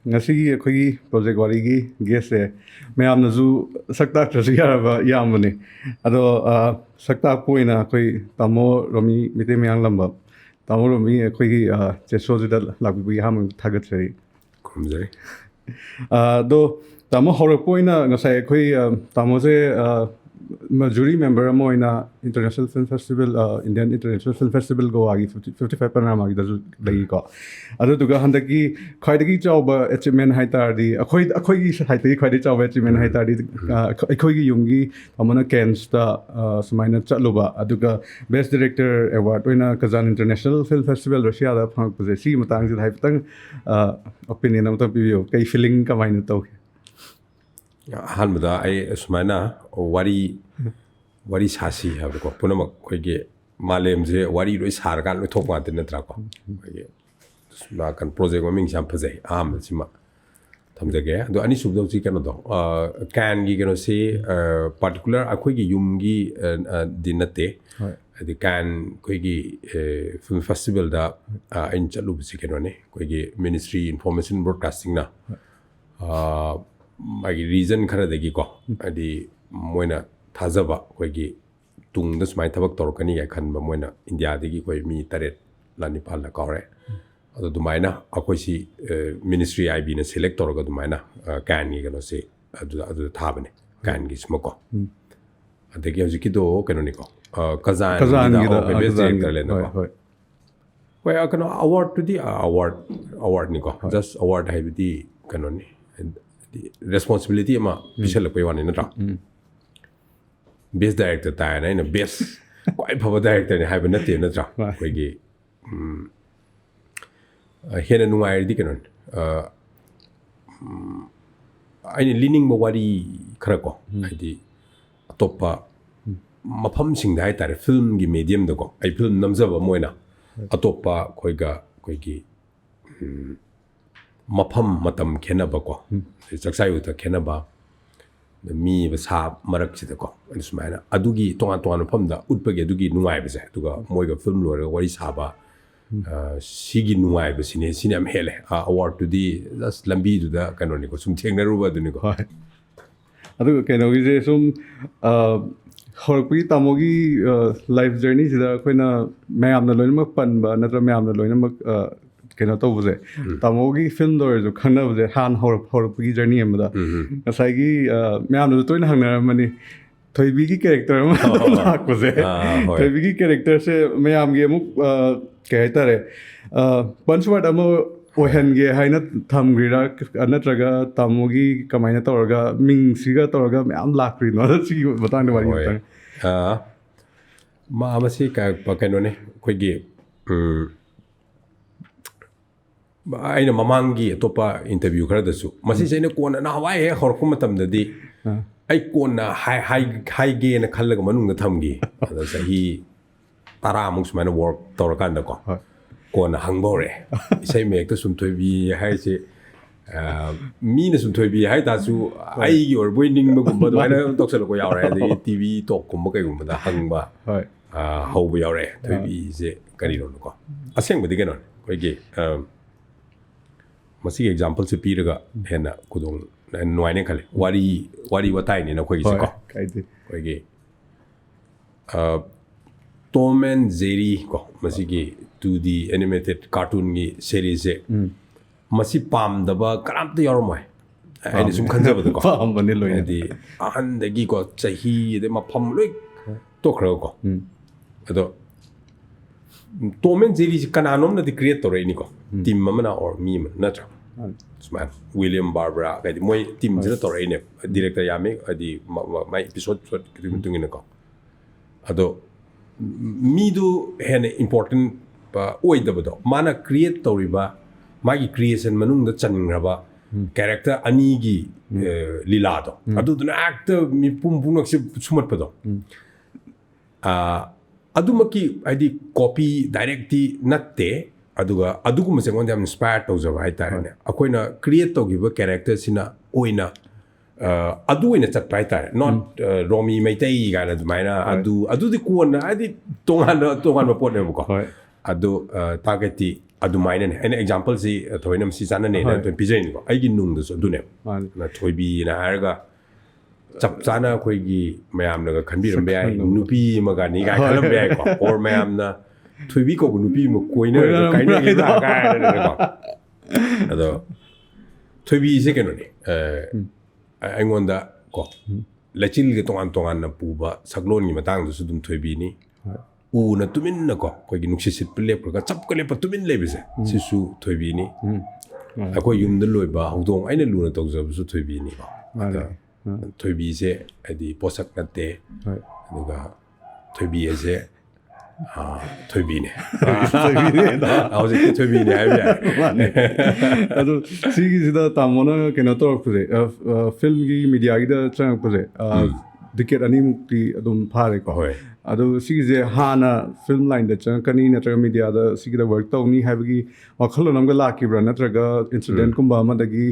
ngasi akhoi project wari gi guest se mayam na ju sakta trasu yaraba yamani ado sakta poina akhoi tamo Romi Meitei mayang lamba tamo Romi akhoi gi cheso ju da lagbi ham thagat sari khumjari do tamo hor poina ngasai akhoi tamo se jury member amoina International Film Festival Indian International Film Festival go agi 55 panorama gi dazu lagi ko adu duga handaki khwaidagi chawba achievement haitardi akhoi gi haitagi khwaidagi chawba achievement haitardi akhoi gi yumgi amana Cannes ta sumaina chatluba aduga best director award oina Kazan International Film Festival Russia da phang pose si matang ji haiptang opinion am ta piyo kai feeling kamaina to hanbada ai sumaina wari sasi habko punama khoige malem je wari loi sar kan loi thok ma tin natra ko khoige ma kan project ma ming sam phajai am sima thamjage do ani subdo ji kano do can gi kano se particular akhoi gi yum gi dinate adi can khoige film festival da in chalu ji kano ne khoige Ministry Information Broadcasting na magi reason khara degi ko adi moina thajaba koigi tungda smai thabak torkani ya khanba moina India degi koi mi taret lani pal la kore ado dumaina akoi si ministry IB na select torga dumaina can gi gano se adu thabane can gi smoko adegi hojiki do kanoni ko Kazan gi da best director le no ko akano award to the award ni ko just award hai di kanoni responsibility ama bisal ko yawan natra best director ta na best quite phaba director ne haiba nate natra ko gi hena nungai di kanon aini leaning mo wari khara ko aidi atopa mafam sing dai tar film gi medium da ko ai film namjaba moina atopa khoiga koigi mafam matam khenaba ko chaksayu ta khenaba mi basa marak chida ko sumaina adugi tonga tonga famda utpage adugi nungai base aduga moiga film lore wari saba sigi nungai basine sinam hele award to the just lambi du da kanoni ko sum thengna ruba duni ko aduga keno gi sum horpi tamogi life journey sida koina mayam na loinma panba natra mayam na loinma kena to buze tamogi film dor jo khana buze han hor pi journey amda asai gi myam no toina hangna mani thoibi gi character ma lak buze thoibi gi character se myam gi amuk kai tare punch word amo ohen ge haina thamgrira anatraga tamogi kamaina torga ming siga torga myam lakri no si batang de wari batang ma amasi ka pakeno ne khoigi aina mamangi topa interview khara dasu masi jaina kona na hawai he horkum matam dadi ai kona hai ge na khallaga manung da thamgi ada sahi tara amuk sumana work torkan da ko kona hangbore isai mek ta sum thoibi hai se mi na sum thoibi hai ta su ai gi or boining ma gumba do aina toksal ko yaure da TV talk kumba kai gumba da hangba hau bu yaure thoibi se kari ro ko aseng budi genon ko ge masi example se piraga hena kudong noine khale wari watai ni na khoi se ko khoi ge Tom and Jerry ko masi ge 2D animated cartoon gi series se masi pam daba karam ta yor mai ai sum khanjaba da ko pam bani loi di ahan da gi ko chahi de ma pham loi to khro ko ado Tom and Jerry kananom na di create to ni ko team mamana or me na tra Smart William Barbara kadi moi team jina to ne director yame adi my episode kitung ina ko ado me do hen important oi da bodo mana create to riba magi creation manung da changraba character ani gi lila do adu duna actor mi pum pum nak sumat pado adu maki adi copy directly natte aduga aduguma sengon yam inspire tawjaba haitare akoina create tawgiba character sina oina adu ina chatpa haitare not Romi Meitei gana dumaina adu di kuona adi tongan pot ne ko adu targeti ꯑꯗꯨꯃꯥꯏꯅꯅꯦ ꯑꯩꯅ ꯑꯦꯛꯖꯥꯝꯄꯜꯁꯤ ꯊꯣꯏꯅ ꯃꯁꯤ ꯆꯥꯟꯅꯅꯦꯅ ꯄꯤꯖꯩꯅꯤꯀꯣ ꯑꯩꯒꯤ ꯅꯨꯡꯗꯁꯨ ꯑꯗꯨꯅꯦꯕ ꯊꯣꯏꯕꯤꯅ ꯍꯥꯏꯔꯒ ꯆꯞ ꯆꯥꯅ ꯑꯩꯈꯣꯏꯒꯤ ꯃꯌꯥꯝꯅꯒ ꯈꯟꯕꯤꯔꯝꯕ ꯌꯥꯏ ꯅꯨꯄꯤ ꯑꯃꯒꯅꯤ ꯀꯥꯏ ꯈꯜꯂꯝꯕ ꯌꯥꯏꯀꯣ ꯑꯣꯔ ꯃꯌꯥꯝꯅ ꯊꯣꯏꯕꯤ ꯀꯧꯕ ꯅꯨꯄꯤ ꯑꯃ ꯀꯣꯏꯅꯔꯒ ꯀꯥꯏꯅꯈꯤꯕ꯭ꯔꯥ ꯀꯥꯏꯅꯀꯣ ꯑꯗꯣ ꯊꯣꯏꯕꯤꯁꯦ ꯀꯩꯅꯣꯅꯤ ꯑꯩꯉꯣꯟꯗ ꯀꯣ ꯂꯩꯆꯤꯜꯒ ꯇꯣꯉꯥꯟ ꯇꯣꯉꯥꯟꯅ ꯄꯨꯕ ꯁꯛꯂꯣꯟꯒꯤ ꯃꯇꯥꯡꯗꯁꯨ ꯑꯗꯨꯝ ꯊꯣꯏꯕꯤꯅꯤ ꯎꯅ ꯇꯨꯃꯤꯟꯅꯀꯣ ꯑꯩꯈꯣꯏꯒꯤ ꯅꯨꯡꯁꯤꯠ ꯁꯤꯠꯄ ꯂꯦꯞꯄꯒ ꯆꯞꯀ ꯂꯦꯞꯄ ꯇꯨꯃꯤꯟ ꯂꯩꯕꯁꯦ ꯁꯤꯁꯨ ꯊꯣꯏꯕꯤꯅꯤ ꯑꯩꯈꯣꯏ ꯌꯨꯝꯗ ꯂꯣꯏꯕ ꯍꯧꯗꯣꯡ ꯑꯩꯅ ꯂꯨꯅ ꯇꯧꯖꯕꯁꯨ ꯊꯣꯏꯕꯤꯅꯤꯀꯣ ꯑꯗ ꯊꯣꯏꯕꯤꯁꯦ ꯍꯥꯏꯗꯤ ꯄꯣꯠꯁꯛ ꯅꯠꯇꯦ ꯑꯗꯨꯒ ꯊꯣꯏꯕꯤ ꯑꯁꯦ ꯊꯣꯏꯕꯤꯅꯦ ꯍꯧꯖꯤꯛꯇꯤ ꯊꯣꯏꯕꯤꯅꯦ ꯍꯥꯏꯕ ꯌꯥꯏ ꯑꯗꯣ ꯁꯤꯒꯤꯁꯤꯗ ꯇꯥꯃꯣꯅ ꯀꯩꯅꯣ ꯇꯧꯔꯛꯄꯁꯦ ꯐꯤꯜꯝꯒꯤ ꯃꯤꯗꯤꯌꯥꯒꯤꯗ ꯆꯪꯉꯛꯄꯁꯦ ꯗꯤꯀꯦꯠ ꯑꯅꯤꯃꯨꯛꯇꯤ ꯑꯗꯨꯝ ꯐꯥꯔꯦꯀꯣ ꯑꯗꯣ ꯁꯤꯒꯤꯁꯦ ꯍꯥꯟꯅ ꯐꯤꯜꯝ ꯂꯥꯏꯟꯗ ꯆꯪꯉꯛꯀꯅꯤ ꯅꯠꯇ꯭ꯔꯒ ꯃꯤꯗꯤꯌꯥꯗ ꯁꯤꯒꯤꯗ ꯋꯔꯛ ꯇꯧꯅꯤ ꯍꯥꯏꯕꯒꯤ ꯋꯥꯈꯜꯂꯣꯟ ꯑꯃꯒ ꯂꯥꯛꯈꯤꯕ꯭ꯔꯥ ꯅꯠꯇ꯭ꯔꯒ ꯏꯟꯁꯤꯗꯦꯟꯠꯀꯨꯝꯕ ꯑꯃꯗꯒꯤ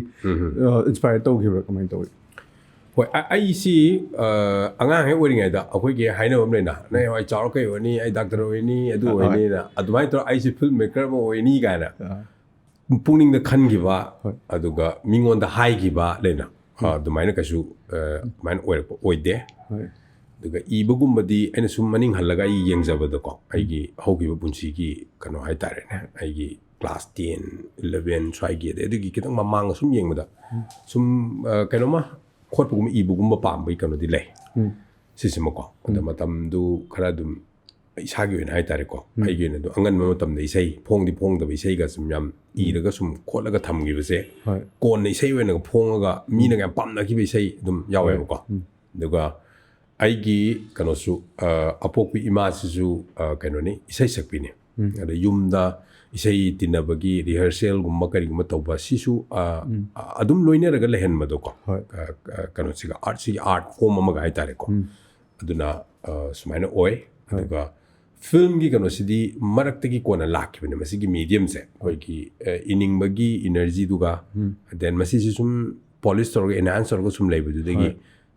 ꯏꯟꯁꯄꯥꯌꯔ ꯇꯧꯈꯤꯕ꯭ꯔꯥ ꯀꯃꯥꯏꯅ ꯇꯧꯋꯤ ꯍꯣꯏ ꯑꯩꯁꯤ ꯑꯉꯥꯡ ꯍꯦꯛ ꯑꯣꯏꯔꯤꯉꯩꯗ ꯑꯩꯈꯣꯏꯒꯤ ꯍꯥꯏꯅꯕ ꯑꯃ ꯂꯩꯅ ꯅꯪ ꯍꯣꯏ ꯆꯥꯎꯔ ꯀꯩ ꯑꯣꯏꯅꯤ ꯑꯩ ꯗꯥꯛꯇꯔ ꯑꯣꯏꯅꯤ ꯑꯗꯨ ꯑꯣꯏꯅꯤꯅ ꯑꯗꯨꯃꯥꯏꯅ ꯇꯧꯔ ꯑꯩꯁꯤ ꯐꯤꯜꯝ ꯃꯦꯀꯔ ꯑꯃ ꯑꯣꯏꯅꯤ ꯀꯥꯏꯅ ꯄꯨꯛꯅꯤꯡꯗ ꯈꯟꯈꯤꯕ ꯑꯗꯨꯒ ꯃꯤꯉꯣꯟꯗ ꯍꯥꯏꯈꯤꯕ ꯂꯩꯅ ꯑꯗꯨꯃꯥꯏꯅ ꯀꯩꯁꯨ ꯑꯗꯨꯃꯥꯏꯅ ꯑꯣꯏꯔꯛꯄ ꯑꯣꯏꯗꯦ ꯑꯗꯨꯒ ꯏꯕꯒꯨꯝꯕꯗꯤ ꯑꯩꯅ ꯁꯨꯝ ꯃꯅꯤꯡ ꯍꯜꯂꯒ ꯑꯩ ꯌꯦꯡꯖꯕꯗꯀꯣ ꯑꯩꯒꯤ ꯍꯧꯈꯤꯕ ꯄꯨꯟꯁꯤꯒꯤ ꯀꯩꯅꯣ ꯍꯥꯏꯇꯥꯔꯦꯅꯦ ꯑꯩꯒꯤ ꯀ꯭ꯂꯥꯁ 10, 11 ꯁ꯭ꯋꯥꯏꯒꯤ ꯑꯗꯨꯒꯤ ꯈꯤꯇꯪ ꯃꯃꯥꯡꯒ ꯁꯨꯝ ꯌꯦꯡꯕꯗ ꯁꯨꯝ ꯀꯩꯅꯣꯃ ꯈꯣꯠꯄꯒꯨꯝꯕ ꯏꯕꯒꯨꯝꯕ ꯄꯥꯝꯕꯒꯤ ꯀꯩꯅꯣꯗꯤ ꯂꯩ ꯁꯤꯁꯤꯃꯀꯣ ꯑꯗ ꯃꯇꯝꯗꯨ ꯈꯔ ꯑꯗꯨꯝ ꯏꯁꯥꯒꯤ ꯑꯣꯏꯅ ꯍꯥꯏꯇꯥꯔꯦꯀꯣ ꯑꯩꯒꯤ ꯑꯣꯏꯅ ꯑꯗꯨꯝ ꯑꯉꯟꯕ ꯃꯇꯝꯗ ꯏꯁꯩ ꯐꯣꯡꯗꯕ ꯏꯁꯩꯒ ꯁꯨꯝ ꯌꯥꯝ ꯏꯔꯒ ꯁꯨꯝ ꯈꯣꯠꯂꯒ ꯊꯝꯈꯤꯕꯁꯦ ꯀꯣꯟꯅ ꯏꯁꯩ ꯑꯣꯏꯅ ꯐꯣꯡꯉꯒ ꯃꯤꯅ ꯌꯥꯝ ꯄꯥꯝꯅꯈꯤꯕ ꯏꯁꯩ ꯑꯗꯨꯝ ꯌꯥꯎꯋꯦꯕꯀꯣ ꯑꯗꯨꯒ ꯑꯩꯒꯤ ꯀꯩꯅꯣꯁꯨ ꯑꯄꯣꯛꯄꯤ ꯏꯃꯥꯁꯤꯁꯨ ꯀꯩꯅꯣꯅꯤ ꯏꯁꯩ ꯁꯛꯄꯤꯅꯤ ꯑꯗ ꯌꯨꯝꯗ ꯏꯁꯩ ꯇꯤꯟꯅꯕꯒꯤ ꯔꯤꯍꯔꯁꯦꯜꯒꯨꯝꯕ ꯀꯔꯤꯒꯨꯝꯕ ꯇꯧꯕ ꯁꯤꯁꯨ ꯑꯗꯨꯝ ꯂꯣꯏꯅꯔꯒ ꯂꯩꯍꯟꯕꯗꯣꯀꯣ ꯀꯩꯅꯣꯁꯤꯒ ꯑꯥꯔꯠꯁꯤꯒꯤ ꯑꯥꯔꯠ ꯐꯣꯝ ꯑꯃꯒ ꯍꯥꯏꯇꯥꯔꯦꯀꯣ ꯑꯗꯨꯅ ꯁꯨꯃꯥꯏꯅ ꯑꯣꯏ ꯑꯗꯨꯒ ꯐꯤꯜꯝꯒꯤ ꯀꯩꯅꯣꯁꯤꯗꯤ ꯃꯔꯛꯇꯒꯤ ꯀꯣꯟꯅ ꯂꯥꯛꯈꯤꯕꯅꯦ ꯃꯁꯤꯒꯤ ꯃꯤꯗꯤꯌꯝꯁꯦ ꯑꯩꯈꯣꯏꯒꯤ ꯏꯅꯤꯡꯕꯒꯤ ꯏꯅꯔꯖꯤꯗꯨꯒ ꯗꯦꯟ ꯃꯁꯤꯁꯤ ꯁꯨꯝ ꯄꯣꯂꯤꯁ ꯇꯧꯔꯒ ꯑꯦꯟꯍꯥꯟꯁ ꯇꯧꯔꯒ ꯁꯨꯝ ꯂꯩꯕꯗꯨꯗꯒꯤ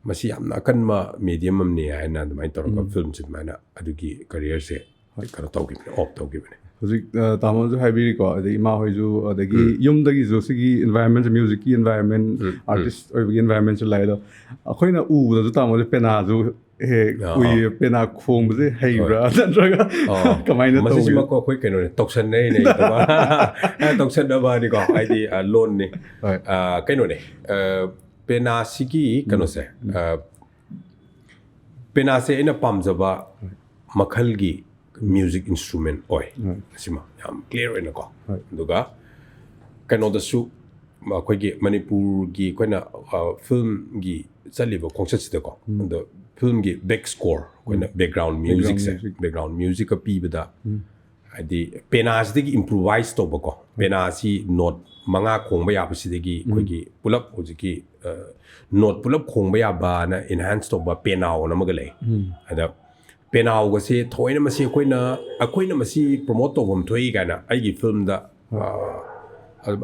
ꯃꯁꯤ ꯌꯥꯝꯅ ꯑꯀꯟꯕ ꯃꯤꯗꯤꯌꯝ ꯑꯃꯅꯤ ꯍꯥꯏꯅ ꯑꯗꯨꯃꯥꯏꯅ ꯇꯧꯔꯒ ꯐꯤꯜꯝꯁꯦ ꯑꯗꯨꯃꯥꯏꯅ ꯑꯗꯨꯒꯤ ꯀꯔꯤꯌꯔꯁꯦ ꯀꯩꯅꯣ ꯇꯧꯈꯤꯕꯅꯦ ꯑꯣꯞ ꯇꯧꯈꯤꯕꯅꯦ ꯍꯧꯖꯤꯛ ꯇꯥꯃꯣꯁꯨ ꯍꯥꯏꯕꯤꯔꯤꯀꯣ ꯑꯗꯩ ꯏꯃꯥ ꯍꯣꯏꯁꯨ ꯑꯗꯒꯤ ꯌꯨꯝꯗꯒꯤꯁꯨ ꯁꯤꯒꯤ ꯏꯟꯚꯥꯏꯔꯣꯟꯃꯦꯟꯁꯦ ꯃ꯭ꯌꯨꯖꯤꯛꯀꯤ ꯏꯟꯚꯥꯏꯔꯣꯟꯃꯦꯟ ꯑꯥꯔꯇꯤꯁ ꯑꯣꯏꯕꯒꯤ ꯏꯟꯚꯥꯏꯔꯣꯟꯃꯦꯟꯁꯨ ꯂꯥꯛꯑꯦ ꯑꯗꯣ ꯑꯩꯈꯣꯏꯅ ꯎꯕꯗꯁꯨ ꯇꯥꯃꯣꯁꯦ ꯄꯦꯅꯥꯁꯨ ꯍꯦꯛ ꯎꯏꯌꯦ ꯄꯦꯅꯥ ꯈꯣꯡꯕꯁꯦ ꯍꯩꯕ꯭ꯔꯥ ꯅꯠꯇ꯭ꯔꯒ ꯀꯃꯥꯏꯅ ꯇꯧꯋꯤ ꯃꯁꯤꯁꯤꯃꯀꯣ ꯑꯩꯈꯣꯏ ꯀꯩꯅꯣꯅꯦ ꯇꯧꯁꯟꯅꯩꯅꯦ ꯇꯧꯁꯟꯅꯕꯅꯤꯀꯣ ꯍꯥꯏꯗꯤ ꯂꯣꯟꯅꯤ ꯀꯩꯅꯣꯅꯦ ꯄꯦꯅꯥꯁꯤꯒꯤ ꯀꯩꯅꯣꯁꯦ ꯄꯦꯅꯥꯁꯦ ꯑꯩꯅ ꯄꯥꯝꯖꯕ ꯃꯈꯜꯒꯤ ꯃ꯭ꯌꯨꯖꯤꯛ ꯏꯟꯁꯇ꯭ꯔꯨꯃꯦꯟ ꯑꯣꯏ ꯁꯤꯃ ꯌꯥꯝ ꯀ꯭ꯂꯤꯌꯔ ꯑꯣꯏꯅꯀꯣ ꯑꯗꯨꯒ ꯀꯩꯅꯣꯗꯁꯨ ꯑꯩꯈꯣꯏꯒꯤ ꯃꯅꯤꯄꯨꯔꯒꯤ ꯑꯩꯈꯣꯏꯅ ꯐꯤꯜꯝꯒꯤ ꯆꯠꯂꯤꯕ ꯈꯣꯡꯆꯠꯁꯤꯗꯀꯣ ꯑꯗꯣ ꯐꯤꯜꯝꯒꯤ ꯕꯦꯛ ꯁ꯭ꯀꯣꯔ ꯑꯩꯈꯣꯏꯅ ꯕꯦꯛꯒ꯭ꯔꯥꯎꯟ ꯃ꯭ꯌꯨꯖꯤꯛꯁꯦ ꯕꯦꯛꯒ꯭ꯔꯥꯎꯟ ꯃ꯭ꯌꯨꯖꯤꯛꯀ ꯄꯤꯕꯗ ꯍꯥꯏꯗꯤ ꯄꯦꯅꯥꯁꯤꯗꯒꯤ ꯏꯝꯄ꯭ꯔꯨꯚꯥꯏꯁ ꯇꯧꯕꯀꯣ ꯄꯦꯅꯥꯁꯤ ꯅꯣꯠ 5 ꯈꯣꯡꯕ ꯌꯥꯕꯁꯤꯗꯒꯤ ꯑꯩꯈꯣꯏꯒꯤ ꯄꯨꯂꯞ ꯍꯧꯖꯤꯛꯀꯤ ꯅꯣꯠ ꯄꯨꯂꯞ ꯈꯣꯡꯕ ꯌꯥꯕꯅ ꯏꯟꯍꯥꯟꯁ ꯇꯧꯕ ꯄꯦꯅꯥꯎ ꯑꯃꯒ ꯂꯩ ꯑꯗ ꯄꯦꯅꯥꯎꯒꯁꯦ ꯊꯑꯣꯏꯅ ꯃꯁꯤ ꯑꯩꯈꯣꯏꯅ ꯃꯁꯤ ꯄ꯭ꯔꯣꯃꯣꯠ ꯇꯧꯐꯝ ꯊꯣꯛꯏ ꯀꯥꯏꯅ ꯑꯩꯒꯤ ꯐꯤꯜꯝꯗ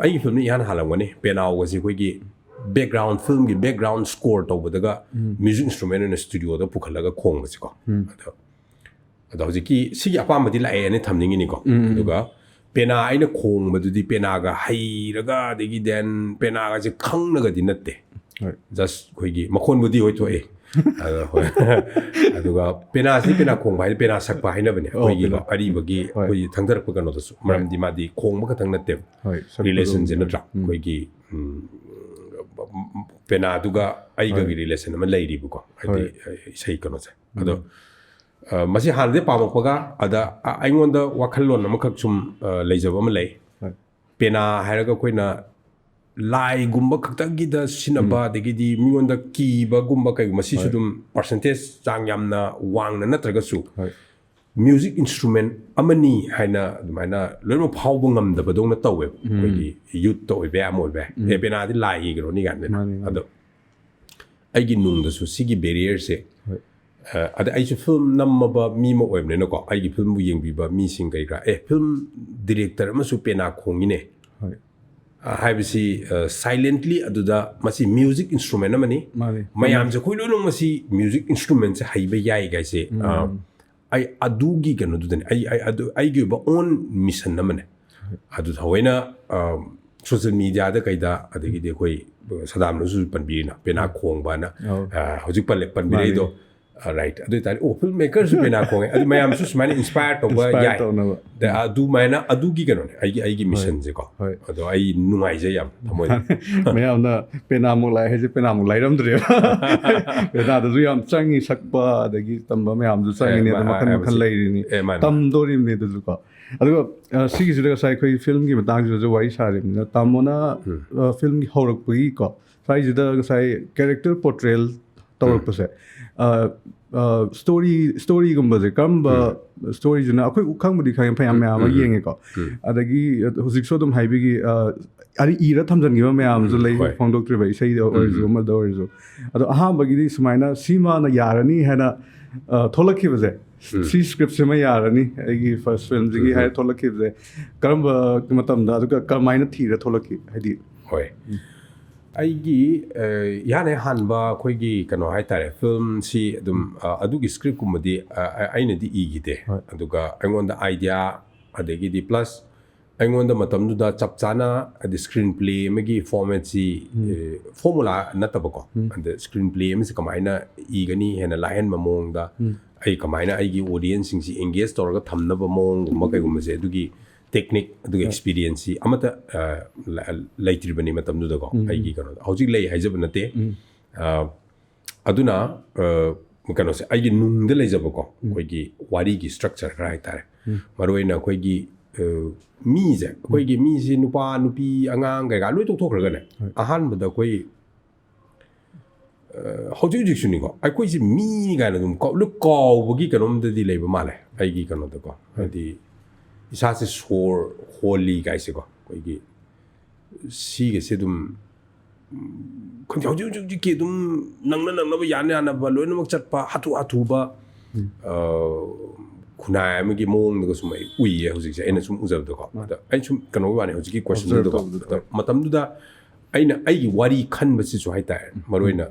ꯑꯩꯒꯤ ꯐꯤꯜꯝꯗ ꯏꯍꯥꯟ ꯍꯥꯜꯂꯝꯒꯅꯤ ꯄꯦꯅꯥꯎꯒꯁꯦ ꯑꯩꯈꯣꯏꯒꯤ ꯕꯦꯛꯒ꯭ꯔꯥꯎꯟ ꯐꯤꯜꯝꯒꯤ ꯕꯦꯛꯒ꯭ꯔꯥꯎꯟ ꯁ꯭ꯀꯣꯔ ꯇꯧꯕꯗꯒ ꯃ꯭ꯌꯨꯖꯤꯛ ꯏꯟꯁꯇ꯭ꯔꯨꯃꯦꯟ ꯑꯣꯏꯅ ꯁ꯭ꯇꯨꯗꯤꯑꯣꯗ ꯄꯨꯈꯠꯂꯒ ꯈꯣꯡꯕꯁꯤꯀꯣ ꯑꯗꯣ ꯍꯧꯖꯤꯛꯀꯤ ꯁꯤꯒꯤ ꯑꯄꯥꯝꯕꯗꯤ ꯂꯥꯛꯑꯦꯅ ꯊꯝꯅꯤꯡꯉꯤꯅꯤꯀꯣ ꯑꯗꯨꯒ ꯄꯦꯅꯥ ꯑꯩꯅ ꯈꯣꯡꯕꯗꯨꯗꯤ ꯄꯦꯅꯥꯒ ꯍꯩꯔꯒ ꯑꯗꯒꯤ ꯗꯦꯟ ꯄꯦꯅꯥꯒꯁꯦ ꯈꯪꯅꯒꯗꯤ ꯅꯠꯇꯦ ꯖꯁ ꯑꯩꯈꯣꯏꯒꯤ ꯃꯈꯣꯟꯕꯨꯗꯤ ꯍꯣꯏ ꯊꯣꯛꯑꯦ ꯑꯗꯨꯒ ꯄꯦꯅꯥꯁꯤ ꯄꯦꯅꯥ ꯈꯣꯡꯕ ꯍꯥꯏꯗꯤ ꯄꯦꯅꯥ ꯁꯛꯄ ꯍꯥꯏꯅꯕꯅꯦ ꯑꯩꯈꯣꯏꯒꯤꯀꯣ ꯑꯔꯤꯕꯒꯤ ꯑꯩꯈꯣꯏꯒꯤ ꯊꯪꯊꯔꯛꯄ ꯀꯩꯅꯣꯗꯁꯨ ꯃꯔꯝꯗꯤ ꯃꯥꯗꯤ ꯈꯣꯡꯕ ꯈꯛꯇꯪ ꯅꯠꯇꯦꯕ ꯔꯤꯂꯦꯁꯟꯁꯦ ꯅꯠꯇ꯭ꯔꯥ ꯑꯩꯈꯣꯏꯒꯤ ꯄꯦꯅꯥꯗꯨꯒ ꯑꯩꯒꯒꯤ ꯔꯤꯂꯦꯁꯟ ꯑꯃ ꯂꯩꯔꯤꯕꯀꯣ ꯍꯥꯏꯗꯤ ꯏꯁꯩ ꯀꯩꯅꯣꯁꯦ ꯑꯗꯣ ꯃꯁꯤ ꯍꯥꯟꯅꯗꯤ ꯄꯥꯝꯃꯛꯄꯒ ꯑꯗ ꯑꯩꯉꯣꯟꯗ ꯋꯥꯈꯜꯂꯣꯟ ꯑꯃꯈꯛ ꯁꯨം ꯂꯩꯖꯕ ꯑꯃ ꯂꯩ ꯄꯦꯅꯥ ꯍꯥꯏꯔꯒ ꯑꯩꯈꯣꯏꯅ ꯂꯥꯏꯒꯨꯝꯕ ꯈꯛꯇꯪꯒꯤꯗ ꯁꯤꯖꯤꯟꯅꯕ ꯑꯗꯒꯤꯗꯤ ꯃꯤꯉꯣꯟꯗ ꯀꯤꯕꯒꯨꯝꯕ ꯀꯩꯒꯨꯝꯕ ꯁꯤꯁꯨ ꯑꯗꯨꯝ ꯄꯥꯔꯁꯦꯟꯇꯦꯖ ꯆꯥꯡ ꯌꯥꯝꯅ ꯋꯥꯡꯅ ꯅꯠꯇ꯭ꯔꯒꯁꯨ ꯃ꯭ꯌꯨꯖꯤꯛ ꯏꯟꯁꯇ꯭ꯔꯨꯃꯦꯟ ꯑꯃꯅꯤ ꯍꯥꯏꯅ ꯑꯗꯨꯃꯥꯏꯅ ꯂꯣꯏꯅꯃꯛ ꯐꯥꯎꯕ ꯉꯝꯗꯕꯗꯧꯅ ꯇꯧꯋꯦꯕ ꯑꯩꯈꯣꯏꯒꯤ ꯌꯨꯠꯇ ꯑꯣꯏꯕ ꯌꯥꯏ ꯑꯃ ꯑꯣꯏꯕ ꯌꯥꯏ ꯄꯦꯅꯥꯗꯤ ꯂꯥꯏꯒꯤꯔꯣꯅꯤ ꯀꯥꯏꯅ ꯑꯗꯣ ꯑꯩꯒꯤ ꯅꯨꯡꯗꯁꯨ ꯁꯤꯒꯤ ꯕꯦꯔꯤꯌꯔꯁꯦ ꯑꯗ ꯑꯩꯁꯨ ꯐꯤꯜꯝ ꯅꯝꯃꯕ ꯃꯤ ꯑꯃ ꯑꯣꯏꯕꯅꯤꯅꯀꯣ ꯑꯩꯒꯤ ꯐꯤꯜꯝꯕꯨ ꯌꯦꯡꯕꯤꯕ ꯃꯤꯁꯤꯡ ꯀꯔꯤ ꯀꯔꯥ ꯐꯤꯜꯝ ꯗꯤꯔꯦꯛꯇꯔ ꯑꯃꯁꯨ ꯄꯦꯅꯥ ꯈꯣꯡꯉꯤꯅꯦ ꯍꯥꯏꯕꯁꯤ ꯁꯥꯏꯂꯦꯟꯠꯂꯤ ꯑꯗꯨꯗ ꯃꯁꯤ ꯃ꯭ꯌꯨꯖꯤꯛ ꯏꯟꯁꯇ꯭ꯔꯨꯃꯦꯟ ꯑꯃꯅꯤ ꯃꯌꯥꯝꯁꯦ ꯑꯩꯈꯣꯏ ꯂꯣꯏꯅꯃꯛ ꯃꯁꯤ ꯃ꯭ꯌꯨꯖꯤꯛ ꯏꯟꯁꯇ꯭ꯔꯨꯃꯦꯟꯁꯦ ꯍꯩꯕ ꯌꯥꯏ ꯒꯥꯏꯁꯦ ꯑꯩ ꯑꯗꯨꯒꯤ ꯀꯩꯅꯣꯗꯨꯗꯅꯤ ꯑꯩꯒꯤ ꯑꯣꯏꯕ ꯑꯣꯟ ꯃꯤꯁꯟ ꯑꯃꯅꯦ ꯑꯗꯨ ꯊꯑꯣꯏꯅ ꯁꯣꯁꯤꯌꯦꯜ ꯃꯤꯗꯤꯌꯥꯗ ꯀꯩꯗ ꯑꯗꯒꯤꯗꯤ ꯑꯩꯈꯣꯏ ꯁꯗꯥꯝꯅꯁꯨ ꯄꯟꯕꯤꯔꯤꯅ ꯄꯦꯅꯥ ꯈꯣꯡꯕꯅ ꯍꯧꯖꯤꯛ ꯄꯟꯕꯤꯔꯛꯏꯗꯣ ꯔꯥꯏꯠ ꯑꯗꯨ ꯑꯣꯏꯇꯥꯔꯗꯤ ꯐꯤꯜꯝ ꯃꯦꯀꯔꯁꯨ ꯄꯦꯅꯥ ꯈꯣꯡꯉꯦ ꯑꯗꯨ ꯃꯌꯥꯝꯁꯨ ꯁꯨꯃꯥꯏꯅ ꯏꯟꯁꯄꯥꯌꯔ ꯇꯧꯕ ꯌꯥꯏ ꯑꯗꯨꯃꯥꯏꯅ ꯑꯗꯨꯒꯤ ꯀꯩꯅꯣꯅꯦ ꯑꯩꯒꯤ ꯃꯤꯁꯟꯁꯦꯀꯣ ꯑꯗꯣ ꯑꯩ ꯅꯨꯡꯉꯥꯏꯖꯩ ꯌꯥꯝ ꯊꯃꯣꯏꯗ ꯃꯌꯥꯝꯅ ꯄꯦꯅꯥꯃꯨꯛ ꯂꯥꯛꯑꯦ ꯍꯥꯏꯁꯦ ꯄꯦꯅꯥꯃꯨꯛ ꯂꯩꯔꯝꯗ꯭ꯔꯦꯕ ꯄꯦꯅꯥꯗꯁꯨ ꯌꯥꯝ ꯆꯪꯉꯤ ꯁꯛꯄ ꯑꯗꯒꯤ ꯇꯝꯕ ꯃꯌꯥꯝꯁꯨ ꯆꯪꯉꯤꯅꯤ ꯑꯗꯨ ꯃꯈꯜ ꯃꯈꯜ ꯂꯩꯔꯤꯅꯤ ꯇꯝꯗꯣꯔꯤꯕꯅꯤ ꯑꯗꯨꯁꯨ ꯀꯣ ꯑꯗꯨꯒ ꯁꯤꯒꯤꯁꯤꯗ ꯉꯁꯥꯏ ꯑꯩꯈꯣꯏ ꯐꯤꯜꯝꯒꯤ ꯃꯇꯥꯡꯁꯤꯗꯁꯨ ꯋꯥꯔꯤ ꯁꯥꯔꯤꯕꯅꯤꯅ ꯇꯥꯃꯣꯅ ꯐꯤꯜꯝꯒꯤ ꯍꯧꯔꯛꯄꯒꯤ ꯀꯣ ꯁ꯭ꯋꯥꯏꯁꯤꯗ ꯉꯁꯥꯏ ꯀꯦꯔꯦꯛꯇꯔ ꯄꯣꯔꯇ꯭ꯔꯦꯜ ꯇꯧꯔꯛꯄꯁꯦ ꯁ꯭ꯇꯣꯔꯤꯒꯨꯝꯕꯁꯦ ꯀꯔꯝꯕ ꯁ꯭ꯇꯣꯔꯤꯁꯤꯅ ꯑꯩꯈꯣꯏ ꯈꯪꯕꯨꯗꯤ ꯈꯪꯉꯦ ꯃꯌꯥꯝ ꯑꯃ ꯌꯦꯡꯉꯦꯀꯣ ꯑꯗꯒꯤ ꯍꯧꯖꯤꯛꯁꯨ ꯑꯗꯨꯝ ꯍꯥꯏꯕꯤꯒꯤ ꯏꯔ ꯊꯝꯖꯤꯟꯈꯤꯕ ꯃꯌꯥꯝꯁꯨ ꯂꯩ ꯐꯣꯡꯗꯣꯛꯇ꯭ꯔꯤꯕ ꯏꯁꯩꯗ ꯑꯣꯏꯔꯁꯨ ꯑꯃꯗ ꯑꯣꯏꯔꯁꯨ ꯑꯗꯣ ꯑꯍꯥꯟꯕꯒꯤꯗꯤ ꯁꯨꯃꯥꯏꯅ ꯁꯤꯃꯥꯅ ꯌꯥꯔꯅꯤ ꯍꯥꯏꯅ ꯊꯣꯛꯂꯛꯈꯤꯕꯁꯦ ꯁꯤ ꯁ꯭ꯀ꯭ꯔꯤꯞꯁꯤꯃ ꯌꯥꯔꯅꯤ ꯑꯩꯒꯤ ꯐꯥꯔꯁ ꯐꯤꯜꯝꯁꯤꯒꯤ ꯍꯥꯏꯔ ꯊꯣꯛꯂꯛꯈꯤꯕꯁꯦ ꯀꯔꯝꯕ ꯃꯇꯝꯗ ꯑꯗꯨꯒ ꯀꯔꯝꯃꯥꯏꯅ ꯊꯤꯔ ꯊꯣꯛꯂꯛꯈꯤ ꯍꯥꯏꯗꯤ ꯍꯣꯏ ꯑꯩꯒꯤ ꯏꯍꯥꯟ ꯍꯥꯟꯕ ꯑꯩꯈꯣꯏꯒꯤ ꯀꯩꯅꯣ ꯍꯥꯏꯇꯥꯔꯦ ꯐꯤꯜꯝꯁꯤ ꯑꯗꯨꯝ ꯑꯗꯨꯒꯤ ꯁ꯭ꯀ꯭ꯔꯤꯞꯀꯨꯝꯕꯗꯤ ꯑꯩꯅꯗꯤ ꯏꯈꯤꯗꯦ ꯑꯗꯨꯒ ꯑꯩꯉꯣꯟꯗ ꯑꯥꯏꯗꯤꯌꯥ ꯑꯗꯒꯤꯗꯤ ꯄ꯭ꯂꯁ ꯑꯩꯉꯣꯟꯗ ꯃꯇꯝꯗꯨꯗ ꯆꯞ ꯆꯥꯅ ꯍꯥꯏꯗꯤ ꯁ꯭ꯀ꯭ꯔꯤꯟ ꯄ꯭ꯂꯦ ꯑꯃꯒꯤ ꯐꯣꯔꯃꯦꯠꯁꯤ ꯐꯣꯔꯃꯨꯂꯥ ꯅꯠꯇꯕꯀꯣ ꯑꯗ ꯁ꯭ꯀ꯭ꯔꯤꯟ ꯄ꯭ꯂꯦ ꯑꯃꯁꯤ ꯀꯃꯥꯏꯅ ꯏꯒꯅꯤ ꯍꯦꯟꯅ ꯂꯥꯏꯍꯟꯕ ꯃꯑꯣꯡꯗ ꯑꯩ ꯀꯃꯥꯏꯅ ꯑꯩꯒꯤ ꯑꯣꯗꯤꯌꯟꯁꯁꯤꯡꯁꯤ ꯑꯦꯡꯒꯦꯖ ꯇꯧꯔꯒ ꯊꯝꯅꯕ ꯃꯑꯣꯡꯒꯨꯝꯕ ꯀꯩꯒꯨꯝꯕꯁꯦ ꯑꯗꯨꯒꯤ ꯇꯦꯛꯅꯤꯛ ꯑꯗꯨꯒ ꯑꯦꯛꯁꯄꯤꯔꯤꯌꯦꯟꯁꯁꯤ ꯑꯃꯠꯇ ꯂꯩꯇ꯭ꯔꯤꯕꯅꯤ ꯃꯇꯝꯗꯨꯗꯀꯣ ꯑꯩꯒꯤ ꯀꯩꯅꯣꯗ ꯍꯧꯖꯤꯛ ꯂꯩ ꯍꯥꯏꯖꯕ ꯅꯠꯇꯦ ꯑꯗꯨꯅ ꯀꯩꯅꯣꯁꯦ ꯑꯩꯒꯤ ꯅꯨꯡꯗ ꯂꯩꯖꯕꯀꯣ ꯑꯩꯈꯣꯏꯒꯤ ꯋꯥꯔꯤꯒꯤ ꯁ꯭ꯇ꯭ꯔꯛꯆꯔ ꯈꯔ ꯍꯥꯏꯇꯥꯔꯦ ꯃꯔꯨꯑꯣꯏꯅ ꯑꯩꯈꯣꯏꯒꯤ ꯃꯤꯁꯦ ꯑꯩꯈꯣꯏꯒꯤ ꯃꯤꯁꯤ ꯅꯨꯄꯥ ꯅꯨꯄꯤ ꯑꯉꯥꯡ ꯀꯩꯀꯥ ꯂꯣꯏ ꯇꯣꯛꯊꯣꯛꯈ꯭ꯔꯒꯅꯦ ꯑꯍꯥꯟꯕꯗ ꯑꯩꯈꯣꯏ ꯍꯧꯖꯤꯛ ꯍꯧꯖꯤꯛꯁꯨꯅꯤꯀꯣ ꯑꯩꯈꯣꯏꯁꯤ ꯃꯤꯅꯤ ꯀꯥꯏꯅ ꯑꯗꯨꯝ ꯀꯥꯎꯕꯒꯤ ꯀꯩꯅꯣꯝꯗꯗꯤ ꯂꯩꯕ ꯃꯥꯜꯂꯦ ꯑꯩꯒꯤ ꯀꯩꯅꯣꯗꯀꯣ ꯍꯥꯏꯗꯤ ꯏꯁꯥꯁꯦ ꯁꯣꯔ ꯍꯣꯜꯂꯤ ꯀꯥꯏꯁꯦꯀꯣ ꯑꯩꯈꯣꯏꯒꯤ ꯁꯤꯒꯁꯦ ꯑꯗꯨꯝ ꯈꯪꯗꯦ ꯍꯧꯖꯤꯛ ꯍꯧꯖꯤꯛꯀꯤ ꯑꯗꯨꯝ ꯅꯪꯅꯕ ꯌꯥꯅꯕ ꯂꯣꯏꯅꯃꯛ ꯆꯠꯄ ꯍꯥꯊꯨ ꯍꯥꯊꯨꯕ ꯈꯨꯟꯅꯥꯏ ꯑꯃꯒꯤ ꯃꯑꯣꯡꯗꯒ ꯁꯨꯝ ꯑꯩ ꯎꯏꯌꯦ ꯍꯧꯖꯤꯛꯁꯦ ꯑꯩꯅ ꯁꯨꯝ ꯎꯖꯕꯗꯀꯣ ꯑꯗ ꯑꯩ ꯁꯨꯝ ꯀꯩꯅꯣꯒꯤ ꯋꯥꯅꯤ ꯍꯧꯖꯤꯛꯀꯤ ꯀ꯭ꯋꯦꯁꯟꯗꯨꯗꯀꯣ ꯃꯇꯝꯗꯨꯗ ꯑꯩꯅ ꯑꯩꯒꯤ ꯋꯥꯔꯤ ꯈꯟꯕꯁꯤꯁꯨ ꯍꯥꯏꯇꯥꯔꯦ ꯃꯔꯨꯑꯣꯏꯅ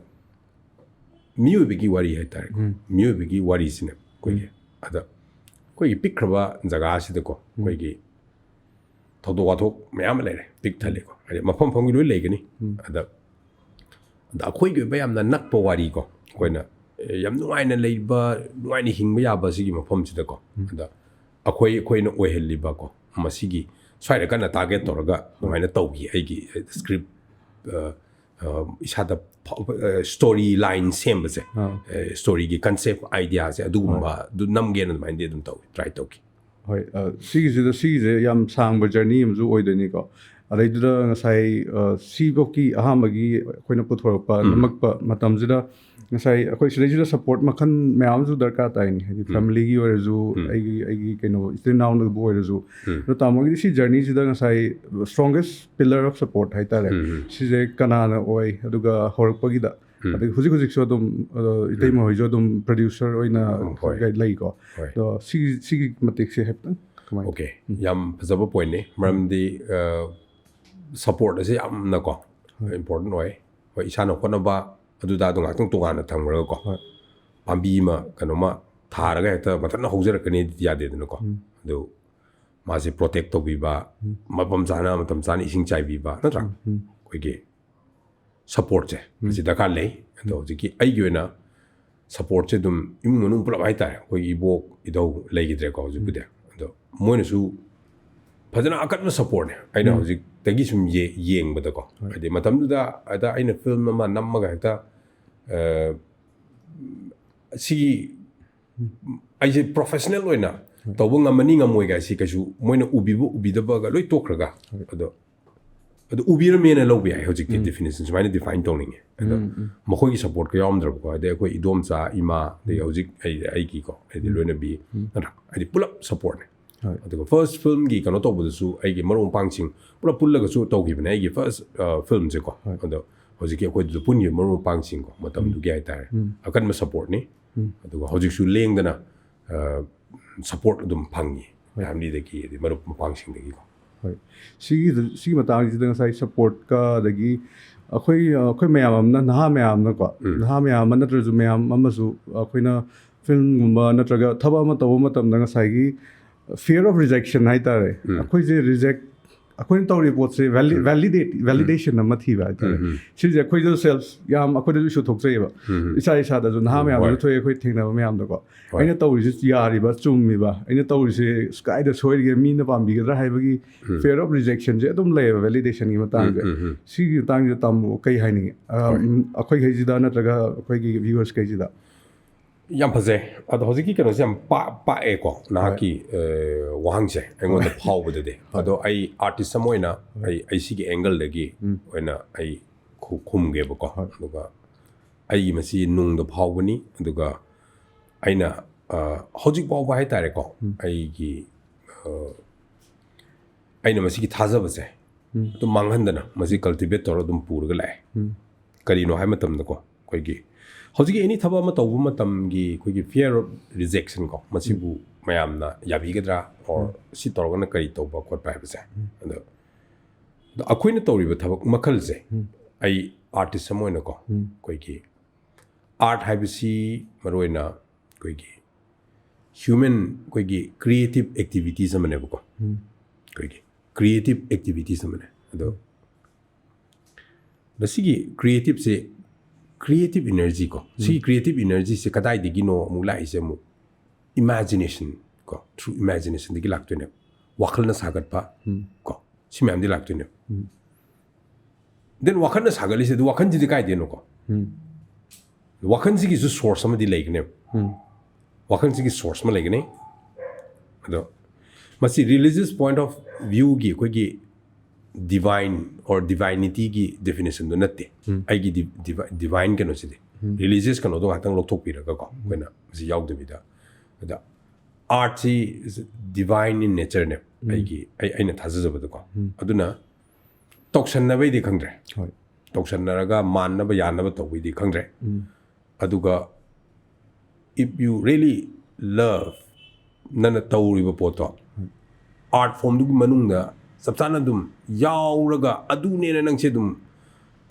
ꯃꯤꯑꯣꯏꯕꯒꯤ ꯋꯥꯔꯤ ꯍꯥꯏꯇꯥꯔꯦꯀꯣ ꯃꯤꯑꯣꯏꯕꯒꯤ ꯋꯥꯔꯤꯁꯤꯅ ꯑꯩꯈꯣꯏꯒꯤ ꯑꯗ ꯑꯩꯈꯣꯏꯒꯤ ꯄꯤꯛꯈ꯭ꯔꯕ ꯖꯒꯥꯁꯤꯗꯀꯣ ꯑꯩꯈꯣꯏꯒꯤ ꯊꯧꯗꯣꯛ ꯋꯥꯊꯣꯛ ꯃꯌꯥꯝ ꯑꯃ ꯂꯩꯔꯦ ꯄꯤꯛ ꯊꯜꯂꯦꯀꯣ ꯍꯥꯏꯗꯤ ꯃꯐꯝ ꯃꯐꯝꯒꯤ ꯂꯣꯏ ꯂꯩꯒꯅꯤ ꯑꯗ ꯑꯩꯈꯣꯏꯒꯤ ꯑꯣꯏꯕ ꯌꯥꯝꯅ ꯅꯛꯄ ꯋꯥꯔꯤꯀꯣ ꯑꯩꯈꯣꯏꯅ ꯌꯥꯝ ꯅꯨꯡꯉꯥꯏꯅ ꯂꯩꯕ ꯅꯨꯡꯉꯥꯏꯅ ꯍꯤꯡꯕ ꯌꯥꯕ ꯁꯤꯒꯤ ꯃꯐꯝꯁꯤꯗꯀꯣ ꯑꯗ ꯑꯩꯈꯣꯏꯅ ꯑꯣꯏꯍꯜꯂꯤꯕꯀꯣ ꯃꯁꯤꯒꯤ ꯁ꯭ꯋꯥꯏꯗ ꯀꯟꯅ ꯇꯥꯔꯒꯦꯠ ꯇꯧꯔꯒ ꯑꯗꯨꯃꯥꯏꯅ ꯇꯧꯈꯤ ꯑꯩꯒꯤ ꯁ꯭ꯀ꯭ꯔꯤꯞ ꯏꯁꯥꯗ ꯁ꯭ꯇꯣꯔꯤ ꯂꯥꯏꯟ ꯁꯦꯝꯕꯁꯦ ꯁ꯭ꯇꯣꯔꯤꯒꯤ ꯀꯟꯁꯦꯞ ꯑꯥꯏꯗꯤꯌꯥꯁꯦ ꯑꯗꯨꯒꯨꯝꯕ ꯑꯗꯨ ꯅꯝꯒꯦꯅ ꯑꯗꯨꯃꯥꯏꯅꯗꯤ ꯑꯗꯨꯝ ꯇ꯭ꯔꯥꯏ ꯇꯧꯈꯤ ꯍꯣꯏ ꯁꯤꯒꯤꯁꯦ ꯌꯥꯝ ꯁꯥꯡꯕ ꯖꯔꯅꯤ ꯑꯃꯁꯨ ꯑꯣꯏꯗꯣꯏꯅꯤꯀꯣ ꯑꯗꯩꯗꯨꯗ ꯉꯁꯥꯏ ꯁꯤꯐꯧꯀꯤ ꯑꯍꯥꯟꯕꯒꯤ ꯑꯩꯈꯣꯏꯅ ꯄꯨꯊꯣꯔꯛꯄ ꯅꯝꯃꯛꯄ ꯃꯇꯝꯁꯤꯗ ꯉꯁꯥꯏ ꯑꯩꯈꯣꯏ ꯁꯤꯗꯩꯁꯤꯗ ꯁꯞꯄꯣꯔꯠ ꯃꯈꯜ ꯃꯌꯥꯝ ꯑꯃꯁꯨ ꯗꯔꯀꯥꯔ ꯇꯥꯏꯅꯤ ꯍꯥꯏꯗꯤ ꯐꯦꯃꯤꯂꯤꯒꯤ ꯑꯣꯏꯔꯁꯨ ꯑꯩꯒꯤ ꯀꯩꯅꯣ ꯏꯆꯤꯜ ꯏꯅꯥꯎꯅꯕꯨ ꯑꯣꯏꯔꯁꯨ ꯑꯗꯣ ꯇꯥꯃꯣꯒꯤꯗꯤ ꯁꯤ ꯖꯔꯅꯤꯁꯤꯗ ꯉꯁꯥꯏ ꯁ꯭ꯇ꯭ꯔꯣꯡꯒꯦꯁ ꯄꯤꯂꯔ ꯑꯣꯐ ꯁꯞꯄꯣꯔꯠ ꯍꯥꯏꯇꯥꯔꯦ ꯁꯤꯁꯦ ꯀꯅꯥꯅ ꯑꯣꯏ ꯑꯗꯨꯒ ꯍꯧꯔꯛꯄꯒꯤꯗ ꯑꯗꯒꯤ ꯍꯧꯖꯤꯛꯁꯨ ꯑꯗꯨꯝ ꯏꯇꯩꯃ ꯍꯣꯏꯁꯨ ꯑꯗꯨꯝ ꯄ꯭ꯔꯗ꯭ꯌꯨꯁꯔ ꯑꯣꯏꯅ ꯂꯩꯀꯣ ꯑꯗꯣ ꯁꯤꯒꯤ ꯃꯇꯤꯛꯁꯦ ꯍꯥꯏꯐꯦꯠꯇꯪ ꯀꯃꯥꯏꯅ ꯑꯣꯀꯦ ꯌꯥꯝ ꯐꯖꯕ ꯄꯣꯏꯟꯠꯅꯤ ꯃꯔꯝꯗꯤ ꯁꯞꯄꯣꯔꯠ ꯑꯁꯤ ꯌꯥꯝꯅꯀꯣ ꯏꯝꯄꯣꯔꯇꯦꯟ ꯑꯣꯏ ꯍꯣꯏ ꯏꯁꯥꯅ ꯍꯣꯠꯅꯕ ꯑꯗꯨꯗꯥꯗꯣ ꯉꯥꯛꯇꯪ ꯇꯣꯉꯥꯟꯅ ꯊꯝꯈ꯭ꯔꯒꯀꯣ ꯄꯥꯝꯕꯤ ꯑꯃ ꯀꯩꯅꯣꯃ ꯊꯥꯔꯒ ꯍꯦꯛꯇ ꯃꯊꯟꯇ ꯍꯧꯖꯔꯛꯀꯅꯤꯗꯤ ꯌꯥꯗꯦꯗꯅꯀோ ꯑꯗꯨ ꯃꯥꯁꯦ ꯄ꯭ꯔꯣꯇꯦꯛ ꯇꯧꯕꯤꯕ ꯃꯇꯝ ꯆꯥꯅ ꯏꯁꯤꯡ ꯆꯥꯏꯕꯤꯕ ꯅꯠꯇ꯭ꯔꯥ ꯑꯩꯈꯣꯏꯒꯤ ꯁꯞꯄꯣꯔꯠꯁꯦ ꯃꯁꯤ ꯗꯔꯀꯥꯔ ꯂꯩ ꯑꯗꯣ ꯍꯧꯖꯤꯛꯀꯤ ꯑꯩꯒꯤ ꯑꯣꯏꯅ ꯁꯞꯄꯣꯔꯠꯁꯦ ꯑꯗꯨꯝ ꯏꯃꯨꯡ ꯃꯅꯨꯡ ꯄꯨꯂꯞ ꯍꯥꯏꯇꯥꯔꯦ ꯑꯩꯈꯣꯏꯒꯤ ꯏꯕꯣꯛ ꯏꯙꯧ ꯂꯩꯈꯤꯗ꯭ꯔꯦꯀꯣ ꯍꯧꯖꯤꯛꯄꯨꯗꯤ ꯑꯗꯣ ꯃꯣꯏꯅꯁꯨ ꯐꯖꯅ ꯑꯀꯟꯕ ꯁꯞꯄꯣꯔꯠꯅꯦ ꯑꯩꯅ ꯍꯧꯖꯤꯛꯇꯒꯤ ꯁꯨꯝ ꯌꯦꯡꯕꯗꯀꯣ ꯍꯥꯏꯗꯤ ꯃꯇꯝꯗꯨꯗ ꯑꯩꯅ ꯐꯤꯜꯝ ꯑꯃ ꯅꯝꯃꯒ ꯍꯦꯛꯇ ꯁꯤꯒꯤ ꯑꯩꯁꯦ ꯄ꯭ꯔꯣꯐꯦꯁꯅꯦꯜ ꯑꯣꯏꯅ ꯇꯧꯕ ꯉꯝꯃꯅꯤ ꯉꯝꯃꯣꯏꯒ ꯁꯤ ꯀꯩꯁꯨ ꯃꯣꯏꯅ ꯎꯕꯤꯕ ꯎꯕꯤꯗꯕꯒ ꯂꯣꯏ ꯇꯣꯛꯈ꯭ꯔꯒ ꯑꯗꯣ ꯎꯕꯤꯔꯝꯃꯦꯅ ꯂꯧꯕ ꯌꯥꯏ ꯍꯧꯖꯤꯛꯇꯤ ꯗꯤꯐꯤꯅꯤꯁꯟ ꯁꯨꯃꯥꯏꯅ ꯗꯤꯐꯥꯏꯟ ꯇꯧꯅꯤꯡꯉꯦ ꯑꯗꯣ ꯃꯈꯣꯏꯒꯤ ꯁꯞꯄꯣꯔꯠꯀ ꯌꯥꯎꯔꯝꯗ꯭ꯔꯕꯀꯣ ꯍꯥꯏꯗꯤ ꯑꯩꯈꯣꯏ ꯏꯗꯣꯝꯆꯥ ꯏꯃꯥ ꯑꯗꯒꯤ ꯍꯧꯖꯤꯛ ꯑꯩꯒꯤꯀꯣ ꯍꯥꯏꯗꯤ ꯂꯣꯏꯅꯕꯤ ꯅꯠꯇ꯭ꯔꯥ ꯍꯥꯏꯗꯤ ꯄꯨꯂꯞ ꯁꯞꯄꯣꯔꯠꯅꯦ ꯑꯗꯨꯒ ꯐꯥꯔꯁט ꯐꯤꯜꯝꯒꯤ ꯀꯩꯅꯣ ꯇꯧꯕꯗꯁꯨ ꯑꯩꯒꯤ ꯃꯔꯨꯞ ꯃꯄꯥꯡꯁꯤꯡ ꯄꯨꯂꯞ ꯄꯨꯜꯂꯒꯁꯨ ꯇꯧꯈꯤꯕꯅꯦ ꯑꯩꯒꯤ ꯐꯥꯔꯁ ꯐꯤꯜꯝꯁꯦꯀꯣ ꯑꯗꯣ ꯍꯧꯖꯤꯛꯀꯤ ꯑꯩꯈꯣꯏꯗꯨꯗ ꯄꯨꯟꯈꯤꯕ ꯃꯔꯨꯞ ꯃꯄꯥꯡꯁꯤꯡꯀꯣ ꯃꯇꯝꯗꯨꯒꯤ ꯍꯥꯏꯇꯥꯔꯦ ꯑꯀꯟꯕ ꯁꯞꯄꯣꯔꯠꯅꯤ ꯑꯗꯨꯒ ꯍꯧꯖꯤꯛꯁꯨ ꯂꯦꯡꯗꯅ ꯁꯞꯄꯣꯔꯠ ꯑꯗꯨꯝ ꯐꯪꯉꯤ ꯐꯦꯃꯤꯂꯤꯗꯒꯤ ꯑꯗꯩ ꯃꯔꯨꯞ ꯃꯄꯥꯡꯁꯤꯡꯗꯒꯤꯀꯣ ꯍꯣꯏ ꯁꯤꯒꯤ ꯃꯇꯥꯡꯁꯤꯗ ꯉꯁꯥꯏ ꯁꯞꯄꯣꯔꯠꯀ ꯑꯗꯒꯤ ꯑꯩꯈꯣꯏ ꯃꯌꯥꯝ ꯑꯃꯅ ꯅꯍꯥ ꯃꯌꯥꯝꯅꯀꯣ ꯅꯍꯥ ꯃꯌꯥꯝ ꯑꯃ ꯅꯠꯇ꯭ꯔꯁꯨ ꯃꯌꯥꯝ ꯑꯃꯁꯨ ꯑꯩꯈꯣꯏꯅ ꯐꯤꯜꯝꯒꯨꯝꯕ ꯅꯠꯇ꯭ꯔꯒ ꯊꯕꯛ ꯑꯃ ꯇꯧꯕ ꯃꯇꯝꯗ ꯉꯁꯥꯏꯒꯤ ꯐꯤꯌꯔ ꯑꯣꯐ ꯔꯤꯖꯦꯛꯁꯟ ꯍꯥꯏꯇꯥꯔꯦ ꯑꯩꯈꯣꯏꯁꯦ ꯔꯤꯖꯦꯛ ꯑꯩꯈꯣꯏꯅ ꯇꯧꯔꯤꯕ ꯄꯣꯠꯁꯦ ꯚꯦꯂꯤꯗꯦꯁꯟ ꯑꯃ ꯊꯤꯕ ꯍꯥꯏꯇꯥꯔꯦ ꯁꯤꯁꯦ ꯑꯩꯈꯣꯏꯗ ꯁꯦꯜꯐ ꯌꯥꯝ ꯑꯩꯈꯣꯏꯗꯁꯨ ꯏꯁꯨ ꯊꯣꯛꯆꯩꯑꯕ ꯏꯁꯥ ꯏꯁꯥꯗꯁꯨ ꯅꯍꯥ ꯃꯌꯥꯝꯗꯁꯨ ꯊꯣꯛꯑꯦ ꯑꯩꯈꯣꯏ ꯊꯦꯡꯅꯕ ꯃꯌꯥꯝꯗꯀꯣ ꯑꯩꯅ ꯇꯧꯔꯤꯁꯦ ꯌꯥꯔꯤꯕ ꯆꯨꯝꯃꯤꯕ ꯑꯩꯅ ꯇꯧꯔꯤꯁꯦ ꯀꯥꯏꯗ ꯁꯣꯏꯔꯤꯒꯦ ꯃꯤꯅ ꯄꯥꯝꯕꯤꯒꯗ꯭ꯔꯥ ꯍꯥꯏꯕꯒꯤ ꯐꯤꯌꯔ ꯑꯣꯐ ꯔꯤꯖꯦꯛꯁꯟꯁꯦ ꯑꯗꯨꯝ ꯂꯩꯌꯦꯕ ꯚꯦꯂꯤꯗꯦꯁꯟꯒꯤ ꯃꯇꯥꯡꯁꯦ ꯁꯤꯒꯤ ꯃꯇꯥꯡꯁꯤꯗ ꯇꯥꯃꯣ ꯀꯩ ꯍꯥꯏꯅꯤꯡꯉꯤ ꯑꯩꯈꯣꯏꯈꯩꯁꯤꯗ ꯅꯠꯇ꯭ꯔꯒ ꯑꯩꯈꯣꯏꯒꯤ ꯚ꯭ꯌꯨꯋꯔꯁꯈꯩꯁꯤꯗ ꯌꯥꯝ ꯐꯖꯩ ꯑꯗꯣ ꯍꯧꯖꯤꯛꯀꯤ ꯀꯩꯅꯣꯁꯦ ꯌꯥꯝ ꯄꯥꯛꯑꯦꯀꯣ ꯅꯍꯥꯛꯀꯤ ꯋꯥꯍꯪꯁꯦ ꯑꯩꯉꯣꯟꯗ ꯐꯥꯎꯕꯗꯗꯤ ꯑꯗꯣ ꯑꯩ ꯑꯥꯔꯇꯤꯁ ꯑꯃ ꯑꯣꯏꯅ ꯑꯩ ꯁꯤꯒꯤ ꯑꯦꯡꯒꯜꯗꯒꯤ ꯑꯣꯏꯅ ꯑꯩ ꯈꯨꯝꯒꯦꯕꯀꯣ ꯑꯗꯨꯒ ꯑꯩꯒꯤ ꯃꯁꯤ ꯅꯨꯡꯗ ꯐꯥꯎꯕꯅꯤ ꯑꯗꯨꯒ ꯑꯩꯅ ꯍꯧꯖꯤꯛ ꯐꯥꯎꯕ ꯍꯥꯏꯇꯥꯔꯦꯀꯣ ꯑꯩꯅ ꯃꯁꯤꯒꯤ ꯊꯥꯖꯕꯁꯦ ꯑꯗꯨꯝ ꯃꯥꯡꯍꯟꯗꯅ ꯃꯁꯤ ꯀꯜꯇꯤꯚꯦꯠ ꯇꯧꯔ ꯑꯗꯨꯝ ꯄꯨꯔꯒ ꯂꯥꯛꯑꯦ ꯀꯔꯤꯅꯣ ꯍꯥꯏꯕ ꯃꯇꯝꯗꯀꯣ ꯑꯩꯈꯣꯏꯒꯤ ꯍꯧꯖꯤꯛꯀꯤ ꯑꯦꯅꯤ ꯊꯕꯛ ꯑꯃ ꯇꯧꯕ ꯃꯇꯝꯒꯤ ꯑꯩꯈꯣꯏꯒꯤ ꯐꯤꯌꯔ ꯑꯣꯐ ꯔꯤꯖꯦꯛꯁꯟ ꯀꯣ ꯃꯁꯤꯕꯨ ꯃꯌꯥꯝꯅ ꯌꯥꯕꯤꯒꯗ꯭ꯔꯥ ꯑꯣꯔ ꯁꯤ ꯇꯧꯔꯒꯅ ꯀꯔꯤ ꯇꯧꯕ ꯈꯣꯠꯄ ꯍꯥꯏꯕꯁꯦ ꯑꯗꯣ ꯑꯩꯈꯣꯏꯅ ꯇꯧꯔꯤꯕ ꯊꯕꯛ ꯃꯈꯜꯁꯦ ꯑꯩ ꯑꯥꯔꯇꯤꯁ ꯑꯃ ꯑꯣꯏꯅꯀꯣ ꯑꯩꯈꯣꯏꯒꯤ ꯑꯥꯔꯠ ꯍꯥꯏꯕꯁꯤ ꯃꯔꯨꯑꯣꯏꯅ ꯑꯩꯈꯣꯏꯒꯤ ꯍ꯭ꯌꯨꯃꯦꯟ ꯑꯩꯈꯣꯏꯒꯤ ꯀ꯭ꯔꯤꯌꯦꯇꯤꯞ ꯑꯦꯛꯇꯤꯚꯤꯇꯤꯁ ꯑꯃꯅꯦꯕꯀꯣ ꯑꯩꯈꯣꯏꯒꯤ ꯀ꯭ꯔꯤꯌꯦꯇꯤꯞ ꯑꯦꯛꯇꯤꯚꯤꯇꯤꯁ ꯑꯃꯅꯦ ꯑꯗꯣ ꯃꯁꯤꯒꯤ ꯀ꯭ꯔꯤꯌꯦꯇꯤꯞꯁꯦ ꯀ꯭ꯔꯤꯌꯦꯇꯤꯞ ꯏꯅꯔꯖꯤ ꯀꯣ ꯁꯤ ꯀ꯭ꯔꯤꯌꯦꯇꯤꯞ ꯏꯅꯔꯖꯤꯁꯦ ꯀꯗꯥꯏꯗꯒꯤꯅꯣ ꯑꯃꯨꯛ ꯂꯥꯛꯏꯁꯦ ꯑꯃꯨꯛ ꯏꯃꯦꯖꯤꯅꯦꯁꯟ ꯀꯣ ꯊ꯭ꯔꯨ ꯏꯃꯦꯖꯤꯅꯦꯁꯟꯗꯒꯤ ꯂꯥꯛꯇꯣꯏꯅꯦꯕ ꯋꯥꯈꯜꯅ ꯁꯥꯒꯠꯄ ꯀꯣ ꯁꯤ ꯃꯌꯥꯝꯗꯤ ꯂꯥꯛꯇꯣꯏꯅꯦꯕ ꯗꯦꯟ ꯋꯥꯈꯜꯅ ꯁꯥꯒꯠꯂꯤꯁꯦ ꯑꯗꯨ ꯋꯥꯈꯜꯁꯤꯗꯤ ꯀꯥꯏꯗꯦꯅꯣꯀꯣ ꯋꯥꯈꯜꯁꯤꯒꯤꯁꯨ ꯁꯣꯔꯁ ꯑꯃꯗꯤ ꯂꯩꯒꯅꯦꯕ ꯋꯥꯈꯜꯁꯤꯒꯤ ꯁꯣꯔꯁ ꯑꯃ ꯂꯩꯒꯅꯤ ꯑꯗꯣ ꯃꯁꯤ ꯔꯤꯂꯤꯖꯤꯌꯁ ꯄꯣꯏꯟꯠ ꯑꯣꯐ ꯚ꯭ꯌꯨꯒꯤ ꯑꯩꯈꯣꯏꯒꯤ ꯗꯤꯚꯥꯏꯟ ꯑꯣꯔ ꯗꯤꯚꯥꯏꯅꯤꯇꯤꯒꯤ ꯗꯦꯐꯤꯅꯦꯁꯟꯗꯣ ꯅꯠꯇꯦ ꯑꯩꯒꯤ ꯗꯤꯚꯥꯏꯟ ꯀꯩꯅꯣꯁꯤꯗꯤ ꯔꯤꯂꯤꯖꯤꯌꯁ ꯀꯩꯅꯣꯗꯣ ꯉꯥꯛꯇꯪ ꯂꯧꯊꯣꯛꯄꯤꯔꯒꯀꯣ ꯑꯩꯈꯣꯏꯅ ꯃꯁꯤ ꯌꯥꯎꯗꯕꯤꯗ ꯑꯗ ꯑꯥꯔꯠꯁꯤ ꯗꯤꯚꯥꯏꯟ ꯏꯟ ꯅꯦꯆꯔꯅꯦꯕ ꯑꯩꯅ ꯊꯥꯖꯖꯕꯗꯀꯣ ꯑꯗꯨꯅ ꯇꯧꯁꯟꯅꯕꯩꯗꯤ ꯈꯪꯗ꯭ꯔꯦ ꯇꯧꯁꯟꯅꯔꯒ ꯃꯥꯟꯅꯕ ꯌꯥꯅꯕ ꯇꯧꯕꯩꯗꯤ ꯈꯪꯗ꯭ꯔꯦ ꯑꯗꯨꯒ if you really love ꯅꯪꯅ ꯇꯧꯔꯤꯕ ꯄꯣꯠꯇꯣ ꯑꯥꯔꯠ ꯐꯣꯝꯗꯨꯒꯤ ꯃꯅꯨꯡꯗ ꯆꯞ ꯆꯥꯅ ꯑꯗꯨꯝ ꯌꯥꯎꯔꯒ ꯑꯗꯨꯅꯦꯅ ꯅꯪꯁꯦ ꯑꯗꯨꯝ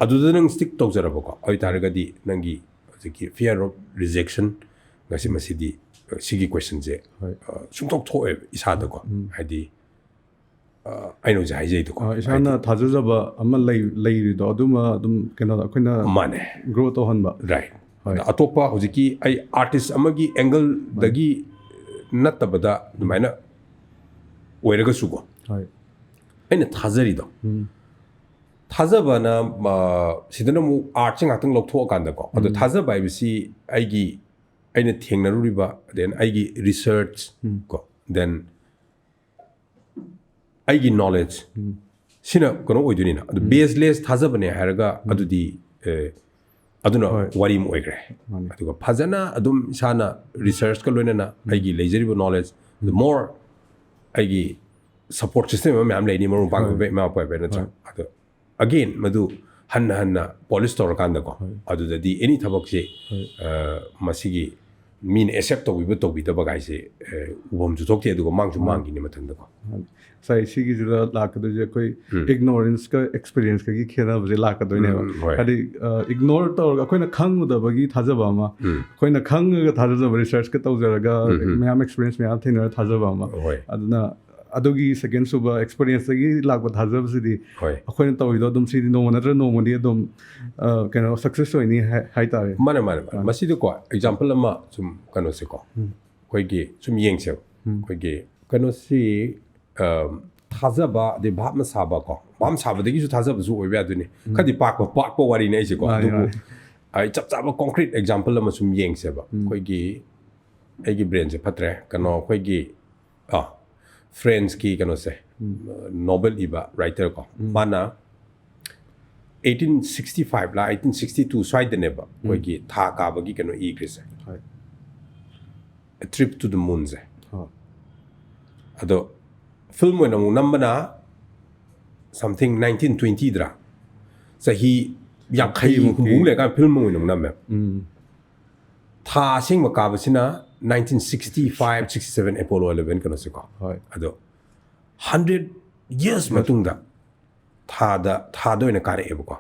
ꯑꯗꯨꯗ ꯅꯪ ꯁ꯭ꯇꯤꯛ ꯇꯧꯖꯔꯕꯀꯣ ꯑꯗꯨꯏꯇꯥꯔꯒꯗꯤ ꯅꯪꯒꯤ ꯍꯧꯖꯤꯛꯀꯤ ꯐꯤꯌꯔ ꯑꯣꯐ ꯔꯤꯖꯦꯛꯁꯟ ꯃꯁꯤꯗꯤ ꯁꯤꯒꯤ ꯀ꯭ꯋꯦꯁꯟꯁꯦ ꯁꯨꯡꯊꯣꯛ ꯊꯣꯛꯑꯦꯕ ꯏꯁꯥꯗꯀꯣ ꯍꯥꯏꯗꯤ ꯑꯩꯅ ꯍꯧꯖꯤꯛ ꯍꯥꯏꯖꯩꯗꯣꯀꯣ ꯏꯁꯥꯅ ꯊꯥꯖꯖꯕ ꯑꯃ ꯂꯩꯔꯤꯗꯣ ꯑꯗꯨꯃ ꯑꯗꯨꯝ ꯀꯩꯅꯣꯗ ꯑꯩꯈꯣꯏꯅ ꯃꯥꯅꯦ ꯒ꯭ꯔꯣ ꯇꯧꯍꯟꯕ ꯔꯥꯏꯠ ꯑꯇꯣꯞꯄ ꯍꯧꯖꯤꯛꯀꯤ ꯑꯩ ꯑꯥꯔꯇꯤꯁ ꯑꯃꯒꯤ ꯑꯦꯡꯒꯜꯗꯒꯤ ꯅꯠꯇꯕꯗ ꯑꯗꯨꯃꯥꯏꯅ ꯑꯣꯏꯔꯒꯁꯨꯀꯣ ꯑꯩꯅ ꯊꯥꯖꯔꯤꯗꯣ ꯊꯥꯖꯕꯅ ꯁꯤꯗꯅ ꯑꯃꯨꯛ ꯑꯥꯔꯠꯁꯦ ꯉꯥꯛꯇꯪ ꯂꯧꯊꯣꯛꯑꯀꯥꯟꯗꯀꯣ ꯑꯗꯣ ꯊꯥꯖꯕ ꯍꯥꯏꯕꯁꯤ ꯑꯩꯅ ꯊꯦꯡꯅꯔꯨꯔꯤꯕ ꯗꯦꯟ ꯑꯩꯒꯤ ꯔꯤꯁꯔꯆ ꯀꯣ ꯗꯦꯟ ꯑꯩꯒꯤ ꯅꯣꯂꯦꯖ ꯁꯤꯅ ꯀꯩꯅꯣ ꯑꯣꯏꯗꯣꯏꯅꯤꯅ ꯑꯗꯨ ꯕꯦꯁꯂꯦꯁ ꯊꯥꯖꯕꯅꯦ ꯍꯥꯏꯔꯒ ꯑꯗꯨꯗꯤ ꯑꯗꯨꯅ ꯋꯥꯔꯤ ꯑꯃ ꯑꯣꯏꯈ꯭ꯔꯦ ꯑꯗꯨꯒ ꯐꯖꯅ ꯑꯗꯨꯝ ꯏꯁꯥꯅ ꯔꯤꯁꯔꯆꯀ ꯂꯣꯏꯅꯅ ꯑꯩꯒꯤ ꯂꯩꯖꯔꯤꯕ ꯅꯣꯂꯦꯖ ꯃꯣꯔ ꯑꯩꯒꯤ ꯁꯞꯄꯣꯔꯠ ꯁꯤꯁꯇꯦꯝ ꯑꯃ ꯃꯌꯥꯝ ꯂꯩꯅꯤ ꯃꯔꯨꯞ ꯃꯄꯥꯡ ꯑꯣꯏꯕ ꯏꯃꯥ ꯃꯄꯥ ꯑꯣꯏꯕ ꯅꯠꯇ꯭ꯔꯥ ꯑꯗꯣ ꯑꯒꯦꯟ ꯃꯗꯨ ꯍꯟꯅ ꯄꯣꯂꯤꯁ ꯇꯧꯔꯀꯥꯟꯗꯀꯣ ꯑꯗꯨꯗꯗꯤ ꯑꯦꯅꯤ ꯊꯕꯛꯁꯦ ꯃꯁꯤꯒꯤ ꯃꯤꯅ ꯑꯦꯛꯁꯦꯞ ꯇꯧꯕꯤꯗꯕ ꯒꯥꯏꯁꯦ ꯎꯐꯝꯁꯨ ꯊꯣꯛꯇꯦ ꯑꯗꯨꯒ ꯃꯥꯡꯁꯨ ꯃꯥꯡꯈꯤꯅꯤ ꯃꯊꯪꯗꯀꯣ ꯉꯁꯥꯏ ꯁꯤꯒꯤꯁꯤꯗ ꯂꯥꯛꯀꯗꯣꯏꯁꯦ ꯑꯩꯈꯣꯏ ꯏꯒꯅꯣꯔꯦꯟꯁꯀ ꯑꯦꯛꯁꯄꯤꯔꯤꯌꯦꯟꯁꯀꯒꯤ ꯈꯦꯠꯅꯕꯁꯦ ꯂꯥꯛꯀꯗꯣꯏꯅꯦꯕ ꯍꯥꯏꯗꯤ ꯏꯒꯅꯣꯔ ꯇꯧꯔꯒ ꯑꯩꯈꯣꯏꯅ ꯈꯪꯉꯨꯗꯕꯒꯤ ꯊꯥꯖꯕ ꯑꯃ ꯑꯩꯈꯣꯏꯅ ꯈꯪꯉꯒ ꯊꯥꯖꯕ ꯔꯤꯁꯔꯆꯀ ꯇꯧꯖꯔꯒ ꯃꯌꯥꯝ ꯑꯦꯛꯁꯄꯤꯔꯤꯌꯦꯟꯁ ꯃꯌꯥम ꯊꯦꯡꯅꯔ ꯊꯥꯖꯕ ꯑꯃ ꯑꯗꯨꯅ ꯑꯗꯨꯒꯤ ꯁꯦꯀꯦꯟ ꯁꯨꯕ ꯑꯦꯛꯁꯄꯤꯔꯤꯌꯦꯟꯁꯇꯒꯤ ꯂꯥꯛꯄ ꯊꯥꯖꯕꯁꯤꯗꯤ ꯑꯩꯈꯣꯏꯅ ꯇꯧꯔꯤꯗꯣ ꯑꯗꯨꯝ ꯁꯤꯗꯤ ꯅꯣꯡꯃ ꯅꯠꯇ꯭ꯔꯒ ꯅꯣꯡꯃꯗꯤ ꯑꯗꯨꯝ ꯀꯩꯅꯣ ꯁꯛꯁꯦꯁ ꯑꯣꯏꯅꯤ ꯍꯥꯏꯇꯥꯔꯦ ꯃꯥꯅꯦ ꯃꯁꯤꯗꯀꯣ ꯑꯦꯛꯖꯥꯝꯄꯜ ꯑꯃ ꯁꯨꯝ ꯀꯩꯅꯣꯁꯦꯀꯣ ꯑꯩꯈꯣꯏꯒꯤ ꯁꯨꯝ ꯌꯦꯡꯁꯦꯕ ꯑꯩꯈꯣꯏꯒꯤ ꯀꯩꯅꯣꯁꯤ ꯊꯥꯖꯕ ꯑꯗꯩ ꯚꯥꯞꯅ ꯁꯥꯕ ꯀꯣ ꯚꯥꯞꯅ ꯁꯥꯕꯗꯒꯤꯁꯨ ꯊꯥꯖꯕꯁꯨ ꯑꯣꯏꯕ ꯌꯥꯗꯣꯏꯅꯤ ꯈꯔꯗꯤ ꯄꯥꯛꯄ ꯋꯥꯔꯤꯅꯦ ꯑꯩꯁꯦꯀꯣ ꯑꯗꯨꯕꯨ ꯑꯩ ꯆꯞ ꯆꯥꯕ ꯀꯣꯟꯀ꯭ꯔꯤꯠ ꯑꯦꯛꯖꯥꯝꯄꯜ ꯑꯃ ꯁꯨꯝ ꯌꯦꯡꯁꯦꯕ ꯑꯩꯈꯣꯏꯒꯤ ꯑꯩꯒꯤ ब्रेन्ꯁꯦ ꯐꯠꯇ꯭ꯔꯦ ꯀꯩꯅꯣ ꯑꯩꯈꯣꯏꯒꯤ ꯐ꯭ꯔꯦꯟꯁꯀꯤ ꯀꯩꯅꯣꯁꯦ ꯅꯣꯕꯦꯜ ꯏꯕ ꯔꯥꯏꯇꯔ ꯀꯣ ꯃꯥꯅ 1865 ला 1862 ꯁ꯭ꯋꯥꯏꯗꯅꯦꯕ ꯑꯩꯈꯣꯏꯒꯤ ꯊꯥ ꯀꯥꯕꯒꯤ ꯀꯩꯅꯣ ꯏꯈ꯭ꯔꯤꯁꯦ ꯇ꯭ꯔꯤꯞ ꯇꯨ ꯗ ꯃꯨꯟꯁꯦ ꯑꯗꯣ ꯐꯤल्म ꯑꯣꯏꯅ ꯑꯃꯨꯛꯅꯝꯕꯅ ꯁꯝꯊꯤꯡ 1920ꯗ꯭ꯔꯥ ꯆꯍꯤ 50-60 ꯂꯩꯔꯀꯥꯟꯗ ꯐꯤल्म ꯑꯣꯏꯅ ꯑꯃꯨꯛ ꯅꯝꯃꯦꯕ ꯊꯥ ꯑꯁꯦꯡꯕ ꯀꯥꯕꯁꯤꯅ 1965-67 Apollo 11 ꯀꯩꯅꯣꯁꯦꯀꯣ ꯑꯗो 100 years matungda thada oina kareebako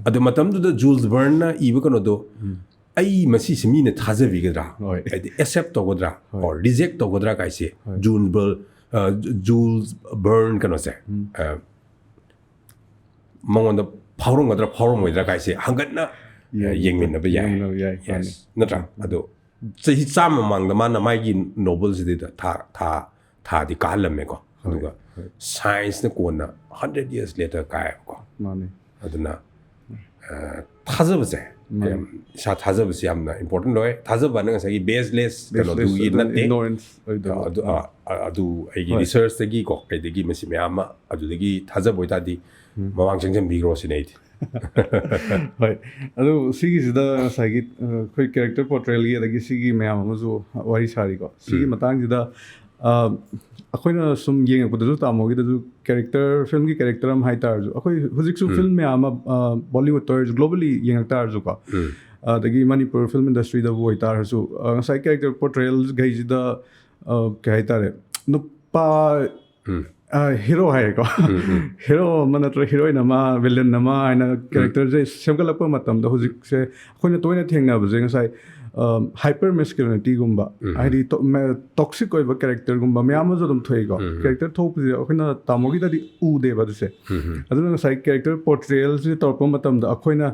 adu matamduda Jules Verne na iba kanodo ai masi simi ne thajabigadra accept togodra or reject togodra kaise Jules Jules Byrne kanose mangona phaurongadra phauromoidra kaise hangatna yengminna ba yai yes natra ado chahi chama mangda mana maigi novels de tha di kahallamme ko aduga science na kona 100 years later kai ko mane aduna thajabse sha thajabse yamna important loy thajaba na ngasagi baseless kano du yi natte ignorance adu aigi research tagi ko kaidagi masi mayama adu dagi thajaboi tadi mawang changjam bigro sinait hoi adu sigi sida sagi koi character portrayal gi adagi sigi mayam amazu wari sari ko sigi matang sida akoina sum yeng ko du tamo gi du character film gi character am hai tar ju akoi hujik su film me ama bollywood tar globally yeng tar ju ko adagi manipur film industry da wo tar su sai character portrayal gai sida kai tare no pa hero hai ko hero manatra heroine ama villain ama aina character je semgalakpa matam da hujik se akoina toina thengna bu je ngai hyper masculinity gumba haidi toxic oiba character gumba mayam jo dum thoi ko character thop ji akoina tamogi da di u de ba se aduna sai character portrayal ji torpa matam da akoina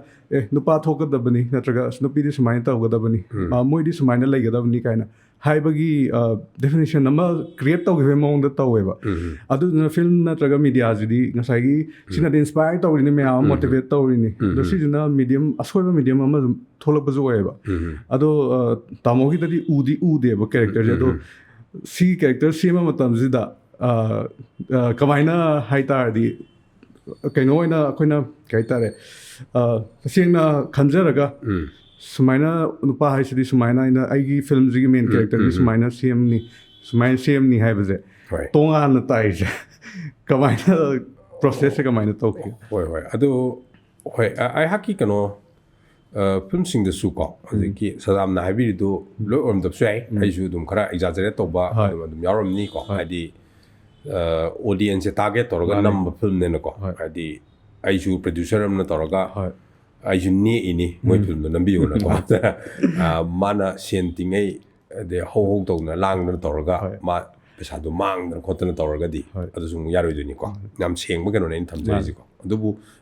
nupa thokadabani natraga nupi di sumaina tawgadabani moi di sumaina laigadabani kaina haibagi definition nama create tawgibe mong da taweba aduna film natraga media ji di ngasai gi sina inspire tawrini mayam motivate tawrini do sijuna medium asoiba medium ama tholapa jo oeba ado tamogi da di u de ba character je do si character sima matam ji da kamaina haitar di kaino ina akoina kaitare singna khanjaraga sumaina nupa haisidi sumaina ina aigi film ji main character ji sumaina CM ni haibaje tonga na taise kamaina process se kamaina toki hoi ado hoi ai haki kano film sing the su ko ki sadam na habi do lo om da sai ai ju dum khara exaggerate to ba dum yarom ni ko adi audience target torga number film ne ko adi ai ju producer am na torga ai ju ni ini moi film na nambi na ko mana sentingai de ho to na lang na torga ma pesa do mang na ko na torga di adu su yaroi do ni ko nam seng ba kano ne thamjai ji ko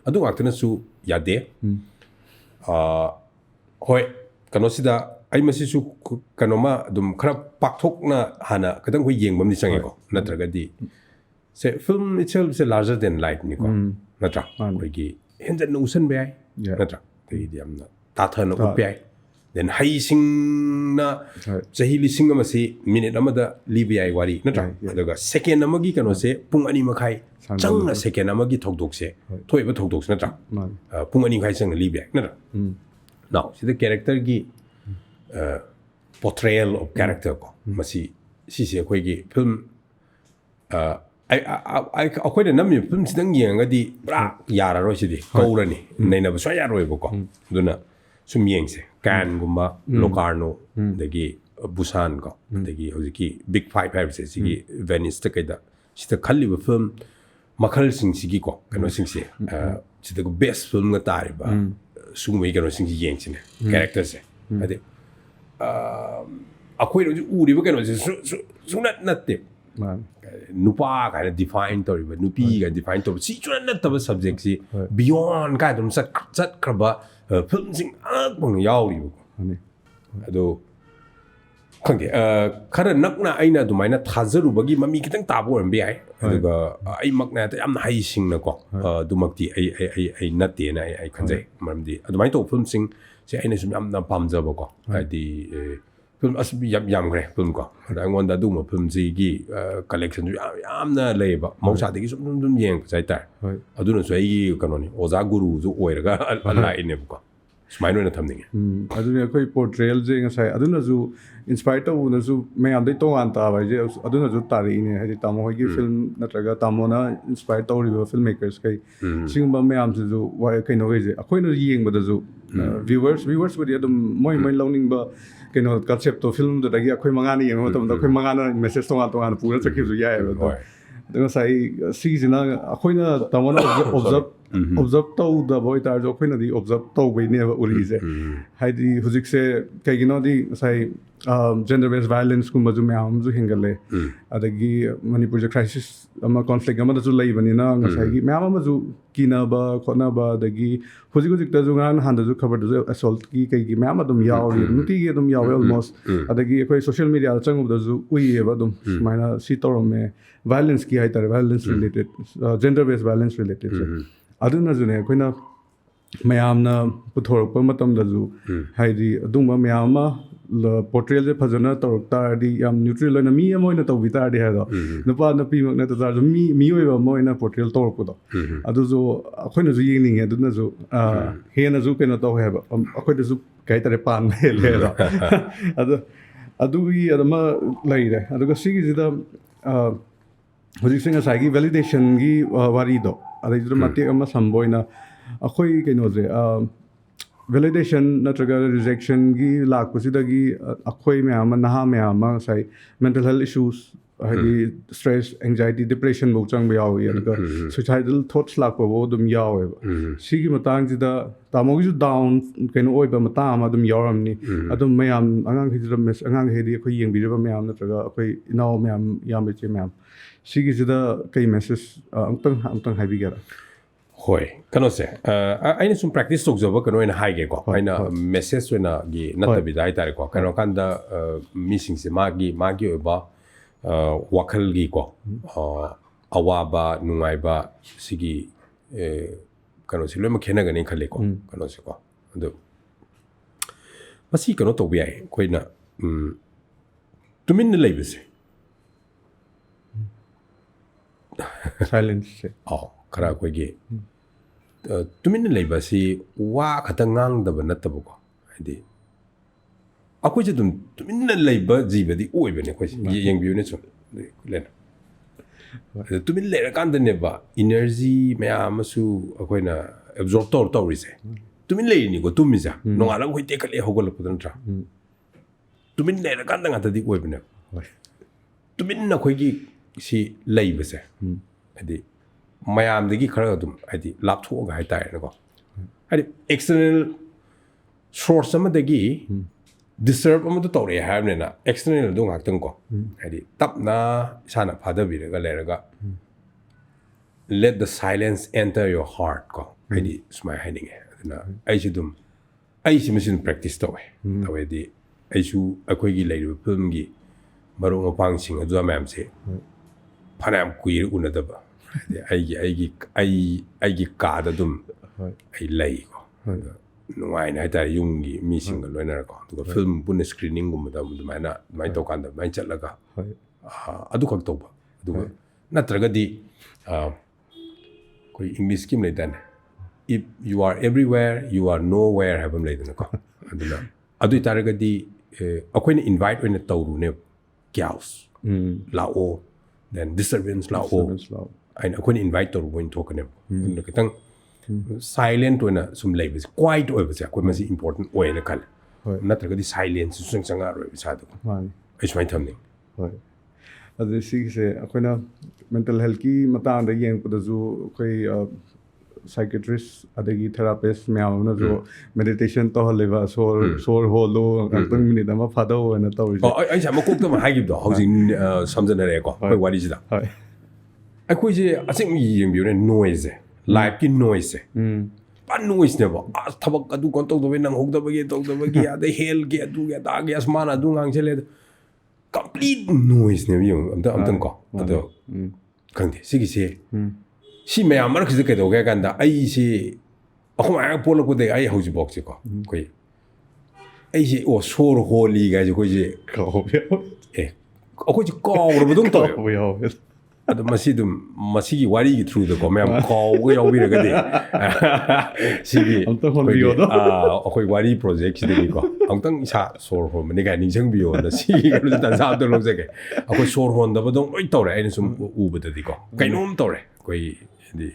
adu ngakna su yade hoi kano sida ai masi su kano ma dum khara pakthok na hana kadang hui yeng bam ni change ko natraga di se film itself is larger than life ni ko natra koi gi henjan no usan be ai natra te di amna ta thana up ai then hai sing na chahi li sing ma se minute amada libi ai wari natra daga second amagi kano se pung ani makhai chang na second amagi thokdok se thoiba thokdok se natra pung ani khai chang libi ai natra now see the character gi portrayal of character ko masi si se khoi gi film I akoida nami film sidang yenga di bra yara ro sidi kaurani naina ba soya ro ko duna sum yengse kan gumba locarno dagi busan ko dagi hojiki big five have se sigi venice ta kaida sita khalli ba film makhal sing sigi ko kano sing se sita ko best film na tari ba sumai kano sing si yengse ne character se ade akoida uri ba kano se sunat natte nupa kind of define to but nupi ga define to si chuna na tab subject si beyond ka dum sat kraba film sing bang yauri ko ado khangge khara nakna aina dumaina thajaru bagi mami kitang tabo am bi ai aduga ai makna ta am hai sing na ko dumakti ai natte na ai khanjai maramdi adumai to film sing si aina sum am na pamjaba ko adi film as yam gre film ko da ngon da du ma film ji gi collection yam na leba mausa de gi sum yeng sai ta aduna so ai kano ni oza guru ju oiraga alla ine ko smaino na thamning aduna koi portrayal je ngai aduna ju inspire to na ju me am dei to an ta ba je aduna ju tari ine hadi tamo gi film natraga tamo na inspire to ri filmmakers kai singba me am ju wa kai no ge akoi na yeng ba da ju viewers ba dia dum moi learning ba kino concept to film da gi akhoi mangani yeng matam da akhoi mangana message tonga pura chakhi ju ya ba da sai si jina akhoi na tamona observe observe tꯧꯗꯕ ꯑꯣꯏꯇꯥꯔꯁꯨ ꯑꯩꯈꯣꯏꯅꯗꯤ observe ꯇꯧꯕꯩꯅꯦꯕ ꯎꯔꯤꯁꯦ ꯍꯥꯏꯗꯤ ꯍꯧꯖꯤꯛꯁꯦ ꯀꯩꯒꯤꯅꯣꯗꯤ ꯉꯁꯥꯏ gender based violence ꯀꯨꯝꯕꯁꯨ ꯃꯌꯥꯝ ꯑꯃꯁꯨ ꯍꯦꯟꯒꯠꯂꯦ ꯑꯗꯒꯤ ꯃꯅꯤꯄꯨꯔꯁꯦ ꯀ꯭ꯔꯥꯏꯁꯤꯁ ꯑꯃ ꯀꯣꯟꯐ꯭ꯂꯤꯛ ꯑꯃꯗꯁꯨ ꯂꯩꯕꯅꯤꯅ ꯉꯁꯥꯏꯒꯤ ꯃꯌꯥꯝ ꯑꯃꯁꯨ ꯀꯤꯅꯕ ꯈꯣꯠꯅꯕ ꯑꯗꯒꯤ ꯍꯧꯖꯤꯛꯇꯁꯨ ꯉꯔꯥꯡ ꯅꯍꯥꯟꯗꯁꯨ ꯈꯕꯔꯗꯁꯨ ꯑꯦꯁꯣꯜꯠꯀꯤ ꯀꯩꯒꯤ ꯃꯌꯥꯝ ꯑꯗꯨꯝ ꯌꯥꯎꯔꯤ ꯅꯨꯡꯇꯤꯒꯤ ꯑꯗꯨꯝ ꯌꯥꯎꯋꯦ ꯑꯣꯜꯃꯣꯁ ꯑꯗꯒꯤ ꯑꯩꯈꯣꯏ ꯁꯣꯁꯤꯌꯦꯜ ꯃꯤꯗꯤꯌꯥꯗ ꯆꯪꯉꯨꯕꯗꯁꯨ ꯎꯏꯌꯦꯕ ꯑꯗꯨꯝ ꯁꯨꯃꯥꯏꯅ ꯁꯤ ꯇꯧꯔꯝꯃꯦ ꯚꯥꯏꯂꯦꯟꯁꯀꯤ ꯍꯥꯏꯇꯥꯔꯦ ꯚꯥꯏꯂꯦꯟꯁ ꯔꯤꯂꯦꯇꯦഡ് ꯖꯦꯟꯗꯔ ꯕꯦꯁ ꯚꯥꯏꯂꯦꯟꯁ ꯔꯤꯂꯦꯇꯦꯗꯁꯦ ꯑꯗꯨꯅꯁꯨꯅꯦ ꯑꯩꯈꯣꯏꯅ ꯃꯌꯥꯝꯅ ꯄꯨꯊꯣꯔꯛꯄ ꯃꯇꯝꯗꯁꯨ ꯍꯥꯏꯗꯤ ꯑꯗꯨꯒꯨꯝꯕ ꯃꯌꯥꯝ ꯑꯃ ꯄꯣꯔꯇ꯭ꯔꯦꯜꯁꯦ ꯐꯖꯅ ꯇꯧꯔꯛ ꯇꯥꯔꯗꯤ ꯌꯥꯝ ꯅ꯭ꯌꯨꯇ꯭ꯔꯦꯜ ꯑꯣꯏꯅ ꯃꯤ ꯑꯃ ꯑꯣꯏꯅ ꯇꯧꯕꯤ ꯇꯥꯔꯗꯤ ꯍꯥꯏꯗꯣ ꯅꯨꯄꯥ ꯅꯨꯄꯤꯃꯛ ꯅꯠꯇ ꯇꯥꯔꯁꯨ ꯃꯤꯑꯣꯏꯕ ꯑꯃ ꯑꯣꯏꯅ ꯄꯣꯔꯇ꯭ꯔꯦꯜ ꯇꯧꯔꯛꯄꯗꯣ ꯑꯗꯨꯁꯨ ꯑꯩꯈꯣꯏꯅꯁꯨ ꯌꯦꯡꯅꯤꯡꯉꯦ ꯑꯗꯨꯅꯁꯨ ꯍꯦꯟꯅꯁꯨ ꯀꯩꯅꯣ ꯇꯧꯋꯦ ꯍꯥꯏꯕ ꯑꯩꯈꯣꯏꯗꯁꯨ ꯀꯩ ꯍꯥꯏꯇꯥꯔꯦ ꯄꯥꯟꯕ ꯍꯦꯜꯂꯦ ꯑꯗꯣ ꯑꯗꯣ ꯑꯗꯨꯒꯤ ꯑꯗꯨꯃ ꯂꯩꯔꯦ ꯑꯗꯨꯒ ꯁꯤꯒꯤꯁꯤꯗ ꯍꯧꯖꯤꯛꯁꯦ ꯉꯁꯥꯏꯒꯤ ꯚꯦꯂꯤꯗꯦꯁꯟꯒꯤ ꯋꯥꯔꯤꯗꯣ ꯑꯗꯩꯗꯨꯗ ꯃꯇꯦꯛ ꯑꯃ ꯁꯝꯕ ꯑꯣꯏꯅ ꯑꯩꯈꯣꯏ ꯀꯩꯅꯣꯁꯦ ꯚꯦꯂꯤꯗꯦꯁꯟ ꯅꯠꯇ꯭ꯔꯒ ꯔꯤꯖꯦꯛꯁꯟꯒꯤ ꯂꯥꯛꯄꯁꯤꯗꯒꯤ ꯑꯩꯈꯣꯏ ꯃꯌꯥꯝ ꯑꯃ ꯅꯍꯥ ꯃꯌꯥꯝ ꯑꯃ ꯉꯁꯥꯏ ꯃꯦꯟꯇꯦꯜ ꯍꯦꯜꯊ ꯏꯁꯨꯁ ꯍꯥꯏꯗꯤ ꯁ꯭ꯇ꯭ꯔꯦꯁ ꯑꯦꯡꯖꯥꯏꯇꯤ ꯗꯤꯄ꯭ꯔꯦꯁꯟꯐꯧ ꯆꯪꯕ ꯌꯥꯎꯏ ꯑꯗꯨꯒ ꯁꯨꯏꯁꯥꯏꯗꯜ ꯊꯣꯠꯁ ꯂꯥꯛꯄꯐꯥꯎ ꯑꯗꯨꯝ ꯌꯥꯎꯋꯦꯕ ꯁꯤꯒꯤ ꯃꯇꯥꯡꯁꯤꯗ ꯇꯥꯃꯣꯒꯤꯁꯨ ꯗꯥꯎꯟ ꯀꯩꯅꯣ ꯑꯣꯏꯕ ꯃꯇꯥꯡ ꯑꯃ ꯑꯗꯨꯝ ꯌꯥꯎꯔꯝꯅꯤ ꯑꯗꯨꯝ ꯃꯌꯥꯝ ꯑꯉꯥꯡꯈꯩꯁꯤꯗ ꯑꯉꯥꯡꯈꯩꯗꯤ ꯑꯩꯈꯣꯏ ꯌꯦꯡꯕꯤꯔꯤꯕ ꯃꯌꯥꯝ ꯅꯠꯇ꯭ꯔꯒ ꯑꯩꯈꯣꯏ ꯏꯅꯥꯎ ꯃꯌꯥꯝ ꯏꯌꯥꯝꯕ ꯏꯆꯦ ꯃꯌꯥꯝ ꯁꯤꯒꯤꯁꯤꯗ ꯀꯩ ꯃꯦꯁꯦꯖ ꯑꯃꯨꯛꯇꯪ ꯍꯥꯏꯕꯤꯒꯦꯔꯥ ꯍꯣꯏ ꯀꯩꯅꯣꯁꯦ ꯑꯩꯅ ꯁꯨꯝ ꯄ꯭ꯔꯦꯛꯇꯤꯁ ꯇꯧꯖꯕ ꯀꯩꯅꯣ ꯑꯣꯏꯅ ꯍꯥꯏꯒꯦꯀꯣ ꯑꯩꯅ ꯃꯦꯁꯦꯖ ꯑꯣꯏꯅꯒꯤ ꯅꯠꯇꯕꯤꯗ ꯍꯥꯏꯇꯥꯔꯦꯀꯣ ꯀꯩꯅꯣ ꯀꯥꯟꯗ ꯃꯤꯁꯤꯡꯁꯦ ꯃꯥꯒꯤ ꯑꯣꯏꯕ ꯋꯥꯈꯜꯒꯤꯀꯣ ꯑꯋꯥꯕ ꯅꯨꯡꯉꯥꯏꯕ ꯁꯤꯒꯤ ꯀꯩꯅꯣꯁꯦ ꯂꯣꯏꯅꯃꯛ ꯈꯦꯠꯅꯒꯅꯤ ꯈꯜꯂꯦꯀꯣ ꯀꯩꯅꯣꯁꯦꯀꯣ ꯑꯗꯣ ꯃꯁꯤ ꯀꯩꯅꯣ ꯇꯧꯕ ꯌꯥꯏ ꯑꯩꯈꯣꯏꯅ ꯇꯨꯃꯤꯟꯅ ꯂꯩꯕꯁꯦ ꯁꯥꯏꯂꯦꯟꯁꯁꯦ ꯈꯔ ꯑꯩꯈꯣꯏꯒꯤ ꯇꯨꯃꯤꯟꯅ ꯂꯩꯕ ꯑꯁꯤ ꯋꯥ ꯈꯛꯇ ꯉꯥꯡꯗꯕ ꯅꯠꯇꯕꯀꯣ ꯍꯥꯏꯗꯤ ꯑꯩꯈꯣꯏꯁꯦ ꯑꯗꯨꯝ ꯇꯨꯃꯤꯟꯅ ꯂꯩꯕ ꯖꯤꯕꯗꯤ ꯑꯣꯏꯕꯅꯦ ꯑꯩꯈꯣꯏꯁꯦ ꯌꯦꯡꯕꯤꯌꯨꯅꯦ ꯁꯨꯝ ꯂꯩꯅ ꯑꯗꯨ ꯇꯨꯃꯤꯟꯅ ꯂꯩꯔꯀꯥꯟꯗꯅꯦꯕ ꯏꯅꯔꯖꯤ ꯃꯌꯥꯝ ꯑꯃꯁꯨ ꯑꯩꯈꯣꯏꯅ ꯑꯦꯕꯖꯣꯔꯕ ꯇꯧꯔꯤꯁꯦ ꯇꯨꯃꯤꯟ ꯂꯩꯔꯤꯅꯤꯀꯣ ꯇꯨꯝꯃꯤꯁꯦ ꯅꯣꯡꯉꯥꯜꯂꯒ ꯑꯩꯈꯣꯏ ꯇꯦꯛꯈꯠꯂꯦ ꯍꯧꯒꯠꯂꯛꯄꯗ ꯅꯠꯇ꯭ꯔꯥ ꯇꯨꯃꯤꯟ ꯂꯩꯔꯀꯥꯟꯗ ꯉꯥꯛꯇꯗꯤ ꯑꯣꯏꯕꯅꯦꯕ ꯇꯨꯃꯤꯟꯅ ꯑꯩꯈꯣꯏꯒꯤ ꯁꯤ ꯂꯩꯕꯁꯦ ꯍꯥꯏꯗꯤ ꯃꯌꯥꯝꯗꯒꯤ ꯈꯔ ꯑꯗꯨꯝ ꯍꯥꯏꯗꯤ ꯂꯥꯞꯊꯣꯛꯑꯒ ꯍꯥꯏꯇꯥꯔꯦꯅꯦꯀꯣ ꯍꯥꯏꯗꯤ ꯑꯦꯛꯁꯇꯔꯅꯦꯜ ꯁꯣꯔꯁ ꯑꯃꯗꯒꯤ ꯗꯤꯁꯇꯔꯕ ꯑꯃꯗ ꯇꯧꯔꯛꯑꯦ ꯍꯥꯏꯕꯅꯤꯅ ꯑꯦꯛꯁꯇꯔꯅꯦꯜꯗꯣ ꯉꯥꯛꯇꯪꯀꯣ ꯍꯥꯏꯗꯤ ꯇꯞꯅ ꯏꯁꯥꯅ ꯐꯥꯗꯕꯤꯔꯒ ꯂꯩꯔꯒ let the silence enter your heart ꯀꯣ ꯍꯥꯏꯗꯤ ꯁꯨꯃꯥꯏꯅ ꯍꯥꯏꯅꯤꯡꯉꯦ ꯑꯗꯨꯅ ꯑꯩꯁꯨ ꯑꯗꯨꯝ ꯑꯩꯁꯤ ꯑꯗꯨꯝ ꯄ꯭ꯔꯦꯛꯇꯤꯁ ꯇꯧꯋꯦꯗꯤ ꯑꯩꯁꯨ ꯑꯩꯈꯣꯏꯒꯤ ꯂꯩꯔꯤꯕ ꯐꯤꯜꯝꯒꯤ ꯃꯔꯨꯞ ꯃꯄꯥꯡꯁꯤꯡ ꯑꯗꯨ ꯃꯌꯥꯝꯁꯦ ꯐꯅꯌꯥꯝ ꯀꯨꯏꯔ ꯎꯅꯗꯕ ꯍꯥꯏꯗꯤ ꯑꯩꯒꯤ ꯀꯥꯗ ꯑꯗꯨꯝ ꯑꯩ ꯂꯩꯀꯣ ꯑꯗꯣ ꯅꯨꯡꯉꯥꯏꯅ ꯍꯥꯏꯇꯥꯔꯦ ꯌꯨꯝꯒꯤ ꯃꯤꯁꯤꯡꯒ ꯂꯣꯏꯅꯔꯀꯣ ꯑꯗꯨꯒ ꯐꯤꯜꯝ ꯄꯨꯟꯅ ꯁ꯭ꯀ꯭ꯔꯤꯅꯤꯡꯒꯨꯝꯕꯗ ꯑꯗꯨꯃꯥꯏꯅ ꯇꯧꯀꯥꯟꯗ ꯑꯗꯨꯃꯥꯏꯅ ꯆꯠꯂꯒ ꯑꯗꯨꯈꯛ ꯇꯧꯕ ꯑꯗꯨꯒ ꯅꯠꯇ꯭ꯔꯒꯗꯤ ꯑꯩꯈꯣই ꯏꯪꯂꯤꯁꯀꯤ ꯑꯃ ꯂꯩꯗꯥꯏꯅꯦ if you are everywhere you are nowhere ꯍꯥꯏꯕ ꯑꯃ ꯂꯩꯗꯅꯀꯣ ꯑꯗꯨꯅ ꯑꯗꯨ ꯑꯣꯏꯇꯥꯔꯒꯗꯤ ꯑꯩꯈꯣꯏꯅ ꯏꯟꯚꯥꯏꯠ ꯑꯣꯏꯅ ꯇꯧꯔꯨꯅꯦꯕ ꯀ꯭ꯌꯥꯎꯁ ꯂꯥꯛꯑꯣ then disturbance ꯂꯥꯛꯑꯣ ꯑꯩꯈꯣꯏꯅ ꯏꯟꯚꯥꯏꯠ ꯇꯧꯔꯨꯕ ꯑꯣꯏꯅ ꯊꯣꯛꯀꯅꯦꯕ ꯑꯗꯨꯅ ꯈꯤꯇꯪ ꯁꯥꯏꯂꯦꯟꯠ ꯑꯣꯏꯅ ꯁꯨꯝ ꯂꯩꯕꯁꯦ ꯀ꯭ꯋꯥꯏꯠ ꯑꯣꯏꯕꯁꯦ ꯑꯩꯈꯣꯏ ꯃꯁꯤ ꯏꯝꯄꯣꯔꯇꯦꯟꯠ ꯑꯣꯏꯅ ꯈꯜꯂꯦ ꯅꯠꯇ꯭ꯔꯒꯗꯤ ꯁꯥꯏꯂꯦꯟꯁꯁꯨ ꯆꯪꯉꯛꯑꯔꯣꯏꯕ ꯏꯁꯥꯗꯀꯣ ꯑꯩ ꯁꯨꯃꯥꯏꯅ ꯊꯝꯅꯤꯡꯉꯤ ꯍꯣꯏ ꯑꯗꯨ ꯁꯤꯒꯤꯁꯦ ꯑꯩꯈꯣꯏꯅ ꯃꯦꯟꯇꯦꯜ ꯍꯦꯜꯊꯀꯤ ꯃꯇꯥꯡꯗ ꯌꯦꯡꯉꯛꯄꯗꯁꯨ ꯑꯩꯈꯣꯏ ꯁꯥꯏꯀꯦꯇ꯭ꯔꯤꯁ ꯑꯗꯒꯤ ꯊꯦꯔꯥꯄꯤꯁ ꯃꯌꯥꯝ ꯑꯃꯅꯁꯨ ꯃꯦꯗꯤꯇꯦꯁꯟ ꯇꯧꯍꯜꯂꯤꯕ ꯁꯣꯔ ꯍꯣꯜꯂꯣ ꯉꯥꯛꯇꯪ ꯃꯤꯅꯤꯠ ꯑꯃ ꯐꯥꯗꯧꯑꯅ ꯇꯧꯔꯤꯁꯦ ꯑꯩꯁꯦ ꯃꯀꯣꯛꯇ ꯑꯃ ꯍꯥꯏꯈꯤꯕꯗꯣ ꯍꯧꯖꯤꯛ ꯁꯝꯖꯟꯅꯔꯛꯑꯦꯀꯣ ꯑꯩꯈꯣꯏ ꯋꯥꯔꯤꯁꯤꯗ ꯑꯩꯈꯣꯏꯁꯦ ꯑꯁꯦꯡꯕ ꯌꯦꯡꯕꯤꯌꯨꯅꯦ ꯅꯣꯏꯁꯁꯦ ꯂꯥꯏꯐꯀꯤ ꯅꯣꯏꯁꯁꯦ ꯄꯨꯔꯥ ꯅꯣꯏꯁꯅꯦꯕ ꯑꯁ ꯊꯕꯛ ꯑꯗꯨ ꯀꯩꯅꯣ ꯇꯧꯗꯕꯒꯤ ꯇꯧꯗꯕꯒꯤ ꯑꯗꯩ ꯍꯦꯜꯒꯤ ꯑꯗꯨꯒꯤ ꯑꯗꯥꯒꯤ ꯑꯁ ꯃꯥꯅ ꯑꯗꯨ ꯉꯥꯡꯁꯤꯜꯂꯦ ꯀꯝꯄ꯭ꯂꯤꯠ ꯅꯣꯏꯁꯅꯦꯕ ꯌꯦꯡꯉꯨ ꯑꯝꯇꯪꯀꯣ ꯑꯗꯣ ꯈꯪꯗꯦ ꯁꯤꯒꯤꯁꯦ ꯁꯤ ꯃꯌꯥꯝ ꯃꯔꯛꯁꯤꯗ ꯀꯩꯗꯧꯒꯦ ꯍꯥꯏ ꯀꯥꯟꯗ ꯑꯩꯁꯤ ꯑꯩꯈꯣꯏ ꯃꯌꯥꯝ ꯄꯣꯛꯂꯛꯄꯗꯒꯤ ꯑꯩ ꯍꯧꯖꯤꯛꯐꯥꯎꯁꯦꯀꯣ ꯑꯩꯈꯣꯏ ꯑꯩꯁꯦ ꯁꯣꯔ ꯍꯣꯜꯂꯤꯒꯥꯏꯁꯦ ꯑꯩꯈꯣꯏꯁꯦ ꯑꯩꯈꯣꯏꯁꯦ ꯀꯥꯎꯔꯕꯗꯧ ꯇꯧꯋꯦ ꯑꯗꯣ ꯃꯁꯤꯒꯤ ꯋꯥꯔꯤꯒꯤ ꯊ꯭ꯔꯨꯗꯀꯣ ꯃꯌꯥꯝ ꯀꯥꯎꯕꯒ ꯌꯥꯎꯕꯤꯔꯒꯗꯤ ꯁꯤꯒꯤ ꯑꯩꯈꯣꯏ ꯋꯥꯔꯤ ꯄ꯭ꯔꯣꯖꯦꯛꯁꯤꯗꯒꯤꯀꯣ ꯑꯃꯨꯛꯇꯪ ꯏꯁꯥ ꯁꯣꯔ ꯍꯣꯟꯕꯅꯤ ꯀꯥꯏꯅ ꯅꯤꯡꯁꯤꯡꯕꯤꯌꯣꯅ ꯁꯤꯒꯤ ꯀꯩꯅꯣꯁꯦ ꯇꯥꯟꯖꯥ ꯑꯝꯇ ꯂꯧꯖꯒꯦ ꯑꯩꯈꯣꯏ ꯁꯣꯔ ꯍꯣꯟꯗꯕꯗꯧ ꯂꯣꯏ ꯇꯧꯔꯦ ꯑꯩꯅ ꯁꯨꯝ ꯎꯕꯗꯗꯤꯀꯣ ꯀꯩꯅꯣꯝ ꯇꯧꯔꯦ ꯑꯩꯈꯣꯏ ꯍꯥꯏꯗꯤ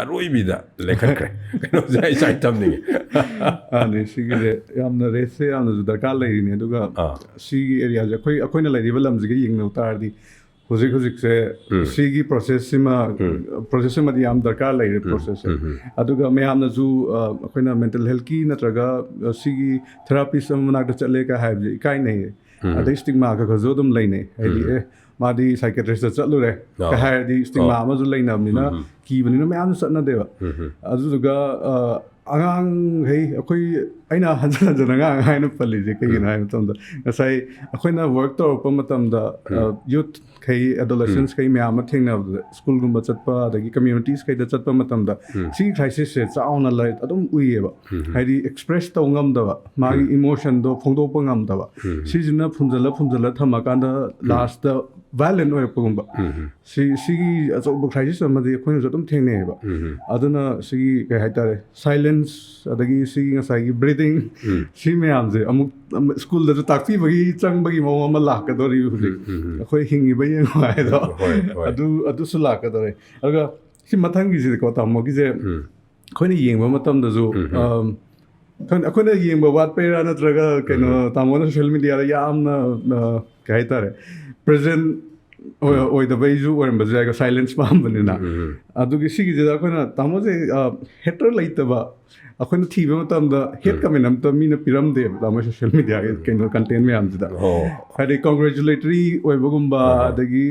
ꯑꯔꯣꯏꯕꯤꯗ ꯂꯩꯈꯠꯈ꯭ꯔꯦ ꯀꯩꯅꯣꯁꯦ ꯑꯩ ꯁꯥꯏ ꯊꯝꯅꯤꯡꯉꯦ ꯁꯤꯒꯤꯁꯦ ꯌꯥꯝꯅ ꯔꯦꯁꯁꯦ ꯌꯥꯝꯅꯁꯨ ꯗꯔꯀꯥꯔ ꯂꯩꯔꯤꯅꯤ ꯑꯗꯨꯒ ꯁꯤꯒꯤ ꯑꯦꯔꯤꯌꯥꯁꯦ ꯑꯩꯈꯣꯏꯅ ꯂꯩꯔꯤꯕ ꯂꯝꯁꯤꯒ ꯌꯦꯡꯅꯕ ꯇꯥꯔꯗꯤ ꯍꯧꯖꯤꯛꯁꯦ ꯁꯤꯒꯤ ꯄ꯭ꯔꯣꯁꯦꯁꯁꯤꯃ ꯄ꯭ꯔꯣꯁꯦꯁꯁꯤꯃꯗꯤ ꯌꯥꯝ ꯗꯔꯀꯥꯔ ꯂꯩꯔꯦ ꯄ꯭ꯔꯣꯁꯦꯁꯁꯦ ꯑꯗꯨꯒ ꯃꯌꯥꯝꯅꯁꯨ ꯑꯩꯈꯣꯏꯅ ꯃꯦꯟꯇꯦꯜ ꯍꯦꯜꯊꯀꯤ ꯅꯠꯇ꯭ꯔꯒ ꯁꯤꯒꯤ ꯊꯦꯔꯥꯄꯤꯁ ꯑꯃ ꯃꯅꯥꯛꯇ ꯆꯠꯂꯦꯒ ꯍꯥꯏꯕꯁꯦ ꯏꯀꯥꯏꯅꯩꯌꯦ ꯑꯗꯩ ꯁ꯭ꯇꯤꯒꯃꯥ ꯈꯔꯁꯨ ꯑꯗꯨꯝ ꯂꯩꯅꯩ ꯍꯥꯏꯗꯤ ꯃꯥꯗꯤ ꯁꯥꯏꯀꯦꯇ꯭ꯔꯤꯁꯇ ꯆꯠꯂꯨꯔꯦ ꯀ ꯍꯥꯏꯔꯗꯤ ꯁ꯭ꯇꯤꯒꯃꯥ ꯑꯃꯁꯨ ꯂꯩꯅꯕꯅꯤꯅ ꯀꯤꯕꯅꯤꯅ ꯃꯌꯥꯝꯁꯨ ꯆꯠꯅꯗꯦꯕ ꯑꯗꯨꯗꯨꯒ ꯑꯉꯥꯡꯈꯩ ꯑꯩꯅ ꯍꯟꯖꯤꯟ ꯍꯟꯖꯤꯟ ꯑꯉꯥꯡ ꯍꯥꯏꯅ ꯄꯜꯂꯤꯁꯦ ꯀꯩꯒꯤꯅꯣ ꯍꯥꯏꯕ ꯃꯇꯝꯗ ꯉꯁꯥꯏ ꯑꯩꯈꯣꯏꯅ ꯋꯔꯛ ꯇꯧꯔꯛꯄ ꯃꯇꯝꯗ ꯌꯨꯠꯈꯩ ꯑꯦꯗꯣꯂꯦꯁꯦꯟꯁꯈꯩ ꯃꯌꯥꯝ ꯑꯃ ꯊꯦꯡꯅꯕꯗ ꯁ꯭ꯀꯨꯜꯒꯨꯝꯕ ꯆꯠꯄ ꯑꯗꯒꯤ ꯀꯝꯃ꯭ꯌꯨꯅꯤꯇꯤꯁꯈꯩꯗ ꯆꯠꯄ ꯃꯇꯝꯗ ꯁꯤꯒꯤ ꯈ꯭ꯔꯥꯏꯁꯤꯁꯁꯦ ꯆꯥꯎꯅ ꯑꯗꯨꯝ ꯎꯏꯌꯦꯕ ꯍꯥꯏꯗꯤ ꯑꯦꯛꯁꯄ꯭ꯔꯦꯁ ꯇꯧ ꯉꯝꯗꯕ ꯃꯥꯒꯤ ꯏꯃꯣꯁꯟꯗꯣ ꯐꯣꯡꯗꯣꯛꯄ ꯉꯝꯗꯕ ꯁꯤꯁꯤꯅ ꯐꯨꯝꯖꯜꯂ ꯊꯝꯃꯀꯥꯟda ꯂꯥꯁꯇ ꯚꯥꯏꯂꯦꯟ ꯑꯣꯏꯔꯛꯄꯒꯨꯝꯕ ꯁꯤꯒꯤ ꯑꯆꯧꯕ ꯈ꯭ꯔꯥꯏꯁꯤꯁ ꯑꯃꯗꯤ ꯑꯩꯈꯣꯏꯅꯁꯨ ꯑꯗꯨꯝ ꯊꯦꯡꯅꯩꯌꯦꯕ ꯑꯗꯨꯅ ꯁꯤꯒꯤ ꯀꯩ ꯍꯥꯏꯇꯥꯔꯦ ꯁꯥꯏꯂꯦꯟꯁ ꯑꯗꯒꯤ ꯁꯤꯒꯤ ꯉꯁꯥꯏꯒꯤ ꯕ꯭ꯔꯤꯗꯤꯡ ꯁꯤ ꯃꯌꯥꯝꯁꯦ ꯑꯃꯨꯛ ꯁ꯭ꯀꯨꯜꯗꯁꯨ ꯇꯥꯛꯄꯤꯕꯒꯤ ꯆꯪꯕꯒꯤ ꯃꯑꯣꯡ ꯑꯃ ꯂꯥꯛꯀꯗꯧꯔꯤ ꯍꯧꯖꯤꯛ ꯑꯩꯈꯣꯏ ꯍꯤꯡꯉꯤꯕ ꯌꯦꯡꯉꯣ ꯍꯥꯏꯗꯣ ꯑꯗꯨꯁꯨ ꯂꯥꯛꯀꯗꯧꯔꯦ ꯑꯗꯨꯒ ꯁꯤ ꯃꯊꯪꯒꯤꯁꯤꯀꯣ ꯇꯥꯃꯣꯒꯤꯁꯦ ꯑꯩꯈꯣꯏꯅ ꯌꯦꯡꯕ ꯃꯇꯝꯗꯁꯨ ꯑꯩꯈꯣꯏꯅ ꯌꯦꯡꯕ ꯋꯥꯠꯄꯩꯔꯥ ꯅꯠꯇ꯭ꯔꯒ ꯀꯩꯅꯣ ꯇꯥꯃꯣꯅ ꯁꯣꯁꯤꯌꯦꯜ ꯃꯤꯗꯤꯌꯥꯗ ꯌꯥꯝꯅ ꯀꯩ ꯍꯥꯏꯇꯥꯔꯦ ꯄ꯭ꯔꯖꯦꯟ ꯑꯣꯏꯗꯕꯩꯁꯨ ꯑꯣꯏꯔꯝꯕꯁꯨ ꯌꯥꯏꯀꯣ ꯁꯥꯏꯂꯦꯟꯁ ꯄꯥꯝꯕꯅꯤꯅ ꯑꯗꯨꯒꯤ ꯁꯤꯒꯤꯁꯤꯗ ꯑꯩꯈꯣꯏꯅ ꯇꯥꯃꯣꯁꯦ ꯍꯦꯇꯔ ꯂꯩꯇꯕ ꯑꯩꯈꯣꯏꯅ ꯊꯤꯕ ꯃꯇꯝꯗ ꯍꯦꯠ ꯀꯃꯦꯟ ꯑꯝꯇ ꯃꯤꯅ ꯄꯤꯔꯝꯗꯦꯕ ꯇꯥꯃꯣ ꯁꯣꯁꯤꯌꯦꯜ ꯃꯤꯗꯤꯌꯥꯒꯤ ꯀꯩꯅꯣ ꯀꯟꯇꯦꯟ ꯃꯌꯥꯝꯁꯤꯗ ꯍꯥꯏꯗꯤ ꯀꯣꯡꯒ꯭ꯔꯦꯆꯨꯂꯦꯇꯔꯤ ꯑꯣꯏꯕꯒꯨꯝꯕ ꯑꯗꯒꯤ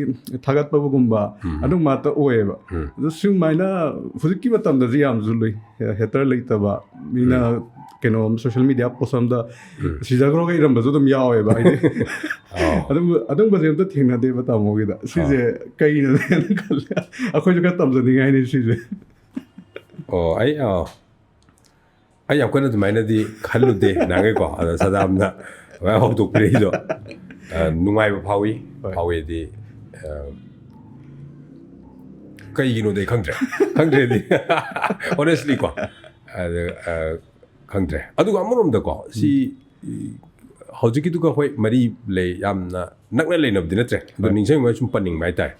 ꯊꯥꯒꯠꯄꯒꯨꯝꯕ ꯑꯗꯨꯝ ꯉꯥꯛꯇ ꯑꯣꯏꯌꯦꯕ ꯑꯗꯨ ꯁꯨꯃꯥꯏꯅ ꯍꯧꯖꯤꯛꯀꯤ ꯃꯇꯝꯗꯗꯤ ꯌꯥꯝꯁꯨ ꯂꯨꯏ ꯍꯦꯇꯔ ꯂꯩꯇꯕ ꯃꯤꯅ ꯀꯩꯅꯣ ꯁꯣꯁꯤꯌꯦꯜ ꯃꯤꯗꯤꯌꯥ ꯄꯣꯁ ꯑꯝꯗ ꯁꯤꯖꯈ꯭ꯔꯣꯒ ꯏꯔꯝꯕꯁꯨ ꯑꯗꯨꯝ ꯌꯥꯎꯋꯦꯕ ꯍꯥꯏꯗꯤ ꯑꯗꯨꯝꯕꯁꯦ ꯑꯝꯇ ꯊꯦꯡꯅꯗꯦꯕ ꯇꯥꯃꯣꯒꯤꯗ ꯁꯤꯁꯦ ꯀꯩꯅꯣꯅꯦꯅ ꯈꯜꯂꯦ ꯑꯩꯈꯣꯏꯁꯨ ꯈꯔ ꯇꯝꯖꯅꯤꯡꯉꯥꯏꯅꯤ ꯁꯤꯁꯦ ꯑꯩ ꯌꯥꯝ ꯀꯟꯅ ꯑꯗꯨꯃꯥꯏꯅꯗꯤ ꯈꯜꯂꯨꯗꯦ ꯅꯍꯥꯟꯒꯩꯀꯣ ꯑꯗ ꯁꯗꯥꯝꯅ ꯍꯧꯗꯣꯛꯄꯤꯔꯛꯏꯗꯣ ꯅꯨꯡꯉꯥꯏꯕ ꯐꯥꯎꯋꯦꯗꯤ ꯀꯩꯒꯤꯅꯣꯗꯤ ꯑꯩ ꯈꯪꯗ꯭ꯔꯦꯗꯤ ꯑꯣꯅꯦꯁꯂꯤ ꯀꯣ ꯈꯪꯗ꯭ꯔꯦ ꯑꯗꯨꯒ ꯑꯃꯔꯣꯝꯗꯀꯣ ꯁꯤ ꯍꯧꯖꯤꯛꯀꯤꯗꯨꯒ ꯍꯣꯏ ꯃꯔꯤ ꯂꯩ ꯌꯥꯝꯅ ꯅꯛꯅ ꯂꯩꯅꯕꯗꯤ ꯅꯠꯇ꯭ꯔꯦ ꯑꯗꯣ ꯅꯤꯡꯁꯤꯡꯉꯒ ꯁꯨꯝ ꯄꯟꯅꯤꯡꯕ ꯍꯥꯏꯇꯥꯔꯦ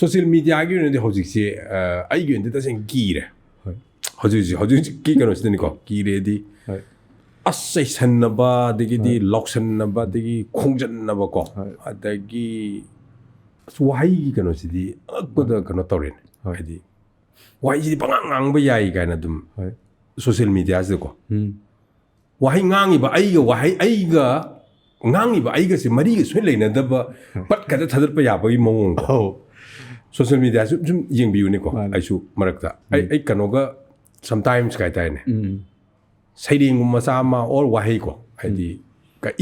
ꯁꯣꯁꯤꯌꯦꯜ ꯃꯤꯗꯤꯌꯥꯒꯤ ꯑꯣꯏꯅꯗꯤ ꯍꯧꯖꯤꯛꯁꯦ ꯑꯩꯒꯤ ꯑꯣꯏꯅꯗꯤ ꯇꯁꯦꯡꯅ ꯀꯤꯔꯦ ꯍꯧꯖꯤꯛꯀꯤ ꯀꯩꯅꯣꯁꯤꯗꯅꯤꯀꯣ ꯀꯤꯔꯦꯗꯤ ꯑꯁ ꯆꯩꯁꯟꯅꯕ ꯑꯗꯒꯤꯗꯤ ꯂꯥꯎꯁꯟꯅꯕ ꯑꯗꯒꯤ ꯈꯣꯡꯖꯟꯅꯕꯀꯣ ꯑꯗꯒꯤ ꯋꯥꯍꯩꯒꯤ ꯀꯩꯅꯣꯁꯤꯗꯤ ꯑꯉꯛꯄꯗ ꯀꯩꯅꯣ ꯇꯧꯔꯦꯅꯦ ꯍꯥꯏꯗꯤ ꯋꯥꯍꯩꯁꯤꯗꯤ ꯄꯉꯥꯡ ꯉꯥꯡꯕ ꯌꯥꯏ ꯀꯥꯏꯅ ꯑꯗꯨꯝ ꯁꯣꯁꯤꯌꯦꯜ ꯃꯤꯗꯤꯌꯥꯁꯤꯗꯀꯣ ꯋꯥꯍꯩ ꯉꯥꯡꯉꯤꯕ ꯑꯩꯒ ꯉꯥꯡꯉꯤꯕ ꯑꯩꯒꯁꯦ ꯃꯔꯤꯒ ꯁꯣꯏ ꯂꯩꯅꯗꯕ ꯄꯠ ꯈꯛꯇ ꯊꯥꯗꯠꯄ ꯌꯥꯕꯒꯤ ꯃꯑꯣꯡꯀꯣ ꯁꯣꯁꯤꯌꯦꯜ ꯃꯤꯗꯤꯌꯥꯁꯨ ꯁꯨꯝ ꯌꯦꯡꯕꯤꯌꯨꯅꯤꯀꯣ ꯑꯩꯁꯨ ꯃꯔꯛꯇ ꯑꯩ ꯀꯩꯅꯣꯒ ꯁꯝꯇꯥꯏꯝꯁ ꯀꯩ ꯍꯥꯏꯇꯥꯔꯦꯅꯦ ꯁꯩꯔꯦꯡꯒꯨꯝꯕ ꯃꯆꯥ ꯑꯃ ꯑꯣꯔ ꯋꯥꯍꯩꯀꯣ ꯍꯥꯏꯗꯤ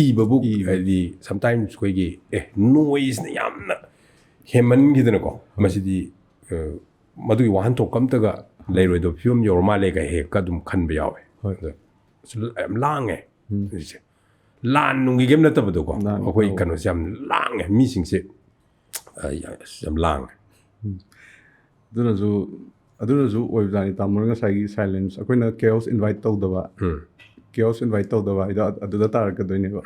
ꯏꯕꯕꯨ ꯍꯥꯏꯗꯤ ꯁꯝꯇꯥꯏꯝꯁ ꯑꯩꯈꯣꯏꯒꯤ ꯅꯣꯏꯁꯅ ꯌꯥꯝꯅ ꯍꯦꯟꯃꯟꯈꯤꯗꯅꯀꯣ ꯃꯁꯤꯗꯤ ꯃꯗꯨꯒꯤ ꯋꯥꯍꯟꯊꯣꯛ ꯑꯝꯇꯒ ꯂꯩꯔꯣꯏꯗꯕ ꯐꯤꯕꯝ ꯌꯧꯔ ꯃꯥꯜꯂꯦꯒ ꯍꯦꯛꯀ ꯑꯗꯨꯝ ꯈꯟꯕ ꯌꯥꯎꯋꯦ ꯌꯥꯝ ꯂꯥꯡꯉꯦ ꯍꯧꯖꯤꯛꯁꯦ ꯂꯥꯟ ꯅꯨꯡꯒꯤ ꯒꯦꯝ ꯅꯠꯇꯕꯗꯣꯀꯣ ꯑꯩꯈꯣꯏ ꯀꯩꯅꯣꯁꯦ ꯌꯥꯝ ꯂꯥꯡꯉꯦ ꯃꯤꯁꯤꯡꯁꯦ ꯌꯥꯝ ꯂꯥꯡꯉꯦ ꯑꯗꯨꯅꯁꯨ ꯑꯣꯏꯕꯖꯥꯠꯅꯤ ꯇꯥꯃꯣꯅ ꯉꯁꯥꯏꯒꯤ ꯁꯥꯏꯂꯦꯟꯁ ꯑꯩꯈꯣꯏꯅ ꯀꯦꯑꯣꯁ ꯏꯟꯚꯥꯏꯠ ꯇꯧꯗꯕ ꯍꯥꯏꯗꯣ ꯑꯗꯨꯗ ꯇꯥꯔꯛꯀꯗꯣꯏꯅꯦꯕ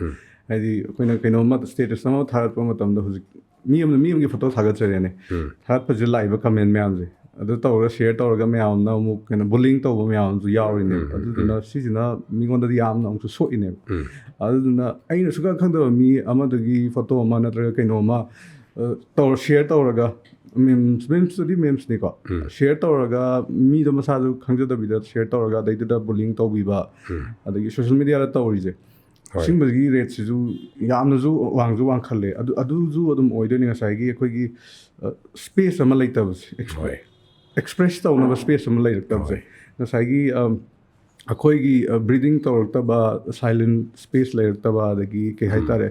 ꯍꯥꯏꯗꯤ ꯑꯩꯈꯣꯏꯅ ꯀꯩꯅꯣꯝꯃ ꯁ꯭ꯇꯦꯇꯁ ꯑꯃ ꯊꯥꯒꯠꯄ ꯃꯇꯝꯗ ꯍꯧꯖꯤꯛ ꯃꯤ ꯑꯃꯒꯤ ꯐꯣꯇꯣ ꯊꯥꯒꯠꯆꯔꯦꯅꯦ ꯊꯥꯒꯠꯄꯁꯦ ꯂꯥꯛꯏꯕ ꯀꯃꯦꯟ ꯃꯌꯥꯝꯁꯦ ꯑꯗꯨ ꯇꯧꯔꯒ ꯁꯤꯌꯔ ꯇꯧꯔꯒ ꯃꯌꯥꯝꯅ ꯑꯃꯨꯛ ꯀꯩꯅꯣ ꯕꯨꯂꯤꯡ ꯇꯧꯕ ꯃꯌꯥꯝꯁꯨ ꯌꯥꯎꯔꯤꯅꯦꯕ ꯑꯗꯨꯗꯨꯅ ꯁꯤꯁꯤꯅ ꯃꯤꯉꯣꯟꯗꯗꯤ ꯌꯥꯝꯅ ꯑꯃꯨꯛꯁꯨ ꯁꯣꯛꯏꯅꯦꯕ ꯑꯗꯨꯗꯨꯅ ꯑꯩꯅ ꯁꯨꯡꯈꯪ ꯈꯪꯗꯕ ꯃꯤ ꯑꯃꯗꯒꯤ ꯐꯣꯇꯣ ꯑꯃ ꯅꯠꯇ꯭ꯔꯒ ꯀꯩꯅꯣꯝꯃ ꯁꯤꯌꯔ ꯇꯧꯔꯒ ꯃꯦꯝꯁꯇꯨꯗꯤ ꯃꯦꯝꯁꯅꯤꯀꯣ ꯁꯤꯌꯔ ꯇꯧꯔꯒ ꯃꯤꯗꯣ ꯃꯁꯥꯁꯨ ꯈꯪꯖꯗꯕꯤꯗ ꯁꯤꯌꯔ ꯇꯧꯔꯒ ꯑꯗꯩꯗꯨꯗ ꯕꯨꯂꯤꯡ ꯇꯧꯕꯤꯕ ꯑꯗꯒꯤ ꯁꯣꯁꯤꯌꯦꯜ ꯃꯤꯗꯤꯌꯥꯗ ꯇꯧꯔꯤꯁꯦ ꯁꯤꯒꯨꯝꯕꯒꯤ ꯔꯦꯠꯁꯤꯁꯨ ꯌꯥꯝꯅꯁꯨ ꯋꯥꯡꯈꯠꯂꯦ ꯑꯗꯨꯁꯨ ꯑꯗꯨꯝ ꯑꯣꯏꯗꯣꯏꯅꯤ ꯉꯁꯥꯏꯒꯤ ꯑꯩꯈꯣꯏꯒꯤ ꯁ꯭ꯄꯦꯁ ꯑꯃ ꯂꯩꯇꯕꯁꯦ ꯑꯦꯛꯁꯄ꯭ꯔꯦꯁ ꯇꯧꯅꯕ ꯁ꯭ꯄꯦꯁ ꯑꯃ ꯂꯩꯔꯛꯇꯕꯁꯦ ꯉꯁꯥꯏꯒꯤ ꯑꯩꯈꯣꯏꯒꯤ ꯕ꯭ꯔꯤꯗꯤꯡ ꯇꯧꯔꯛꯇꯕ ꯁꯥꯏꯂꯦꯟ ꯁ꯭ꯄꯦꯁ ꯂꯩꯔꯛꯇꯕ ꯑꯗꯒꯤ ꯀꯩ ꯍꯥꯏꯇꯥꯔꯦ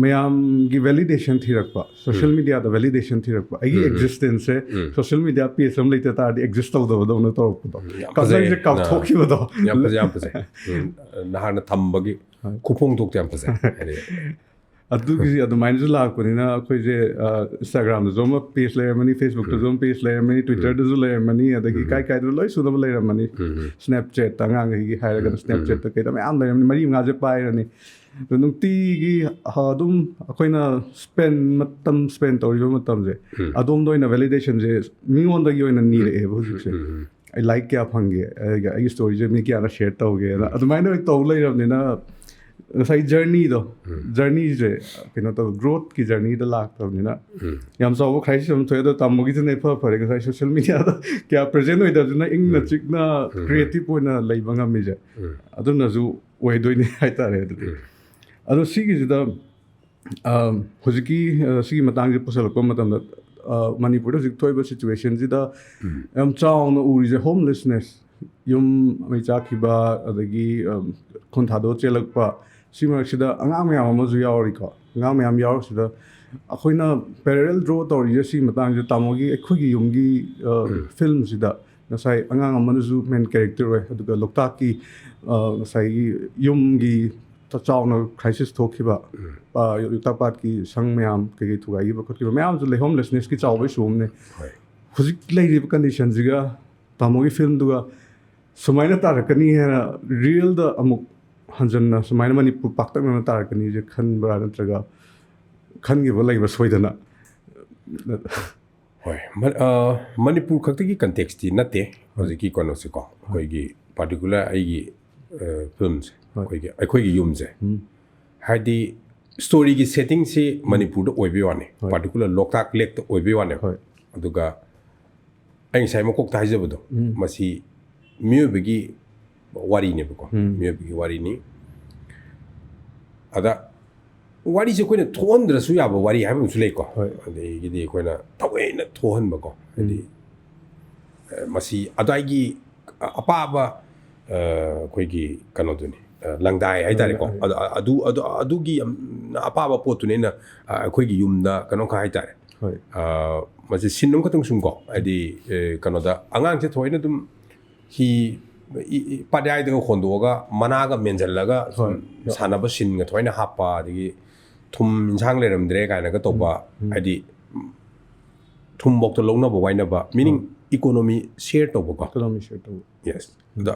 ꯃꯌꯥꯝꯒꯤ ꯚꯦꯂꯤꯗꯦꯁꯟ ꯊꯤꯔꯛꯄ ꯁꯣꯁꯤꯌꯦꯜ ꯃꯤꯗꯤꯌꯥꯗ ꯚꯦꯂꯤꯗꯦꯁꯟ ꯊꯤꯔꯛꯄ ꯑꯩꯒꯤ ꯑꯦꯛꯖꯤꯁꯇꯦꯟꯁꯁꯦ ꯁꯣꯁꯤꯌꯦꯜ ꯃꯤꯗꯤꯌꯥ ꯄꯦꯖ ꯑꯃ ꯂꯩꯇ ꯇꯥꯔꯗꯤ ꯑꯦꯛꯖꯤꯁ ꯇꯧꯗꯕꯗꯧꯅ ꯇꯧꯔꯛꯄꯗꯣ ꯀꯝꯄꯅꯤꯁꯦ ꯀꯥꯎꯊꯣꯛꯈꯤꯕꯗꯣ ꯌꯥꯝ ꯐꯖꯩ ꯅꯍꯥꯟꯅ ꯊꯝꯕꯒꯤ ꯈꯨꯐꯣꯡꯊꯣꯛꯇꯣ ꯌꯥꯝ ꯐꯖꯩ ꯑꯗꯨꯒꯤ ꯑꯗꯨꯃꯥꯏꯅꯁꯨ ꯂꯥꯛꯄꯅꯤꯅ ꯑꯩꯈꯣꯏꯁꯦ ꯏꯟꯁꯇꯥꯒ꯭ꯔꯥꯝꯗꯁꯨ ꯑꯃ ꯄꯦꯖ ꯂꯩꯔꯝꯃꯅꯤ ꯐꯦꯁꯕꯨꯛꯇꯁꯨ ꯑꯃ ꯄꯦꯖ ꯂꯩꯔꯝꯃꯅꯤ ꯇ꯭ꯋꯤꯇꯔꯗꯁꯨ ꯂꯩꯔꯝꯃꯅꯤ ꯑꯗꯒꯤ ꯀꯥꯏꯗꯅ ꯂꯣꯏ ꯁꯨꯅꯕ ꯂꯩꯔꯝꯃꯅꯤ ꯁ꯭ꯅꯦꯞꯆꯦꯠꯇ ꯑꯉꯥꯡꯈꯩꯒꯤ ꯍꯥꯏꯔꯒꯅ ꯁ꯭ꯅꯦꯞꯆꯦꯠꯇ ꯀꯩꯗ ꯃꯌꯥꯝ ꯂꯩꯔꯝꯃꯅꯤ 3-5ꯁꯦ ꯄꯥꯏꯔꯅꯤ ꯑꯗꯣ ꯅꯨꯡꯇꯤꯒꯤ ꯑꯗꯨꯝ ꯑꯩꯈꯣꯏꯅ ꯃꯇꯝ ꯁ꯭ꯄꯦꯟ ꯇꯧꯔꯤꯕ ꯃꯇꯝꯁꯦ ꯑꯗꯣꯝꯗ ꯑꯣꯏꯅ ꯚꯦꯂꯤꯗꯦꯁꯟꯁꯦ ꯃꯤꯉꯣꯟꯗꯒꯤ ꯑꯣꯏꯅ ꯅꯤꯔꯛꯑꯦꯕ ꯍꯧꯖꯤꯛꯁꯦ ꯑꯩ ꯂꯥꯏꯛ ꯀꯌꯥ ꯐꯪꯒꯦ ꯑꯩꯒꯤ ꯁ꯭ꯇꯣꯔꯤꯁꯦ ꯃꯤ ꯀꯌꯥꯅ ꯁꯤꯌꯔ ꯇꯧꯒꯦꯅ ꯑꯗꯨꯃꯥꯏꯅ ꯇꯧ ꯂꯩꯔꯕꯅꯤꯅ ꯉꯁꯥꯏ ꯖꯔꯅꯤꯗꯣ ꯖꯔꯅꯤꯁꯦ ꯀꯩꯅꯣ ꯇꯧ ꯒ꯭ꯔꯣꯠꯀꯤ ꯖꯔꯅꯤꯗ ꯂꯥꯛꯇꯕꯅꯤꯅ ꯌꯥꯝ ꯆꯥꯎꯕ ꯈ꯭ꯔꯥꯏꯁꯤꯁ ꯑꯃ ꯊꯣꯛꯑꯦ ꯑꯗꯣ ꯇꯥꯃꯣꯒꯤꯗꯨꯅ ꯏꯐ ꯐꯔꯦ ꯉꯁꯥꯏ ꯁꯣꯁꯤꯌꯦꯜ ꯃꯤꯗꯤꯌꯥꯗ ꯀꯌꯥ ꯄ꯭ꯔꯖꯦꯟ ꯑꯣꯏꯗꯕꯗꯨꯅ ꯏꯪꯅ ꯆꯤꯛꯅ ꯀ꯭ꯔꯤꯌꯦꯇꯤꯞ ꯑꯣꯏꯅ ꯂꯩꯕ ꯉꯝꯃꯤꯁꯦ ꯑꯗꯨꯅꯁꯨ ꯑꯣꯏꯗꯣꯏꯅꯤ ꯍꯥꯏꯇꯥꯔꯦ ꯑꯗꯨꯗꯤ ꯑꯗꯣ ꯁꯤꯒꯤꯁꯤꯗ ꯍꯧꯖꯤꯛꯀꯤ ꯁꯤꯒꯤ ꯃꯇꯥꯡꯁꯦ ꯄꯨꯁꯜꯂꯛꯄ ꯃꯇꯝꯗ ꯃꯅꯤꯄꯨꯔꯗ ꯍꯧꯖꯤꯛ ꯊꯣꯛꯏꯕ ꯁꯤꯆꯨꯋꯦꯁꯟꯁꯤꯗ ꯌꯥꯝ ꯆꯥꯎꯅ ꯎꯔꯤꯁꯦ ꯍꯣꯝꯂꯦꯁꯅꯦꯁ ꯌꯨꯝ ꯃꯩ ꯆꯥꯛꯈꯤꯕ ꯑꯗꯒꯤ ꯈꯨꯟ ꯊꯥꯗꯣꯛꯑ ꯆꯦꯜꯂꯛꯄ ꯁꯤ ꯃꯔꯛꯁꯤꯗ ꯑꯉꯥꯡ ꯃꯌꯥꯝ ꯑꯃꯁꯨ ꯌꯥꯎꯔꯤꯀꯣ ꯑꯉꯥꯡ ꯃꯌꯥꯝ ꯌꯥꯎꯔꯛꯁꯤꯗ ꯑꯩꯈꯣꯏꯅ ꯄꯦꯔꯦꯂꯦꯜ ꯗ꯭ꯔꯣ ꯇꯧꯔꯤꯁꯦ ꯁꯤ ꯃꯇꯥꯡꯁꯤꯗ ꯇꯥꯃꯣꯒꯤ ꯑꯩꯈꯣꯏꯒꯤ ꯌꯨꯝꯒꯤ ꯐꯤꯜꯝꯁꯤꯗ ꯉꯁꯥꯏ ꯑꯉꯥꯡ ꯑꯃꯅꯁꯨ ꯃꯦꯟ ꯀꯦꯔꯦꯛꯇꯔ ꯑꯣꯏ ꯑꯗꯨꯒ ꯂꯣꯛꯇꯥꯛꯀꯤ ꯉꯁꯥꯏꯒꯤ ꯌꯨꯝꯒꯤ ꯆꯥꯎꯅ ꯈ꯭ꯔꯥꯏꯁꯤꯁ ꯊꯣꯛꯈꯤꯕ ꯂꯣꯛꯇꯥꯛ ꯄꯥꯠꯀꯤ ꯁꯪ ꯃꯌꯥꯝ ꯀꯩꯀꯩ ꯊꯨꯒꯥꯏꯈꯤꯕ ꯈꯣꯠꯈꯤꯕ ꯃꯌꯥꯝꯁꯨ ꯂꯩ ꯍꯣꯝꯂꯦꯁꯅꯦꯁꯀꯤ ꯆꯥꯎꯕ ꯏꯁꯨ ꯑꯃꯅꯦ ꯍꯧꯖꯤꯛ ꯂꯩꯔꯤꯕ ꯀꯟꯗꯤꯁꯟꯁꯤꯒ ꯇꯥꯃꯣꯒꯤ ꯐꯤꯜꯝꯗꯨꯒ ꯁꯨꯃꯥꯏꯅ ꯇꯥꯔꯛꯀꯅꯤ ꯍꯥꯏꯅ ꯔꯤꯌꯦꯜꯗ ꯑꯃꯨꯛ ꯍꯟꯖꯟꯅ ꯁꯨꯃꯥꯏꯅ ꯃꯅꯤꯄꯨꯔ ꯄꯥꯛꯇꯛꯅꯅ ꯇꯥꯔꯛꯀꯅꯤꯁꯦ ꯈꯟꯕ꯭ꯔꯥ ꯅꯠꯇ꯭ꯔꯒ ꯈꯟꯈꯤꯕ ꯂꯩꯕ ꯁꯣꯏꯗꯅ ꯍꯣꯏ ꯃꯅꯤꯄꯨꯔ ꯈꯛꯇꯒꯤ ꯀꯟꯇꯦꯛꯁꯇꯤ ꯅꯠꯇꯦ ꯍꯧꯖꯤꯛꯀꯤ ꯀꯩꯅꯣꯁꯦꯀꯣ ꯑꯩꯈꯣꯏꯒꯤ ꯄꯥꯔꯇꯤꯀꯨꯂꯔ ꯑꯩꯒꯤ ꯐꯤꯜꯝꯁꯦ ꯑꯩꯈꯣꯏꯒꯤ ꯌꯨꯝꯁꯦ ꯍꯥꯏꯗꯤ ꯁ꯭ꯇꯣꯔꯤꯒꯤ ꯁꯦꯇꯤꯡꯁꯤ ꯃꯅꯤꯄꯨꯔꯗ ꯑꯣꯏꯕꯩ ꯋꯥꯅꯤ ꯄꯥꯔꯇꯤꯀꯨꯂꯔ ꯂꯣꯛꯇꯥꯛ ꯂꯦꯛꯇ ꯑꯣꯏꯕꯩ ꯋꯥꯅꯦꯕ ꯑꯗꯨꯒ ꯑꯩ ꯉꯁꯥꯏ ꯃꯀꯣꯛꯇ ꯍꯥꯏꯖꯕꯗꯣ ꯃꯁꯤ ꯃꯤꯑꯣꯏꯕꯒꯤ ꯋꯥꯔꯤꯅꯦꯕꯀꯣ ꯃꯤꯑꯣꯏꯕꯒꯤ ꯋꯥꯔꯤꯅꯤ ꯑꯗ ꯋꯥꯔꯤꯁꯦ ꯑꯩꯈꯣꯏꯅ ꯊꯣꯛꯍꯟꯗ꯭ꯔꯁꯨ ꯌꯥꯕ ꯋꯥꯔꯤ ꯍꯥꯏꯕ ꯑꯃꯁꯨ ꯂꯩꯀꯣ ꯑꯗꯒꯤꯗꯤ ꯑꯩꯈꯣꯏꯅ ꯊꯑꯣꯏꯅ ꯊꯣꯛꯍꯟꯕꯀꯣ ꯍꯥꯏꯗꯤ ꯃꯁꯤ ꯑꯗꯨꯋꯥꯏꯒꯤ ꯑꯄꯥꯕ ꯑꯩꯈꯣꯏꯒꯤ ꯀꯩꯅꯣꯗꯨꯅꯤ ꯂꯪꯗꯥꯏ ꯍꯥꯏꯇꯥꯔꯦꯀꯣ ꯑꯗꯨꯒꯤ ꯑꯄꯥꯕ ꯄꯣꯠꯇꯨꯅꯦꯅ ꯑꯩꯈꯣꯏꯒꯤ ꯌꯨꯝꯗ ꯀꯩꯅꯣ ꯈꯔ ꯍꯥꯏꯇꯥꯔꯦ ꯃꯁꯤ ꯁꯤꯟ ꯑꯃꯈꯛꯇꯪ ꯁꯨꯝ ꯀꯣ ꯍꯥꯏꯗꯤ ꯀꯩꯅꯣꯗ ꯑꯉꯥꯡꯁꯦ ꯊꯑꯣꯏꯅ ꯑꯗꯨꯝ ꯄꯥꯠꯌꯥꯏꯗꯒ ꯍꯣꯟꯗꯣꯛꯑꯒ ꯃꯅꯥꯒ ꯃꯦꯟꯁꯤꯜꯂꯒ ꯁꯥꯟꯅꯕ ꯁꯤꯟꯒ ꯊꯑꯣꯏꯅ ꯍꯥꯞꯄ ꯑꯗꯒꯤ ꯊꯨꯝ ꯏꯟꯁꯥꯡ ꯂꯩꯔꯝꯗ꯭ꯔꯦ ꯀꯥꯏꯅꯒ ꯇꯧꯕ ꯍꯥꯏꯗꯤ ꯊꯨꯝꯐꯧꯇ ꯂꯧꯅꯕ ꯋꯥꯏꯅꯕ ꯃꯤꯅꯤꯡ ꯏꯀꯣꯅꯣꯃꯤ ꯁꯤꯌꯔ ꯇꯧꯕꯀꯣ ꯏꯀꯣꯅꯣꯃꯤ ꯁꯤꯌꯔ ꯇꯧꯕ ꯌꯦꯁ ꯑꯗ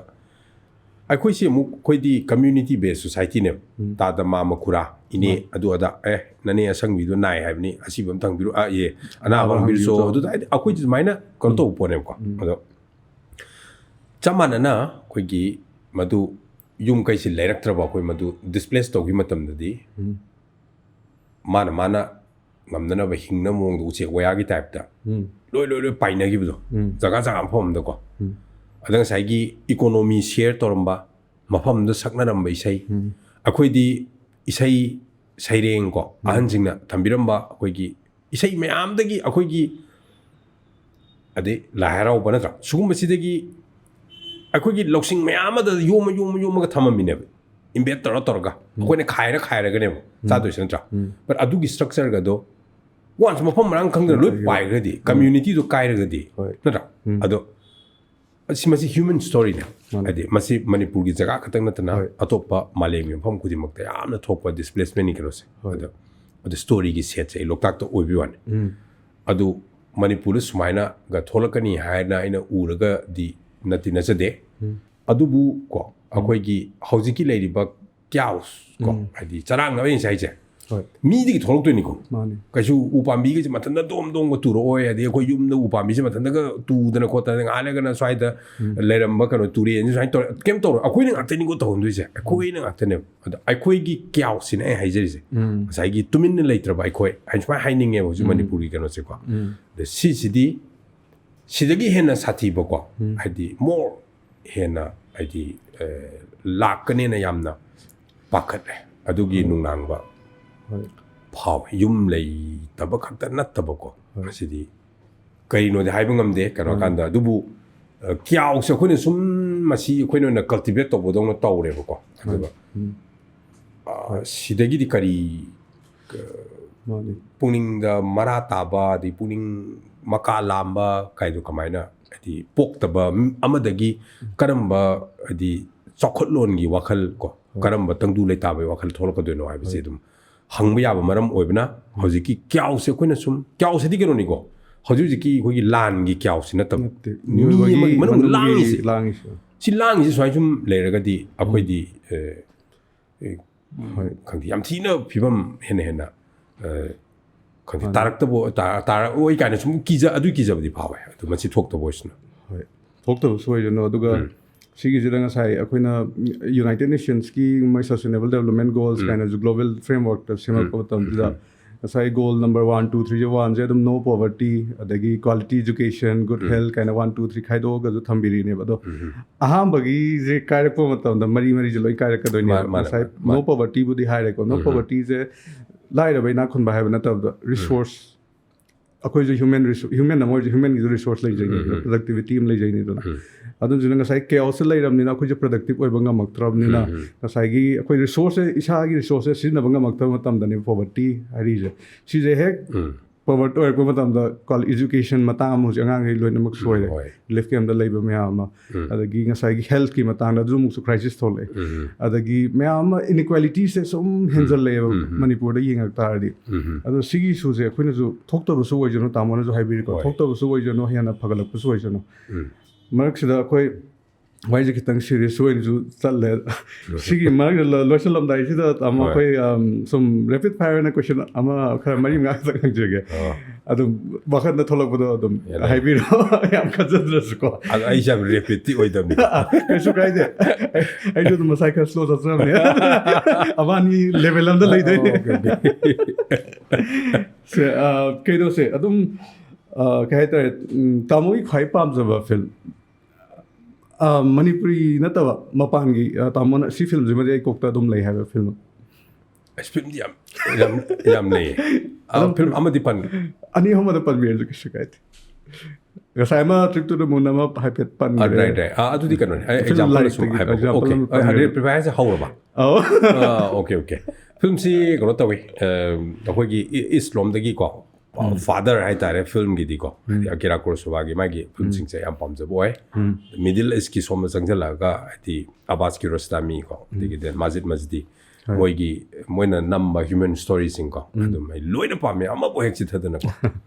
ꯑꯩꯈꯣꯏꯁꯤ ꯑꯃꯨꯛ ꯑꯩꯈꯣꯏꯗꯤ ꯀꯝꯃ꯭ꯌꯨꯅꯤꯇꯤ ꯕꯦꯁ ꯁꯣꯁꯥꯏꯇꯤꯅꯦꯕ ꯇꯥꯗ ꯃꯥꯃ ꯈꯨꯔꯥ ꯏꯅꯦ ꯑꯗꯨ ꯑꯗꯥ ꯅꯅꯦ ꯑꯁꯪꯕꯤꯗꯣ ꯅꯥꯏ ꯍꯥꯏꯕꯅꯤ ꯑꯁꯤꯕ ꯑꯃ ꯊꯪꯕꯤꯔꯣ ꯑꯅꯥꯕ ꯍꯪꯕꯤꯔꯁꯨ ꯑꯗꯨꯗ ꯍꯥꯏꯗꯤ ꯑꯩꯈꯣꯏꯗꯤ ꯁꯨꯃꯥꯏꯅ ꯀꯩꯅꯣ ꯇꯧꯕ ꯄꯣꯠꯅꯦꯕꯀꯣ ꯑꯗꯣ ꯆꯞ ꯃꯥꯟꯅꯅ ꯑꯩꯈꯣꯏꯒꯤ ꯃꯗꯨ ꯌꯨꯝ ꯀꯩꯁꯤ ꯂꯩꯔꯛꯇ꯭ꯔꯕ ꯑꯩꯈꯣꯏ ꯃꯗꯨ ꯗꯤꯁꯄ꯭ꯂꯦꯁ ꯇꯧꯈꯤ ꯃꯇꯝꯗꯗꯤ ꯃꯥꯅ ꯉꯝꯅꯅꯕ ꯍꯤꯡꯅꯕ ꯃꯑꯣꯡꯗ ꯎꯆꯦꯛ ꯋꯥꯌꯥꯒꯤ ꯇꯥꯏꯞꯇ ꯂꯣꯏ ꯄꯥꯏꯅꯈꯤꯕꯗꯣ ꯖꯒꯥ ꯃꯐꯝ ꯑꯃꯗꯀꯣ ꯑꯗ ꯉꯁꯥꯏꯒꯤ ꯏꯀꯣꯅꯣꯃꯤ ꯁꯤꯌꯔ ꯇꯧꯔꯝꯕ ꯃꯐꯝꯗ ꯁꯛꯅꯔꯝꯕ ꯏꯁꯩ ꯑꯩꯈꯣꯏꯗꯤ ꯏꯁꯩ ꯁꯩꯔꯦꯡꯀꯣ ꯑꯍꯟꯁꯤꯡꯅ ꯊꯝꯕꯤꯔꯝꯕ ꯑꯩꯈꯣꯏꯒꯤ ꯏꯁꯩ ꯃꯌꯥꯝꯗꯒꯤ ꯑꯩꯈꯣꯏꯒꯤ ꯑꯗꯩ ꯂꯥꯏ ꯍꯔꯥꯎꯕ ꯅꯠꯇ꯭ꯔꯥ ꯁꯤꯒꯨꯝꯕꯁꯤꯗꯒꯤ ꯑꯩꯈꯣꯏꯒꯤ ꯂꯧꯁꯤꯡ ꯃꯌꯥꯝ ꯑꯃꯗ ꯌꯣꯝꯃꯒ ꯊꯝꯃꯝꯃꯤꯅꯦꯕ ꯏꯟꯚꯦꯠ ꯇꯧꯔꯒ ꯑꯩꯈꯣꯏꯅ ꯈꯥꯏꯔꯒꯅꯦꯕ ꯆꯥꯗꯣꯏꯁꯦ ꯅꯠꯇ꯭ꯔꯥ ꯕꯠ ꯑꯗꯨꯒꯤ ꯁ꯭ꯇ꯭ꯔꯛꯆꯔꯒꯗꯣ ꯋꯥꯟꯁ ꯃꯐꯝ ꯃꯔꯥꯡ ꯈꯪꯗꯅ ꯂꯣꯏ ꯄꯥꯏꯈ꯭ꯔꯗꯤ ꯀꯝꯃ꯭ꯌꯨꯅꯤꯇꯤꯗꯣ ꯀꯥꯏꯔꯒꯗꯤ ꯅꯠꯇ꯭ꯔꯥ ꯑꯗꯣ ꯃꯁꯤ ꯍ꯭ꯌꯨꯃꯟ ꯁ꯭ꯇꯣꯔꯤꯅꯦ ꯍꯥꯏꯗꯤ ꯃꯁꯤ ꯃꯅꯤꯄꯨꯔꯒꯤ ꯖꯒꯥ ꯈꯛꯇꯪ ꯅꯠꯇꯅ ꯑꯇꯣꯞꯄ ꯃꯥꯂꯦꯝꯒꯤ ꯃꯐꯝ ꯈꯨꯗꯤꯡꯃꯛꯇ ꯌꯥꯝꯅ ꯊꯣꯛꯄ ꯗꯤꯁꯄ꯭ꯂꯦꯁꯃꯦꯟꯒꯤ ꯀꯩꯅꯣꯁꯦ ꯑꯗꯣ ꯁ꯭ꯇꯣꯔꯤꯒꯤ ꯁꯦꯠꯁꯦ ꯑꯩ ꯂꯣꯛꯇꯥꯛꯇ ꯑꯣꯏꯕꯩ ꯋꯥꯅꯤ ꯑꯗꯨ ꯃꯅꯤꯄꯨꯔꯗ ꯁꯨꯃꯥꯏꯅꯒ ꯊꯣꯛꯂꯛꯀꯅꯤ ꯍꯥꯏꯅ ꯑꯩꯅ ꯎꯔꯒꯗꯤ ꯅꯠꯆꯗꯦ ꯑꯗꯨꯕꯨ ꯀꯣ ꯑꯩꯈꯣꯏꯒꯤ ꯍꯧꯖꯤꯛꯀꯤ ꯂꯩꯔꯤꯕ ꯀ꯭ꯌꯥꯎꯁ ꯀꯣ ꯍꯥꯏꯗꯤ ꯆꯔꯥꯡꯅꯕ ꯉꯁꯥꯏꯁꯦ ꯃꯤꯗꯒꯤ ꯊꯣꯛꯂꯛꯇꯣꯏꯅꯤꯀꯣ ꯀꯩꯁꯨ ꯎ ꯄꯥꯝꯕꯤꯒꯁꯦ ꯃꯊꯟꯇ ꯗꯣꯝꯒ ꯇꯨꯔꯛꯑꯣꯏ ꯑꯗꯩ ꯑꯩꯈꯣꯏ ꯌꯨꯝꯗ ꯎ ꯄꯥꯝꯕꯤꯁꯦ ꯃꯊꯟꯇꯒ ꯇꯨꯗꯅ ꯈꯣꯠꯇꯅ ꯉꯥꯜꯂꯒꯅ ꯁ꯭ꯋꯥꯏꯗ ꯂꯩꯔꯝꯕ ꯀꯩꯅꯣ ꯇꯨꯔꯦꯟꯁꯦ ꯁꯨꯃꯥꯏꯅ ꯇꯧꯔ ꯀꯩꯝ ꯇꯧꯔꯣꯏ ꯑꯩꯈꯣꯏꯅ ꯉꯥꯛꯇꯅꯤꯀꯣ ꯇꯧꯍꯟꯗꯣꯏꯁꯦ ꯑꯩꯈꯣꯏꯅ ꯉꯥꯛꯇꯅꯦꯕ ꯑꯗꯣ ꯑꯩꯈꯣꯏꯒꯤ ꯀ꯭ꯌꯥꯎꯁꯤꯅ ꯑꯩ ꯍꯥꯏꯖꯔꯤꯁꯦ ꯉꯁꯥꯏꯒꯤ ꯇꯨꯃꯤꯟꯅ ꯂꯩꯇ꯭ꯔꯕ ꯑꯩꯈꯣꯏ ꯁꯨꯃꯥꯏꯅ ꯍꯥꯏꯅꯤꯡꯉꯦꯕ ꯍꯧꯖꯤꯛ ꯃꯅꯤꯄꯨꯔꯒꯤ ꯀꯩꯅꯣꯁꯦꯀꯣ ꯑꯗ ꯁꯤꯗꯒꯤ ꯍꯦꯟꯅ ꯁꯥꯊꯤꯕꯀꯣ ꯍꯥꯏꯗꯤ ꯃꯣꯔ ꯍꯦꯟꯅ ꯍꯥꯏꯗꯤ ꯂꯥꯛꯀꯅꯦꯅ ꯌꯥꯝꯅ ꯄꯥꯈꯠꯂꯦ ꯑꯗꯨꯒꯤ ꯅꯨꯡꯅꯥꯡꯕ ꯐꯥꯎꯋꯦ ꯌꯨꯝ ꯂꯩꯇꯕ ꯈꯛꯇ ꯅꯠꯇꯕꯀꯣ ꯃꯁꯤꯗꯤ ꯀꯔꯤꯅꯣꯗꯤ ꯍꯥꯏꯕ ꯉꯝꯗꯦ ꯀꯩꯅꯣ ꯀꯥꯟꯗ ꯑꯗꯨꯕꯨ ꯀ꯭ꯌꯥꯎꯁꯦ ꯑꯩꯈꯣꯏꯅ ꯁꯨꯝ ꯃꯁꯤ ꯑꯩꯈꯣꯏꯅ ꯑꯣꯏꯅ ꯀꯜꯇꯤꯚꯦꯠ ꯇꯧꯕꯗꯧꯅ ꯇꯧꯔꯦꯕꯀꯣ ꯑꯗꯨꯒ ꯁꯤꯗꯒꯤꯗꯤ ꯀꯔꯤ ꯄꯨꯛꯅꯤꯡꯗ ꯃꯔꯥ ꯇꯥꯕ ꯑꯗꯩ ꯄꯨꯛꯅꯤꯡ ꯃꯀꯥ ꯂꯥꯝꯕ ꯀꯥꯏꯗꯣ ꯀꯃꯥꯏꯅ ꯍꯥꯏꯗꯤ ꯄꯣꯛꯇꯕ ꯑꯃꯗꯒꯤ ꯀꯔꯝꯕ ꯍꯥꯏꯗꯤ ꯆꯥꯎꯈꯠꯂꯣꯟꯒꯤ ꯋꯥꯈꯜ ꯀꯣ ꯀꯔꯝꯕ ꯇꯪꯗꯨ ꯂꯩꯇꯥꯕꯒꯤ ꯋꯥꯈꯜ ꯊꯣꯛꯂꯛꯀꯗꯣꯏꯅꯣ ꯍꯥꯏꯕꯁꯤ ꯑꯗꯨꯝ ꯍꯪꯕ ꯌꯥꯕ ꯃꯔꯝ ꯑꯣꯏꯕꯅ ꯍꯧꯖꯤꯛꯀꯤ ꯀ꯭ꯌꯥꯎꯁꯦ ꯑꯩꯈꯣꯏꯅ ꯁꯨꯝ ꯀ꯭ꯌꯥꯎꯁꯤꯗꯤ ꯀꯩꯅꯣꯅꯤꯀꯣ ꯍꯧꯖꯤꯛꯀꯤ ꯑꯩꯈꯣꯏꯒꯤ ꯂꯥꯟꯒꯤ ꯀ꯭ꯌꯥꯎꯁꯤ ꯅꯠꯇꯕ ꯃꯤ ꯑꯃꯒꯤ ꯃꯅꯨꯡꯗ ꯂꯥꯡꯉꯤꯁꯤ ꯁꯤ ꯂꯥꯡꯉꯤꯁꯤ ꯁꯨꯃꯥꯏꯅ ꯁꯨꯝ ꯂꯩꯔꯒꯗꯤ ꯑꯩꯈꯣꯏꯗꯤ ꯈꯪꯗꯦ ꯌꯥꯝ ꯊꯤꯅ ꯐꯤꯕꯝ ꯍꯦꯟꯅ ꯈꯪꯗꯦ ꯇꯥꯔꯛꯑꯣꯏ ꯀꯥꯏꯅ ꯁꯨꯝ ꯑꯗꯨꯒꯤ ꯀꯤꯖꯕꯗꯤ ꯐꯥꯎꯋꯦ ꯑꯗꯨ ꯃꯁꯤ ꯊꯣꯛꯇꯕ ꯑꯣꯏꯁꯅꯨ ꯍꯣꯏ ꯊꯣꯛꯇꯕ ꯁꯣꯏꯗꯅꯣ ꯑꯗꯨꯒ ꯁꯤꯒꯤꯁꯤꯗ ꯉꯁꯥꯏ ꯑꯩꯈꯣꯏꯅ ꯌꯨꯅꯥꯏꯇꯦꯗ ꯅꯦꯁꯟꯁꯀꯤ ꯃꯣꯏ ꯁꯁꯇꯦꯅꯦꯕꯜ ꯗꯦꯕꯂꯞꯃꯦꯟ ꯒꯣꯜꯁ ꯀꯥꯏꯅꯁꯨ ꯒ꯭ꯂꯣꯕꯦꯜ ꯐ꯭ꯔꯦꯝꯋꯥꯔꯛꯇ ꯁꯦꯝꯃꯛꯄ ꯃꯇꯝꯁꯤꯗ ꯉꯁꯥꯏ ꯒꯣꯜ ꯅꯝꯕꯔ 1, 2, 3ꯁꯦ 1ꯁꯦ ꯑꯗꯨꯝ ꯅꯣ ꯄꯣꯕꯔꯇꯤ ꯑꯗꯒꯤ ꯀ꯭ꯋꯥꯂꯤꯇꯤ ꯏꯖꯨꯀꯦꯁꯟ ꯒꯨꯗ ꯍꯦꯜꯊ ꯀꯥꯏꯅ 1, 2, 3 ꯈꯥꯏꯗꯣꯛꯑꯒꯁꯨ ꯊꯝꯕꯤꯔꯤꯅꯦꯕ ꯑꯗꯣ ꯑꯍꯥꯟꯕꯒꯤꯁꯦ ꯀꯥꯏꯔꯛꯄ ꯃꯇꯝꯗ ꯃꯔꯤꯁꯦ ꯂꯣꯏ ꯀꯥꯏꯔꯛꯀꯗꯣꯏꯅꯦꯕ ꯉꯁꯥꯏ ꯅꯣ ꯄꯣꯕꯔꯇꯤꯕꯨꯗꯤ ꯍꯥꯏꯔꯦꯀꯣ ꯅꯣ ꯄꯣꯕꯔꯇꯤꯁꯦ ꯂꯥꯏꯔꯕ ꯏꯅꯥꯛ ꯈꯨꯟꯕ ꯍꯥꯏꯕ ꯅꯠꯇꯕꯗ ꯔꯤꯁꯣꯔꯁ ꯑꯩꯈꯣꯏꯁꯨ ꯍ꯭ꯌꯨꯃꯦꯟ ꯑꯃ ꯑꯣꯏꯔꯁꯨ ꯍ꯭ꯌꯨꯃꯦꯟꯒꯤꯁꯨ ꯔꯤꯁꯣꯔꯁ ꯂꯩꯖꯩꯅꯤ ꯄ꯭ꯔꯗꯛꯇꯤꯕꯤꯇꯤ ꯑꯃ ꯂꯩꯖꯩꯅꯤꯗꯅ ꯑꯗꯨꯗꯨꯅ ꯉꯁꯥꯏ ꯀꯦꯑꯣꯁꯁꯦ ꯂꯩꯔꯕꯅꯤꯅ ꯑꯩꯈꯣꯏꯁꯨ ꯄ꯭ꯔꯗꯛꯇꯤꯕ ꯑꯣꯏꯕ ꯉꯝꯃꯛꯇ꯭ꯔꯕꯅꯤꯅ ꯉꯁꯥꯏꯒꯤ ꯑꯩꯈꯣꯏ ꯔꯤꯁꯣꯔꯁꯁꯦ ꯏꯁꯥꯒꯤ ꯔꯤꯁꯣꯔꯁꯁꯦ ꯁꯤꯖꯤꯟꯅꯕ ꯉꯝꯃꯛꯇꯕ ꯃꯇꯝꯗꯅꯦ ꯄꯣꯕꯔꯇꯤ ꯍꯥꯏꯔꯤꯁꯦ ꯁꯤꯁꯦ ꯍꯦꯛ ꯄꯣꯕꯔꯇꯤ ꯑꯣꯏꯔꯛꯄ ꯃꯇꯝꯗ ꯏꯖꯨꯀꯦꯁꯟ ꯃꯇꯥꯡ ꯑꯃ ꯍꯧꯖꯤꯛ ꯑꯉꯥꯡꯈꯩ ꯂꯣꯏꯅꯃꯛ ꯁꯣꯏꯔꯦ ꯔꯤꯂꯤꯐ ꯀꯦꯝꯞꯗ ꯂꯩꯕ ꯃꯌꯥꯝ ꯑꯃ ꯑꯗꯒꯤ ꯉꯁꯥꯏꯒꯤ ꯍꯦꯜꯊꯀꯤ ꯃꯇꯥꯡꯗ ꯑꯗꯨꯁꯨ ꯑꯃꯨꯛꯁꯨ ꯀ꯭ꯔꯥꯏꯁꯤꯁ ꯊꯣꯛꯂꯛꯑꯦ ꯑꯗꯒꯤ ꯃꯌꯥꯝ ꯑꯃ ꯏꯟꯏꯀ꯭ꯋꯦꯂꯤꯇꯤꯁꯦ ꯁꯨꯝ ꯍꯦꯟꯖꯜꯂꯛꯑꯦꯕ ꯃꯅꯤꯄꯨꯔꯗ ꯌꯦꯡꯉꯛ ꯇꯥꯔꯗꯤ ꯑꯗꯣ ꯁꯤꯒꯤ ꯏꯁꯨꯁꯦ ꯑꯩꯈꯣꯏꯅꯁꯨ ꯊꯣꯛꯇꯕꯁꯨ ꯑꯣꯏꯖꯅꯨ ꯇꯥꯃꯣꯅꯁꯨ ꯍꯥꯏꯕꯤꯔꯤꯀꯣ ꯊꯣꯛꯇꯕꯁꯨ ꯑꯣꯏꯖꯅꯨ ꯍꯦꯟꯅ ꯐꯒꯠꯂꯛꯄꯁꯨ ꯑꯣꯏꯖꯅꯨ ꯃꯔꯛꯁꯤꯗ ꯑꯩꯈꯣꯏ ꯋꯥꯔꯤꯁꯦ ꯈꯤꯇꯪ ꯁꯤꯔꯤꯌꯁ ꯑꯣꯏꯅꯁꯨ ꯆꯠꯂꯦ ꯁꯤꯒꯤ ꯃꯔꯛꯇ ꯂꯣꯏꯁꯤꯜꯂꯝꯗꯥꯏꯁꯤꯗ ꯇꯥꯃꯣ ꯑꯩꯈꯣꯏ ꯁꯨꯝ ꯔꯦꯄꯤꯗ ꯐꯥꯏꯌꯔ ꯑꯣꯏꯅ ꯀꯣꯏꯁꯟ ꯑꯃ ꯈꯔ 3-4 ꯈꯛꯇꯪ ꯍꯪꯖꯒꯦ ꯑꯗꯨꯝ ꯋꯥꯈꯜꯗ ꯊꯣꯛꯂꯛꯄꯗꯣ ꯑꯗꯨꯝ ꯍꯥꯏꯕꯤꯔꯣ ꯌꯥꯝ ꯈꯟꯖꯗ꯭ꯔꯁꯨꯀꯣ ꯑꯩꯁꯦ ꯌꯥꯝ ꯔꯦꯄꯤꯗꯇꯤ ꯑꯣꯏꯗꯕꯅꯤ ꯀꯩꯁꯨ ꯀꯥꯏꯗꯦ ꯑꯩꯁꯨ ꯑꯗꯨꯝ ꯃꯁꯥꯏ ꯈꯔ ꯁ꯭ꯂꯣ ꯆꯠꯆꯕꯅꯦ ꯑꯃꯅꯤ ꯂꯦꯚꯦꯜ ꯑꯃꯗ ꯂꯩꯗꯣꯏꯅꯦ ꯀꯩꯅꯣꯁꯦ ꯑꯗꯨꯝ ꯀꯩ ꯍꯥꯏꯇꯥꯔꯦ ꯇꯥꯃꯣꯒꯤ ꯈ꯭ꯋꯥꯏ ꯄꯥꯝꯖꯕ ꯐꯤꯜꯝ ꯃꯅꯤꯄꯨꯔꯤ ꯅꯠꯇꯕ ꯃꯄꯥꯟꯒꯤ ꯇꯥꯃꯣꯅ ꯁꯤ ꯐꯤꯜꯝꯁꯤꯃꯗꯤ ꯑꯩ ꯀꯣꯛꯇ ꯑꯗꯨꯝ ꯂꯩ ꯍꯥꯏꯕ ꯐꯤल्म ꯐꯤल्मꯗꯤ ꯌꯥꯝ ꯂꯩꯌꯦ ꯐꯤल्म ꯑꯃꯗꯤ ꯄꯟ ꯑꯅꯤ ꯑꯍꯨꯝꯗ ꯄꯟꯕꯤꯔꯁꯨ ꯀꯩꯁꯨ ꯀꯥꯏꯗꯦ ꯉꯁꯥꯏ ꯑꯃ ꯇ꯭ꯔꯤꯞ ꯇꯨ ꯗ ꯃꯨꯟ ꯑꯃ ꯍꯥꯏꯐꯦꯠ ꯄꯟꯈ꯭ꯔꯦ ꯔꯥꯏꯠ ꯑꯗꯨꯗꯤ ꯀꯩꯅꯣꯅꯦ ꯑꯦꯛꯖꯥꯝꯄꯜ ꯁꯨꯝ ꯍꯥꯏꯕ ꯑꯣꯀꯦ ꯔꯤꯄ꯭ꯂꯥꯏ ꯍꯥꯏꯁꯦ ꯍꯧꯔꯕ ꯑꯣꯀꯦ ꯐꯤल्मꯁꯤ ꯀꯩꯅꯣ ꯇꯧꯋꯤ ꯑꯩꯈꯣꯏꯒꯤ ꯏꯁ ꯂꯣꯝꯗꯒꯤꯀꯣ ꯐꯥꯗꯔ ꯍꯥꯏꯇꯥꯔꯦ ꯐꯤल्मꯒꯤꯗꯤꯀꯣ ꯍꯥꯏꯗꯤ ꯑꯀꯤꯔꯥ ꯀꯨꯔꯣꯁꯥꯋꯥꯒꯤ ꯃꯥꯒꯤ ꯐꯤल्ꯃꯁꯤꯡꯁꯦ ꯌꯥꯝ ꯄꯥꯝꯖꯕ ꯑꯣꯏ ꯃꯤꯗꯜ ꯏꯁꯀꯤ ꯁꯣꯝꯗ ꯆꯪꯁꯤꯜꯂꯛꯑꯒ ꯍꯥꯏꯗꯤ ꯑꯕꯥꯁ ꯀꯤꯔꯣꯁꯇꯥꯃꯤꯀꯣ ꯑꯗꯒꯤ ꯃꯥꯖꯤꯠ ꯃꯁꯖꯤꯗꯤ ꯃꯣꯏꯅ ꯅꯝꯕ ꯍ꯭ꯌꯨꯃꯦꯟ ꯁ꯭ꯇꯣꯔꯤꯁꯤꯡꯀꯣ ꯑꯗꯨꯝ ꯑꯩ ꯂꯣꯏꯅ ꯄꯥꯝꯃꯦ ꯑꯃꯕꯨ ꯍꯦꯛ ꯆꯤꯊꯗꯅꯀꯣ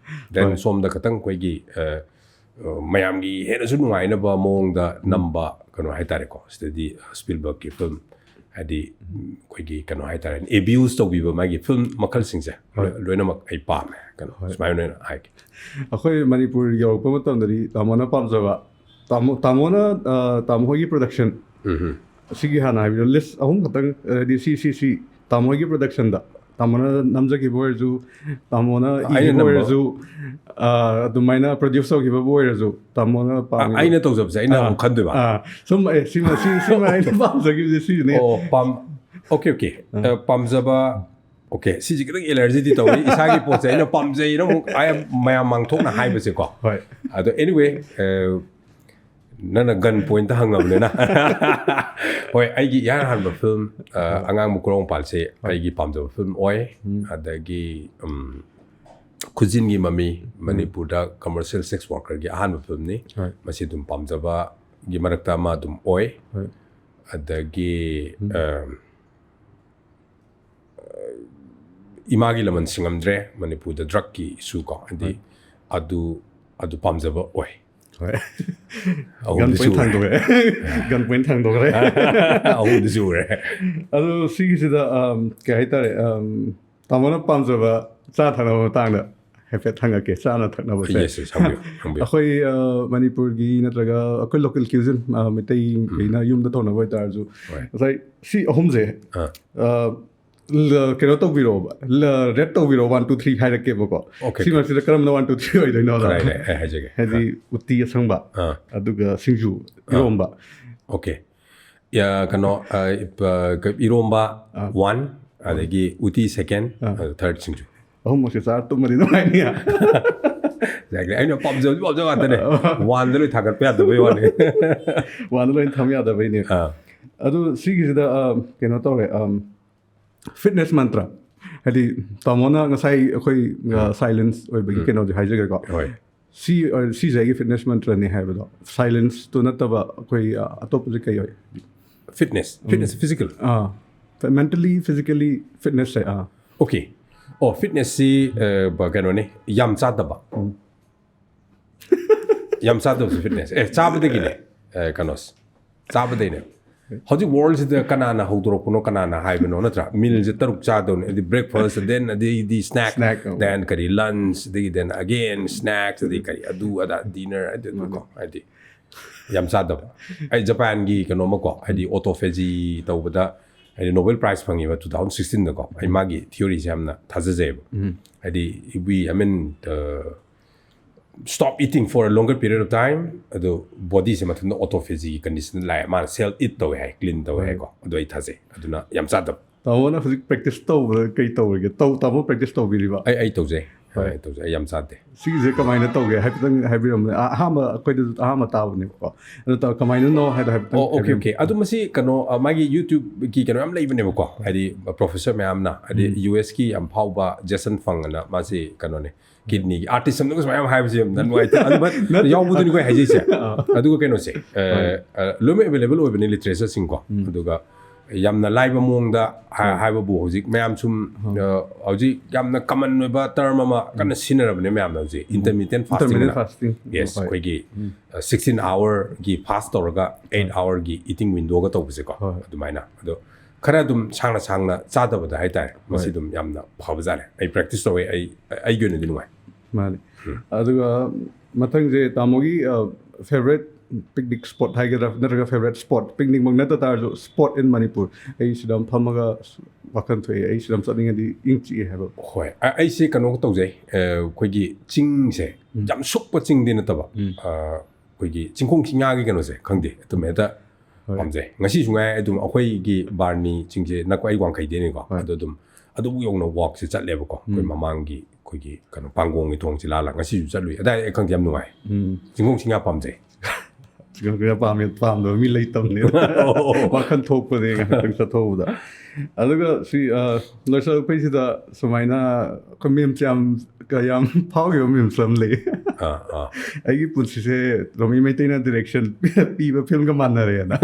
ꯗꯦꯟ ꯁꯣꯝꯗ ꯈꯇꯪ ꯑꯩꯈꯣꯏꯒꯤ ꯃꯌꯥꯝꯒꯤ ꯍꯦꯟꯅꯁꯨ ꯅꯨꯡꯉꯥꯏꯅꯕ ꯃꯑꯣꯡꯗ ꯅꯝꯕ ꯀꯩꯅꯣ ꯍꯥꯏꯇꯥꯔꯦꯀꯣ ꯁꯤꯗꯗꯤ ꯁ꯭ꯄꯤꯜꯕꯔꯒꯀꯤ ꯐꯤल्म ꯍꯥꯏꯗꯤ ꯑꯩꯈꯣꯏꯒꯤ ꯀꯩꯅꯣ ꯍꯥꯏꯇꯥꯔꯦ ꯑꯦꯕ꯭ꯌꯨꯁ ꯇꯧꯕꯤꯕ ꯃꯥꯒꯤ ꯐꯤल्म ꯃꯈꯜꯁꯤꯡꯁꯦ ꯂꯣꯏꯅꯃꯛ ꯑꯩ ꯄꯥꯝꯃꯦ ꯀꯩꯅꯣ ꯁꯨꯃꯥꯏꯅ ꯑꯣꯏꯅ ꯍꯥꯏꯒꯦ ꯑꯩꯈꯣꯏ ꯃꯅꯤꯄꯨꯔ ꯌꯧꯔꯛꯄ ꯃꯇꯝꯗꯗꯤ ꯇꯥꯃꯣꯅ ꯄꯥꯝꯖꯕ ꯇꯥꯃꯣꯅ ꯇꯥꯃꯣ ꯍꯣꯏꯒꯤ ꯄ꯭ꯔꯣꯗꯛꯁꯟ ꯁꯤꯒꯤ ꯍꯥꯟꯅ ꯍꯥꯏꯕꯤꯔꯣ ꯂꯤꯁ ꯑꯍꯨꯝ ꯈꯛꯇꯪ ꯍꯥꯏꯗꯤ ꯁꯤ ꯇꯥꯃꯣ ꯍꯣꯏꯒꯤ ꯄ꯭ꯔꯣꯗꯛꯁꯟꯗ ꯇꯥꯃꯣꯅ ꯅꯝꯖꯈꯤꯕ ꯑꯣꯏꯔꯁꯨ ꯇꯥꯃꯣꯅ ꯏꯈꯤꯕ ꯑꯣꯏꯔꯁꯨ ꯑꯗꯨꯃꯥꯏꯅ ꯄ꯭ꯔꯣꯗ꯭ꯌꯨꯁ ꯇꯧꯈꯤꯕꯕꯨ ꯑꯣꯏꯔꯁꯨ ꯇꯥꯃꯣꯅ ꯄꯥꯝꯃꯤ ꯑꯩꯅ ꯇꯧꯖꯕꯁꯦ ꯑꯩꯅ ꯑꯃꯨꯛ ꯈꯟꯗꯣꯏꯕ ꯁꯨꯝ ꯁꯤꯃ ꯑꯩꯅ ꯄꯥꯝꯖꯈꯤꯕꯁꯦ ꯁꯤꯁꯤꯅꯦ ꯑꯣꯀꯦ ꯄꯥꯝꯖꯕ ꯑꯣꯀꯦ ꯁꯤꯁꯦ ꯈꯤꯇꯪ ꯑꯦꯂꯔꯖꯤꯗꯤ ꯇꯧꯋꯤ ꯏꯁꯥꯒꯤ ꯄꯣꯠꯁꯦ ꯑꯩꯅ ꯄꯥꯝꯖꯩꯅ ꯑꯃꯨꯛ ꯃꯌꯥꯝ ꯃꯥꯡꯊꯣꯛꯅ ꯍꯥꯏꯕꯁꯦꯀꯣ ꯑꯗꯣ ꯑꯦꯅꯤꯋꯦ ꯅꯪꯅ ꯒꯟ ꯄꯣꯏꯟꯇ ꯍꯪꯉꯕꯅꯤꯅ ꯍꯣꯏ ꯑꯩꯒꯤ ꯏꯍꯥꯟ ꯍꯥꯟꯕ ꯐꯤल्म ꯑꯉꯥꯡꯕ ꯀꯣꯔꯣꯡꯄꯥꯜꯁꯦ ꯑꯩꯒꯤ ꯄꯥꯝꯖꯕ ꯐꯤल्म ꯑꯣꯏ ꯑꯗꯒꯤ ꯈꯨꯖꯤꯟꯒꯤ ꯃꯃꯤ ꯃꯅꯤꯄꯨꯔꯗ ꯀꯃꯔꯁꯤꯌꯦꯜ ꯁꯦꯛꯁ ꯋꯥꯔꯀꯔꯒꯤ ꯑꯍꯥꯟꯕ ꯐꯤल्मꯅꯤ ꯃꯁꯤ ꯑꯗꯨꯝ ꯄꯥꯝꯖꯕꯒꯤ ꯃꯔꯛꯇ ꯑꯃ ꯑꯗꯨꯝ ꯑꯣꯏ ꯑꯗꯒꯤ ꯏꯃꯥꯒꯤ ꯂꯃꯟ ꯁꯤꯡꯉꯝꯗ꯭ꯔꯦ ꯃꯅꯤꯄꯨꯔꯗ ꯗ꯭ꯔꯛꯀꯤ ꯏꯁꯨ ꯀꯣ ꯍꯥꯏꯗꯤ ꯑꯗꯨ ꯄꯥꯝꯖꯕ ꯑꯣꯏ ꯒꯟ ꯄꯣꯏꯟ ꯊꯥꯡꯗꯣꯛꯈ꯭ꯔꯦ ꯑꯍꯨꯝꯗꯤ ꯁꯨꯔꯦ ꯑꯗꯣ ꯁꯤꯒꯤꯁꯤꯗ ꯀꯩ ꯍꯥꯏꯇꯥꯔꯦ ꯇꯥꯃꯣꯅ ꯄꯥꯝꯖꯕ ꯆꯥ ꯊꯛꯅꯕ ꯃꯇꯥꯡꯗ ꯍꯥꯏꯐꯦꯠ ꯍꯪꯉꯛꯀꯦ ꯆꯥꯅ ꯊꯛꯅꯕꯁꯦ ꯑꯩꯈꯣꯏ ꯃꯅꯤꯄꯨꯔꯒꯤ ꯅꯠꯇ꯭ꯔꯒ ꯑꯩꯈꯣꯏ ꯂꯣꯀꯦꯜ ꯀ꯭ꯌꯨꯖꯤꯟ ꯃꯩꯇꯩꯒꯩꯅ ꯌꯨꯝꯗ ꯇꯧꯅꯕ ꯑꯣꯏꯇꯥꯔꯁꯨ ꯉꯁꯥꯏ ꯁꯤ ꯑꯍꯨꯝꯁꯦ ꯀꯩꯅꯣ ꯇꯧꯕꯤꯔꯛꯑꯣꯕ ꯔꯦꯠ ꯇꯧꯕꯤꯔꯛꯑꯣ 1, 2, 3 ꯍꯥꯏꯔꯛꯀꯦꯕꯀꯣ ꯁꯤ ꯃꯔꯛꯁꯤꯗ ꯀꯔꯝꯕ 1, 2, 3 ꯑꯣꯏꯗꯣꯏꯅꯣꯗ ꯍꯥꯏꯖꯒꯦ ꯍꯥꯏꯗꯤ ꯎꯇꯤ ꯑꯁꯪꯕ ꯑꯗꯨꯒ ꯁꯤꯡꯖꯨ ꯏꯔꯣꯝꯕ ꯑꯣꯀꯦ ꯀꯩꯅꯣ ꯏꯔꯣꯝꯕ 1 ꯑꯗꯒꯤ ꯎꯇꯤ 2nd 3rd ꯁꯤꯡꯖꯨ ꯑꯍꯨꯝꯃꯛꯁꯦ ꯆꯥꯔ ꯇꯨꯝꯃꯗꯤ ꯅꯨꯡꯉꯥꯏꯅꯤ ꯑꯩꯅ ꯄꯥꯝꯖꯕ ꯉꯥꯛꯇꯅꯦ 1ꯗ ꯂꯣꯏ ꯊꯥꯒꯠꯄ ꯌꯥꯗꯕꯩ ꯋꯥꯅꯤ 1ꯗ ꯂꯣꯏ ꯊꯝ ꯌꯥꯗꯕꯩꯅꯦ ꯑꯗꯨ ꯁꯤꯒꯤꯁꯤꯗ ꯀꯩꯅꯣ ꯇꯧꯔꯦ ꯐꯤꯠꯅꯦꯁ ꯃꯟꯇ꯭ꯔ ꯍꯥꯏꯗꯤ ꯇꯥꯃꯣꯅ ꯉꯁꯥꯏ ꯑꯩꯈꯣꯏ ꯁꯥꯏꯂꯦꯟꯁ ꯑꯣꯏꯕꯒꯤ ꯀꯩꯅꯣꯁꯦ ꯍꯥꯏꯖꯒꯦꯀꯣ ꯁꯤꯁꯦ ꯑꯩꯒꯤ ꯐꯤꯠꯅꯦꯁ ꯃꯟꯇ꯭ꯔꯅꯤ ꯍꯥꯏꯕꯗꯣ ꯁꯥꯏꯂꯦꯟꯁꯇꯨ ꯅꯠꯇꯕ ꯑꯩꯈꯣꯏ ꯑꯇꯣꯞꯄꯁꯦ ꯀꯩ ꯑꯣꯏ fitness physical mentally physically ꯐꯤꯠꯅꯦꯁꯁꯦ okay ꯐꯤꯠꯅꯦꯁꯁꯤ ꯀꯩꯅꯣꯅꯤ ꯌꯥꯝ ꯆꯥꯗꯕ ꯌꯥꯝ ꯆꯥꯗꯕꯁꯤ ꯐꯤꯠꯅꯦꯁ ꯆꯥꯕꯗꯒꯤꯅꯦ ꯀꯩꯅꯣꯁꯤ ꯆꯥꯕꯗꯩꯅꯦ ꯍꯧꯖꯤꯛ ꯋꯥꯔꯜꯁꯤꯗ ꯀꯅꯥꯅ ꯍꯧꯗꯣꯔꯛꯄꯅꯣ ꯀꯅꯥꯅ ꯍꯥꯏꯕꯅꯣ ꯅꯠꯇ꯭ꯔꯥ ꯃꯤꯜꯁꯦ 3 ꯆꯥꯗꯧꯅꯤ ꯑꯗꯩ ꯕ꯭ꯔꯦꯛꯐꯥꯁ ꯗꯦꯟ ꯑꯗꯩꯗꯤ ꯁ꯭ꯅꯦꯛ ꯗꯦꯟ ꯀꯔꯤ ꯂꯟꯆ ꯑꯗꯒꯤ ꯗꯦꯟ ꯑꯒꯦꯟ ꯁ꯭ꯅꯦꯛꯁ ꯑꯗꯩ ꯀꯔꯤ ꯑꯗꯨ ꯑꯗꯥ ꯗꯤꯅꯔ ꯑꯗꯨꯀꯣ ꯍꯥꯏꯗꯤ ꯌꯥꯝ ꯆꯥꯗꯕ ꯑꯩ ꯖꯄꯥꯟꯒꯤ ꯀꯩꯅꯣꯃꯀꯣ ꯍꯥꯏꯗꯤ ꯑꯣꯇꯣꯐꯦꯖꯤ ꯇꯧꯕꯗ ꯍꯥꯏꯗꯤ ꯅꯣꯕꯦꯜ ꯄ꯭ꯔꯥꯏꯖ ꯐꯪꯉꯤꯕ 2016ꯗꯀꯣ ꯑꯩ ꯃꯥꯒꯤ ꯊꯤꯑꯣꯔꯤꯁꯦ ꯌꯥꯝꯅ ꯊꯥꯖꯖꯩꯑꯕ ꯍꯥꯏꯗꯤ I mean stop eating for a longer period of time ꯑꯗꯣ ꯕꯣꯗꯤꯁꯦ ꯃꯊꯟꯇ ꯑꯣꯇꯣꯐꯦꯖꯤꯒꯤ ꯀꯟꯗꯤꯁꯟꯗ ꯂꯥꯛꯑꯦ ꯃꯥꯅ ꯁꯦꯜ ꯏꯠ ꯇꯧꯋꯦ ꯍꯥꯏ ꯀ꯭ꯂꯤꯟ ꯇꯧꯋꯦ ꯍꯥꯏꯀꯣ ꯑꯗꯣ ꯑꯩ ꯊꯥꯖꯩ ꯑꯗꯨꯅ ꯌꯥꯝ ꯆꯥꯗꯕ ꯇꯥꯃꯣꯅ ꯍꯧꯖꯤꯛ ꯄ꯭ꯔꯦꯛꯇꯤꯁ ꯇꯧꯕꯗ ꯀꯩ ꯇꯧꯔꯤꯒꯦ ꯇꯥꯃꯣ ꯄ꯭ꯔꯦꯛꯇꯤꯁ ꯇꯧꯕꯤꯔꯤꯕ ꯑꯩ ꯇꯧꯖꯩ ꯑꯩ ꯇꯧꯖꯩ ꯑꯩ ꯌꯥꯝ ꯆꯥꯗꯦ ꯁꯤꯒꯤꯁꯦ ꯀꯃꯥꯏꯅ ꯇꯧꯒꯦ ꯍꯥꯏꯐꯦꯠꯇꯪ ꯍꯥꯏꯕꯤꯔꯝꯕꯅꯦ ꯑꯍꯥꯟꯕ ꯑꯩꯈꯣꯏꯗꯁꯨ ꯑꯍꯥꯟꯕ ꯇꯥꯕꯅꯦꯕꯀꯣ ꯑꯗꯣ ꯀꯃꯥꯏꯅꯅꯣ ꯍꯥꯏꯗꯣ ꯍꯥꯏꯐꯦꯠꯇꯪ ꯑꯣꯀꯦ ꯑꯗꯨ ꯃꯁꯤ ꯀꯩꯅꯣ ꯃꯥꯒꯤ ꯌꯨꯇ꯭ꯌꯨꯕꯀꯤ ꯀꯩꯅꯣ ꯌꯥꯝ ꯂꯩꯕꯅꯦꯕꯀꯣ ꯍꯥꯏꯗꯤ ꯄ꯭ꯔꯣꯐꯦꯁꯔ ꯃꯌꯥꯝꯅ ꯍꯥꯏꯗꯤ USꯀꯤ ꯌꯥꯝ ꯐꯥꯎꯕ ꯖꯦꯁꯟ ꯐꯪ ꯑꯅ ꯃꯥꯁꯤ ꯀꯩꯅꯣꯅꯦ ꯀꯤꯗꯅꯤꯒꯤ ꯑꯥꯔꯇꯤꯁ ꯑꯃꯅꯒ ꯁꯨꯃꯥꯏꯅ ꯍꯥꯏꯕꯁꯦ ꯌꯥꯝ ꯅꯨꯡꯉꯥꯏꯇꯦ ꯑꯗꯨ ꯌꯥꯎꯕꯗꯨꯅꯤ ꯑꯩꯈꯣꯏ ꯍꯥꯏꯖꯩꯁꯦ ꯑꯗꯨꯒ ꯀꯩꯅꯣꯁꯦ ꯂꯣꯏꯅꯃꯛ ꯑꯦꯕꯥꯏꯂꯦꯕꯜ ꯑꯣꯏꯕꯅꯤ ꯂꯤꯇꯔꯦꯆꯔꯁꯤꯡꯀꯣ ꯑꯗꯨꯒ ꯌꯥꯝꯅ ꯂꯥꯏꯕ ꯃꯑꯣꯡꯗ ꯍꯥꯏꯕꯕꯨ ꯍꯧꯖꯤꯛ ꯃꯌꯥꯝ ꯁꯨꯝ ꯍꯧꯖꯤꯛ ꯌꯥꯝꯅ ꯀꯃꯟ ꯑꯣꯏꯕ ꯇꯔꯝ ꯑꯃ ꯀꯟꯅ ꯁꯤꯖꯤꯟꯅꯔꯕꯅꯦ ꯃꯌꯥꯝꯅ ꯍꯧꯖꯤꯛ ꯏꯟꯇꯔꯃꯤꯇꯦꯟ ꯐꯥꯁꯇꯤꯡ ꯌꯦꯁ ꯑꯩꯈꯣꯏꯒꯤ 16 hourꯒꯤ ꯐꯥꯁ ꯇꯧꯔꯒ 8 hourꯒꯤ ꯏꯇꯤꯡ ꯋꯤꯟꯗꯣꯒ ꯇꯧꯕꯁꯦꯀꯣ ꯑꯗꯨꯃꯥꯏꯅ ꯑꯗꯣ ꯈꯔ ꯑꯗꯨꯝ ꯁꯥꯡꯅ ꯆꯥꯗꯕꯗ ꯍꯥꯏꯇꯥꯔꯦ ꯃꯁꯤ ꯑꯗꯨꯝ ꯌꯥꯝꯅ ꯐꯕꯖꯥꯠꯅꯦ ꯑꯩ ꯄ꯭ꯔꯦꯛꯇꯤꯁ ꯇꯧꯋꯦ ꯑꯩꯒꯤ ꯑꯣꯏꯅꯗꯤ ꯅꯨꯡꯉꯥꯏ ꯃꯥꯅꯦ ꯑꯗꯨꯒ ꯃꯊꯪꯁꯦ ꯇꯥꯃꯣꯒꯤ ꯐꯦꯚꯣꯔꯥꯏꯠ ꯄꯤꯛꯅꯤꯛ ꯁ꯭ꯄꯣꯠ ꯍꯥꯏꯒꯗ꯭ꯔꯥ ꯅꯠꯇ꯭ꯔꯒ ꯐꯦꯚꯣꯔꯥꯏꯠ ꯁ꯭ꯄꯣꯠ ꯄꯤꯛꯅꯤꯛꯃꯛ ꯅꯠꯇ ꯇꯥꯔꯁꯨ ꯁ꯭ꯄꯣꯠ ꯏꯟ ꯃꯅꯤꯄꯨꯔ ꯑꯩ ꯁꯤꯗ ꯐꯝꯃꯒ ꯋꯥꯈꯜ ꯊꯣꯛꯑꯦ ꯑꯩ ꯁꯤꯗ ꯆꯠꯅꯤꯡꯉꯗꯤ ꯏꯪ ꯆꯤꯛꯑꯦ ꯍꯥꯏꯕ ꯍꯣꯏ ꯑꯩꯁꯦ ꯀꯩꯅꯣ ꯇꯧꯖꯩ ꯑꯩꯈꯣꯏꯒꯤ ꯆꯤꯡꯁꯦ ꯌꯥꯝ ꯁꯨꯛꯄ ꯆꯤꯡꯗꯤ ꯅꯠꯇꯕ ꯑꯩꯈꯣꯏꯒꯤ ꯆꯤꯡꯈꯣꯡ ꯆꯤꯡꯌꯥꯒꯤ ꯀꯩꯅꯣꯁꯦ ꯈꯪꯗꯦ ꯑꯗꯨꯝ ꯍꯦꯛꯇ ꯄꯥꯝꯖꯩ ꯉꯁꯤꯁꯨ ꯉꯥꯏ ꯑꯗꯨꯝ ꯑꯩꯈꯣꯏꯒꯤ ꯕꯥꯔꯅꯤ ꯆꯤꯡꯁꯦ ꯅꯛꯄ ꯑꯩ ꯋꯥꯡꯈꯩꯗꯩꯅꯤꯀꯣ ꯑꯗꯣ ꯑꯗꯨꯝ ꯑꯗꯨꯕꯨ ꯌꯧꯅ ꯋꯥꯛꯁꯦ ꯆꯠꯂꯦꯕꯀꯣ ꯑꯩꯈꯣꯏ ꯃꯃꯥꯡꯒꯤ ꯑꯩꯈꯣꯏꯒꯤ ꯀꯩꯅꯣ ꯄꯥꯡꯒꯣꯡꯒꯤ ꯊꯣꯡꯁꯦ ꯂꯥꯜꯂꯒ ꯉꯁꯤꯁꯨ ꯆꯠꯂꯨꯏ ꯑꯗꯥꯏ ꯑꯩ ꯈꯪꯗꯦ ꯌꯥꯝ ꯅꯨꯡꯉꯥꯏ ꯆꯤꯡꯈꯣꯡ ꯆꯤꯡꯌꯥ ꯄꯥꯝꯖꯩ ꯄꯥꯝꯗꯕ ꯃꯤ ꯂꯩꯇꯕꯅꯦ ꯋꯥꯈꯜ ꯊꯣꯛꯄꯅꯦ ꯉꯥꯏꯍꯥꯛꯇꯪ ꯆꯠꯊꯣꯛꯎꯕꯗ ꯑꯗꯨꯒ ꯁꯤ ꯂꯣꯏꯁꯤꯜꯂꯛꯄꯩꯁꯤꯗ ꯁꯨꯃꯥꯏꯅ ꯑꯩꯈꯣꯏ ꯃꯤꯝꯁ ꯌꯥꯝ ꯐꯥꯎꯈꯤꯕ ꯃꯤꯝꯁ ꯑꯃ ꯂꯩ ꯑꯩꯒꯤ ꯄꯨꯟꯁꯤꯁꯦ ꯔꯣꯃꯤ ꯃꯩꯇꯩꯅ ꯗꯤꯔꯦꯛꯁꯟ ꯄꯤꯕ ꯐꯤꯜꯝꯒ ꯃꯥꯟꯅꯔꯦꯅ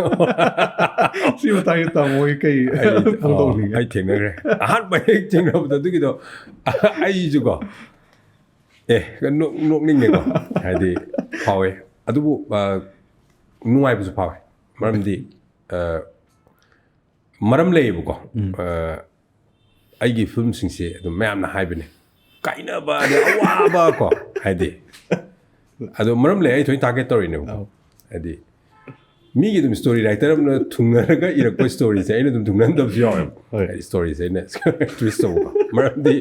ꯁꯤ ꯃꯇꯥꯡꯗ ꯇꯥꯃꯣꯒꯤ ꯀꯩ ꯐꯣꯡꯗꯣꯛꯅꯤꯡꯉꯦ ꯑꯩ ꯊꯦꯡꯅꯈ꯭ꯔꯦ ꯑꯍꯥꯟꯕ ꯍꯦꯛ ꯊꯦꯡꯅꯕꯗ ꯑꯗꯨꯒꯤꯗꯣ ꯑꯩꯁꯨꯀꯣ ꯅꯣꯛꯅꯤꯡꯉꯦꯀꯣ ꯍꯥꯏꯗꯤ ꯐꯥꯎꯋꯦ ꯑꯗꯨꯕꯨ ꯅꯨꯡꯉꯥꯏꯕꯁꯨ ꯐꯥꯎꯋꯦ ꯃꯔꯝꯗꯤ ꯃꯔꯝ ꯂꯩꯌꯦꯕꯀꯣ ꯑꯩꯒꯤ ꯐꯤꯜꯝꯁꯤꯡꯁꯦ ꯑꯗꯨꯝ ꯃꯌꯥꯝꯅ ꯍꯥꯏꯕꯅꯦ ꯀꯥꯏꯅꯕ ꯑꯋꯥꯕ ꯀꯣ ꯍꯥꯏꯗꯤ ꯑꯗꯣ ꯃꯔꯝ ꯂꯩ ꯑꯩ ꯊꯣꯏꯅ ꯇꯥꯔꯒꯦꯠ ꯇꯧꯔꯤꯅꯦꯕꯀꯣ ꯍꯥꯏꯗꯤ ꯃꯤꯒꯤ ꯑꯗꯨꯝ ꯁ꯭ꯇꯣꯔꯤ ꯔꯥꯏꯇꯔ ꯑꯃꯅ ꯊꯨꯡꯅꯔꯒ ꯏꯔꯛꯄ ꯁ꯭ꯇꯣꯔꯤꯁꯦ ꯑꯩꯅ ꯑꯗꯨꯝ ꯊꯨꯡꯅꯍꯟꯗꯕꯁꯨ ꯌꯥꯎꯋꯦꯕ ꯍꯥꯏꯗꯤ ꯁ꯭ꯇꯣꯔꯤꯁꯦ ꯑꯩꯅ ꯇ꯭ꯋꯤꯁ ꯇꯧꯕꯀꯣ ꯃꯔꯝꯗꯤ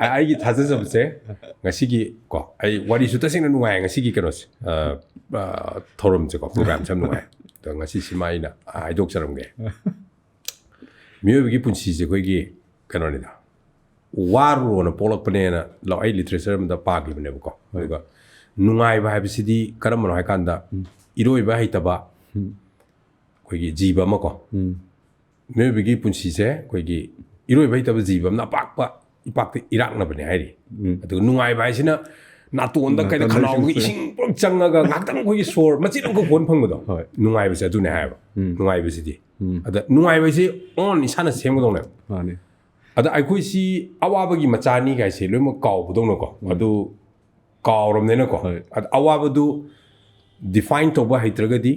ꯑꯩꯒꯤ ꯊꯥꯖꯖꯕꯁꯦ ꯉꯁꯤꯒꯤ ꯀꯣ ꯑꯩ ꯋꯥꯔꯤꯁꯨ ꯇꯁꯦꯡꯅ ꯅꯨꯡꯉꯥꯏ ꯉꯁꯤꯒꯤ ꯀꯩꯅꯣꯁꯦ ꯊꯧꯔꯝꯁꯦꯀꯣ ꯄ꯭ꯔꯣꯒ꯭ꯔꯥꯝꯁꯦ ꯌꯥꯝ ꯅꯨꯡꯉꯥꯏ ꯑꯗꯣ ꯉꯁꯤꯁꯤꯃ ꯑꯩꯅ ꯍꯥꯏꯗꯣꯛꯆꯔꯝꯒꯦ ꯃꯤꯑꯣꯏꯕꯒꯤ ꯄꯨꯟꯁꯤꯁꯦ ꯑꯩꯈꯣꯏꯒꯤ ꯀꯩꯅꯣꯅꯤꯗ ꯋꯥꯔꯨꯔꯣꯅ ꯄꯣꯛꯂꯛꯄꯅꯦꯅ ꯑꯩ ꯂꯤꯇꯔꯦꯆꯔ ꯑꯃꯗ ꯄꯥꯈꯤꯕꯅꯦꯕꯀꯣ ꯑꯗꯨꯒ ꯅꯨꯡꯉꯥꯏꯕ ꯍꯥꯏꯕꯁꯤꯗꯤ ꯀꯔꯝꯕꯅꯣ ꯍꯥꯏꯀꯥꯟꯗ ꯏꯔꯣꯏꯕ ꯍꯩꯇꯕ ꯑꯩꯈꯣꯏꯒꯤ ꯖꯤꯕ ꯑꯃ ꯀꯣ ꯃꯤꯑꯣꯏꯕꯒꯤ ꯄꯨꯟꯁꯤꯁꯦ ꯑꯩꯈꯣꯏꯒꯤ ꯏꯔꯣꯏꯕ ꯍꯩꯇꯕ ꯖꯤꯕ ꯑꯃꯅ ꯏꯄꯥꯛꯇ ꯏꯔꯥꯛꯅꯕꯅꯦ ꯍꯥꯏꯔꯤ ꯑꯗꯨꯒ ꯅꯨꯡꯉꯥꯏꯕ ꯍꯥꯏꯁꯤꯅ ꯅꯥꯇꯣꯟꯗ ꯀꯩꯗ ꯈꯅꯥꯎꯗ ꯏꯁꯤꯡ ꯄꯨꯂꯞ ꯆꯪꯉꯒ ꯉꯥꯛꯇꯪ ꯑꯩꯈꯣꯏꯒꯤ ꯁꯣꯔ ꯃꯆꯦꯠ ꯑꯃꯈꯛ ꯍꯣꯟ ꯐꯪꯕꯗꯣ ꯅꯨꯡꯉꯥꯏꯕꯁꯦ ꯑꯗꯨꯅꯦ ꯍꯥꯏꯌꯦꯕ ꯅꯨꯡꯉꯥꯏꯕꯁꯤꯗꯤ ꯑꯗ ꯅꯨꯡꯉꯥꯏꯕꯁꯤ ꯏꯁꯥꯅ ꯁꯦꯝꯒꯗꯧꯅꯦꯕ ꯑꯗ ꯑꯩꯈꯣꯏꯁꯤ ꯑꯋꯥꯕꯒꯤ ꯃꯆꯥꯅꯤ ꯀꯥꯏꯁꯦ ꯂꯣꯏꯅꯃꯛ ꯀꯥꯎꯕꯗꯧꯅꯀꯣ ꯑꯗꯨ ꯀꯥꯎꯔꯕꯅꯤꯅꯀꯣ ꯑꯗ ꯑꯋꯥꯕꯗꯨ ꯗꯤꯐꯥꯏꯟ ꯇꯧꯕ ꯍꯩꯇ꯭ꯔꯒꯗꯤ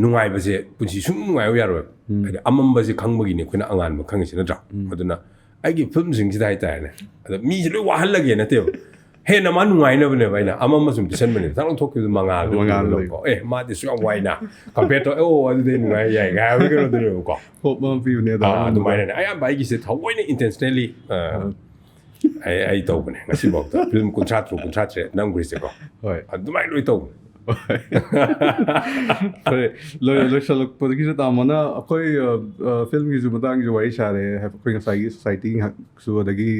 ꯅꯨꯡꯉꯥꯏꯕꯁꯦ ꯄꯨꯟꯁꯤ ꯁꯨꯝ ꯅꯨꯡꯉꯥꯏꯕ ꯌꯥꯔꯣꯏꯕ ꯍꯥꯏꯗꯤ ꯑꯃꯝꯕꯁꯦ ꯈꯪꯕꯒꯤꯅꯤ ꯑꯩꯈꯣꯏꯅ ꯑꯉꯥꯟꯕ ꯈꯪꯉꯤꯁꯤ ꯅꯠꯇ꯭ꯔꯥ ꯑꯗꯨꯅ ꯑꯩꯒꯤ ꯐꯤꯜꯝꯁꯤꯡꯁꯤꯗ ꯍꯥꯏꯇꯥꯔꯦꯅꯦ ꯑꯗ ꯃꯤꯁꯦ ꯂꯣꯏ ꯋꯥꯍꯜꯂꯒꯦ ꯅꯠꯇꯦꯕ ꯍꯦꯟꯅ ꯃꯥ ꯅꯨꯡꯉꯥꯏꯅꯕꯅꯦꯕ ꯑꯩꯅ ꯑꯃꯝꯕ ꯁꯨꯝ ꯄꯤꯁꯟꯕꯅꯦꯕ ꯊꯥꯡ ꯊꯣꯛꯈꯤꯕꯗꯨ ꯃꯉꯥꯜꯗꯨꯀꯣ ꯃꯥꯗꯤ ꯁꯨ ꯌꯥꯝ ꯋꯥꯏꯅ ꯀꯝꯄꯦꯌꯔ ꯇꯧ ꯑꯗꯨꯗꯤ ꯅꯨꯡꯉꯥꯏ ꯌꯥꯏ ꯍꯥꯏꯕ ꯀꯩꯅꯣꯗꯨꯅꯦꯕꯀꯣ ꯍꯣꯞ ꯑꯃ ꯄꯤꯕꯅꯦ ꯑꯗꯨꯃꯥꯏꯅꯅꯦ ꯑꯌꯥꯝꯕ ꯑꯩꯒꯤꯁꯦ ꯊꯑꯣꯏꯅ ꯏꯟꯇꯦꯟꯁꯅꯦꯜꯂꯤ ꯑꯩ ꯇꯧꯕꯅꯦ ꯉꯁꯤꯐꯥꯎꯗ ꯐꯤल्म 53 ꯅꯝꯈ꯭ꯔꯤꯁꯦꯀꯣ ꯑꯗꯨꯃꯥꯏꯅ ꯂꯣꯏ ꯇꯧꯕꯅꯦ ꯂꯣꯏꯁꯤꯜꯂꯛꯄꯗꯒꯤꯁꯨ ꯇꯥꯃꯣꯅ ꯑꯩꯈꯣꯏ ꯐꯤꯜꯝꯒꯤꯁꯨ ꯃꯇꯥꯡꯒꯤꯁꯨ ꯋꯥꯔꯤ ꯁꯥꯔꯦ ꯑꯩꯈꯣꯏ ꯉꯁꯥꯏꯒꯤ ꯁꯣꯁꯥꯏꯇꯤ ꯉꯥꯏꯍꯥꯛꯁꯨ ꯑꯗꯒꯤ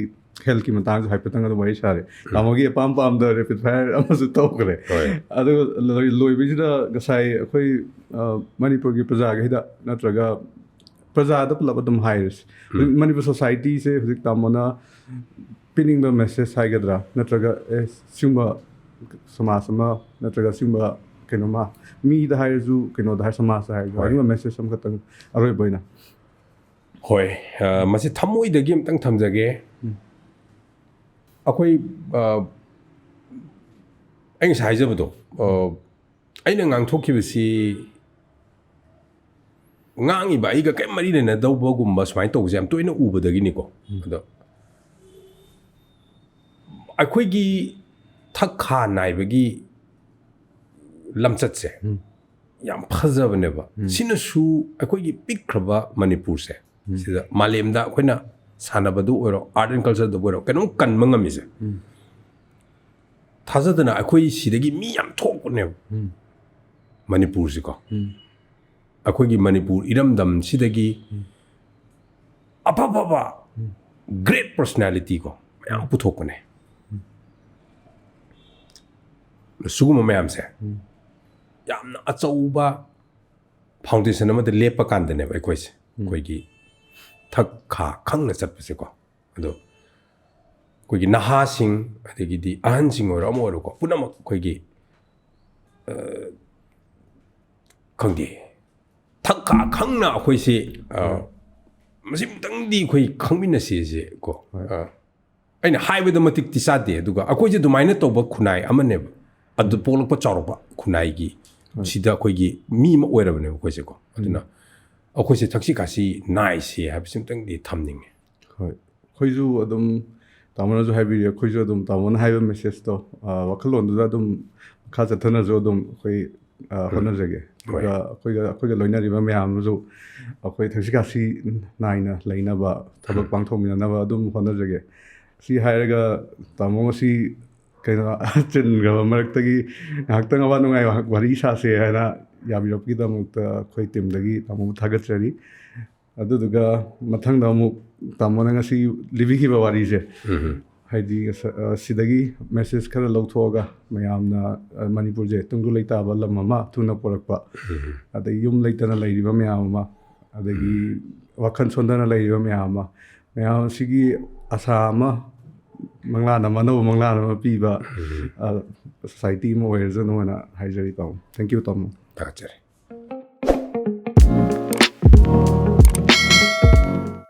ꯍꯦꯜꯊꯀꯤ ꯃꯇꯥꯡꯁꯨ ꯍꯥꯏꯐꯦꯠꯇꯪ ꯑꯗꯨꯝ ꯋꯥꯔꯤ ꯁꯥꯔꯦ ꯇꯥꯃꯣꯒꯤ ꯑꯄꯥꯝ ꯄꯥꯝꯗ ꯔꯦꯄꯤꯠ ꯐꯥꯌꯔ ꯑꯃꯁꯨ ꯇꯧꯈ꯭ꯔꯦ ꯑꯗꯨꯒ ꯂꯣꯏꯕꯁꯤꯗ ꯉꯁꯥꯏ ꯑꯩꯈꯣꯏ ꯃꯅꯤꯄꯨꯔꯒꯤ ꯄ꯭ꯔꯖꯥꯈꯩꯗ ꯅꯠꯇ꯭ꯔꯒ प्रजाद पुलब अदम हाइरस मणिपुर सोसाइटी से हुजिक तामोना पिनिंग मेसेज हाइगद्रा नत्रगा सिंबा समाज अमा नत्रगा सिंबा केनोमा मी द हाइरजु केनो द हाइर समाज हाइरजु हाइरु मेसेज सम खतंग अरोय बोइना होय मसे थमोय दगी अमतंग थमजगे अखोय ꯑꯩ ꯉꯁꯥꯏ ꯍꯥꯏꯖꯕꯗꯣ ꯑꯩꯅ ꯉꯥꯡꯊꯣꯛꯈꯤꯕꯁꯤ ꯉꯥꯡꯉꯤꯕ ꯑꯩꯒ ꯀꯩꯝ ꯃꯔꯤ ꯂꯩꯅꯗꯧꯕꯒꯨꯝꯕ ꯁꯨꯃꯥꯏꯅ ꯇꯧꯕꯁꯦ ꯌꯥꯝ ꯇꯣꯏꯅ ꯎꯕꯗꯒꯤꯅꯤꯀꯣ ꯑꯗꯣ ꯑꯩꯈꯣꯏꯒꯤ ꯊꯛ ꯈꯥ ꯅꯥꯏꯕꯒꯤ ꯂꯝꯆꯠꯁꯦ ꯌꯥꯝ ꯐꯖꯕꯅꯦꯕ ꯁꯤꯅꯁꯨ ꯑꯩꯈꯣꯏꯒꯤ ꯄꯤꯛꯈ꯭ꯔꯕ ꯃꯅꯤꯄꯨꯔꯁꯦ ꯁꯤꯗ ꯃꯥꯂꯦꯝꯗ ꯑꯩꯈꯣꯏꯅ ꯁꯥꯟꯅꯕꯗꯨ ꯑꯣꯏꯔꯣ ꯑꯥꯔꯠ ꯑꯦꯟ ꯀꯜꯆꯔꯗꯕꯨ ꯑꯣꯏꯔꯣ ꯀꯩꯅꯣꯝ ꯀꯟꯕ ꯉꯝꯃꯤꯁꯦ ꯊꯥꯖꯗꯅ ꯑꯩꯈꯣꯏ ꯁꯤꯗꯒꯤ ꯃꯤ ꯌꯥꯝ ꯊꯣꯛꯄꯅꯦꯕ ꯃꯅꯤꯄꯨꯔꯁꯤꯀꯣ ꯑꯩꯈꯣꯏꯒꯤ ꯃꯅꯤꯄꯨꯔ ꯏꯔꯝꯗꯝꯁꯤꯗꯒꯤ ꯑꯐꯕ ꯒ꯭ꯔꯦꯠ ꯄꯔꯁꯣꯅꯦꯂꯤꯇꯤ ꯀꯣ ꯃꯌꯥꯝ ꯄꯨꯊꯣꯛꯄꯅꯦ ꯁꯤꯒꯨꯝꯕ ꯃꯌꯥꯝꯁꯦ ꯌꯥꯝꯅ ꯑꯆꯧꯕ ꯐꯥꯎꯟꯗꯦꯁꯟ ꯑꯃꯗ ꯂꯦꯞꯄ ꯀꯥꯟꯗꯅꯦꯕ ꯑꯩꯈꯣꯏꯁꯦ ꯑꯩꯈꯣꯏꯒꯤ ꯊꯛ ꯈꯥ ꯈꯪꯅ ꯆꯠꯄꯁꯦꯀꯣ ꯑꯗꯣ ꯑꯩꯈꯣꯏꯒꯤ ꯅꯍꯥꯁꯤꯡ ꯑꯗꯒꯤꯗꯤ ꯑꯍꯟꯁꯤꯡ ꯑꯣꯏꯔꯣ ꯑꯃ ꯑꯣꯏꯔꯣꯀꯣ ꯄꯨꯝꯅꯃꯛ ꯑꯩꯈꯣꯏꯒꯤ ꯈꯪꯗꯦ ꯊꯛ ꯈꯥ ꯈꯪꯅ ꯑꯩꯈꯣꯏꯁꯤ ꯃꯁꯤꯃꯇꯪꯗꯤ ꯑꯩꯈꯣꯏ ꯈꯪꯃꯤꯟꯅꯁꯤꯁꯦ ꯀꯣ ꯑꯩꯅ ꯍꯥꯏꯕꯗ ꯃꯇꯤꯛꯇꯤ ꯆꯥꯗꯦ ꯑꯗꯨꯒ ꯑꯩꯈꯣꯏꯁꯦ ꯑꯗꯨꯃꯥꯏꯅ ꯇꯧꯕ ꯈꯨꯟꯅꯥꯏ ꯑꯃꯅꯦꯕ ꯑꯗꯨ ꯄꯣꯛꯂꯛꯄ ꯆꯥꯎꯔꯛꯄ ꯈꯨꯟꯅꯥꯏꯒꯤ ꯁꯤꯗ ꯑꯩꯈꯣꯏꯒꯤ ꯃꯤ ꯑꯃ ꯑꯣꯏꯔꯕꯅꯦꯕ ꯑꯩꯈꯣꯏꯁꯦꯀꯣ ꯑꯗꯨꯅ ꯑꯩꯈꯣꯏꯁꯦ ꯊꯛꯁꯤ ꯈꯥꯁꯤ ꯅꯥꯏꯁꯤ ꯍꯥꯏꯕꯁꯤꯃꯇꯪꯗꯤ ꯊꯝꯅꯤꯡꯉꯦ ꯍꯣꯏ ꯑꯩꯈꯣꯏꯁꯨ ꯑꯗꯨꯝ ꯇꯥꯃꯣꯅꯁꯨ ꯍꯥꯏꯕꯤꯔꯤ ꯑꯩꯈꯣꯏꯁꯨ ꯑꯗꯨꯝ ꯇꯥꯃꯣꯅ ꯍꯥꯏꯕ ꯃꯦꯁꯦꯖꯇꯣ ꯋꯥꯈꯜꯂꯣꯟꯗꯨꯗ ꯑꯗꯨꯝ ꯃꯈꯥ ꯆꯠꯊꯅꯁꯨ ꯑꯗꯨꯝ ꯑꯩꯈꯣꯏ ꯍꯣꯠꯅꯖꯒꯦ ꯑꯗꯨꯒ ꯑꯩꯈꯣꯏꯒ ꯂꯣꯏꯅꯔꯤꯕ ꯃꯌꯥꯝ ꯑꯃꯁꯨ ꯑꯩꯈꯣꯏ ꯊꯛꯁꯤ ꯈꯥꯁꯤ ꯅꯥꯏꯅ ꯂꯩꯅꯕ ꯊꯕꯛ ꯄꯥꯡꯊꯣꯛꯃꯤꯟꯅꯅꯕ ꯑꯗꯨꯝ ꯍꯣꯠꯅꯖꯒꯦ ꯁꯤ ꯍꯥꯏꯔꯒ ꯇꯥꯃꯣ ꯉꯁꯤ ꯀꯩꯅꯣ ꯆꯤꯟꯈ꯭ꯔꯕ ꯃꯔꯛꯇꯒꯤ ꯉꯥꯏꯍꯥꯛꯇꯪ ꯑꯋꯥ ꯅꯨꯡꯉꯥꯏ ꯋꯥꯔꯤ ꯁꯥꯁꯦ ꯍꯥꯏꯅ ꯌꯥꯕꯤꯔꯛꯄꯒꯤꯗꯃꯛꯇ ꯑꯩꯈꯣꯏ ꯇꯤꯝꯗꯒꯤ ꯇꯥꯃꯣꯕꯨ ꯊꯥꯒꯠꯆꯔꯤ ꯑꯗꯨꯗꯨꯒ ꯃꯊꯪꯗ ꯑꯃꯨꯛ ꯇꯥꯃꯣꯅ ꯉꯁꯤ ಲಿಬಿꯈꯤꯕ ꯋꯥꯔꯤꯁꯦ ꯍꯥꯏꯗꯤ ꯁꯤꯗꯒꯤ ꯃꯦꯁꯦꯖ ꯈꯔ ꯂꯧꯊꯣꯛꯑꯒ ꯃꯌꯥꯝꯅ ꯃꯅꯤꯄꯨꯔꯁꯦ ꯇꯨꯡꯗꯨ ꯂꯩꯇꯥꯕ ꯂꯝ ꯑꯃ ꯊꯨꯅ ꯄꯣꯔꯛꯄ ꯑꯗꯩ ꯌꯨꯝ ꯂꯩꯇꯅ ꯂꯩꯔꯤꯕ ꯃꯌꯥꯝ ꯑꯃ ꯑꯗꯒꯤ ꯋꯥꯈꯜ ꯁꯣꯟꯊꯅ ꯂꯩꯔꯤꯕ ꯃꯌꯥꯝ ꯑꯃ ꯃꯌꯥꯝ ꯑꯁꯤꯒꯤ ꯑꯁꯥ ꯑꯃ ꯃꯪꯂꯥꯟ ꯑꯃ ꯑꯅꯧꯕ ꯃꯪꯂꯥꯟ ꯑꯃ ꯄꯤꯕ ꯁꯣꯁꯥꯏꯇꯤ ꯑꯃ ꯑꯣꯏꯔꯖꯅꯨ ꯍꯥꯏꯅ ꯍꯥꯏꯖꯔꯤ ꯇꯥꯃꯣ ꯊꯦꯡꯛ ꯌꯨ ꯇꯥꯃꯣ ꯊꯥꯒꯠꯆꯔꯤ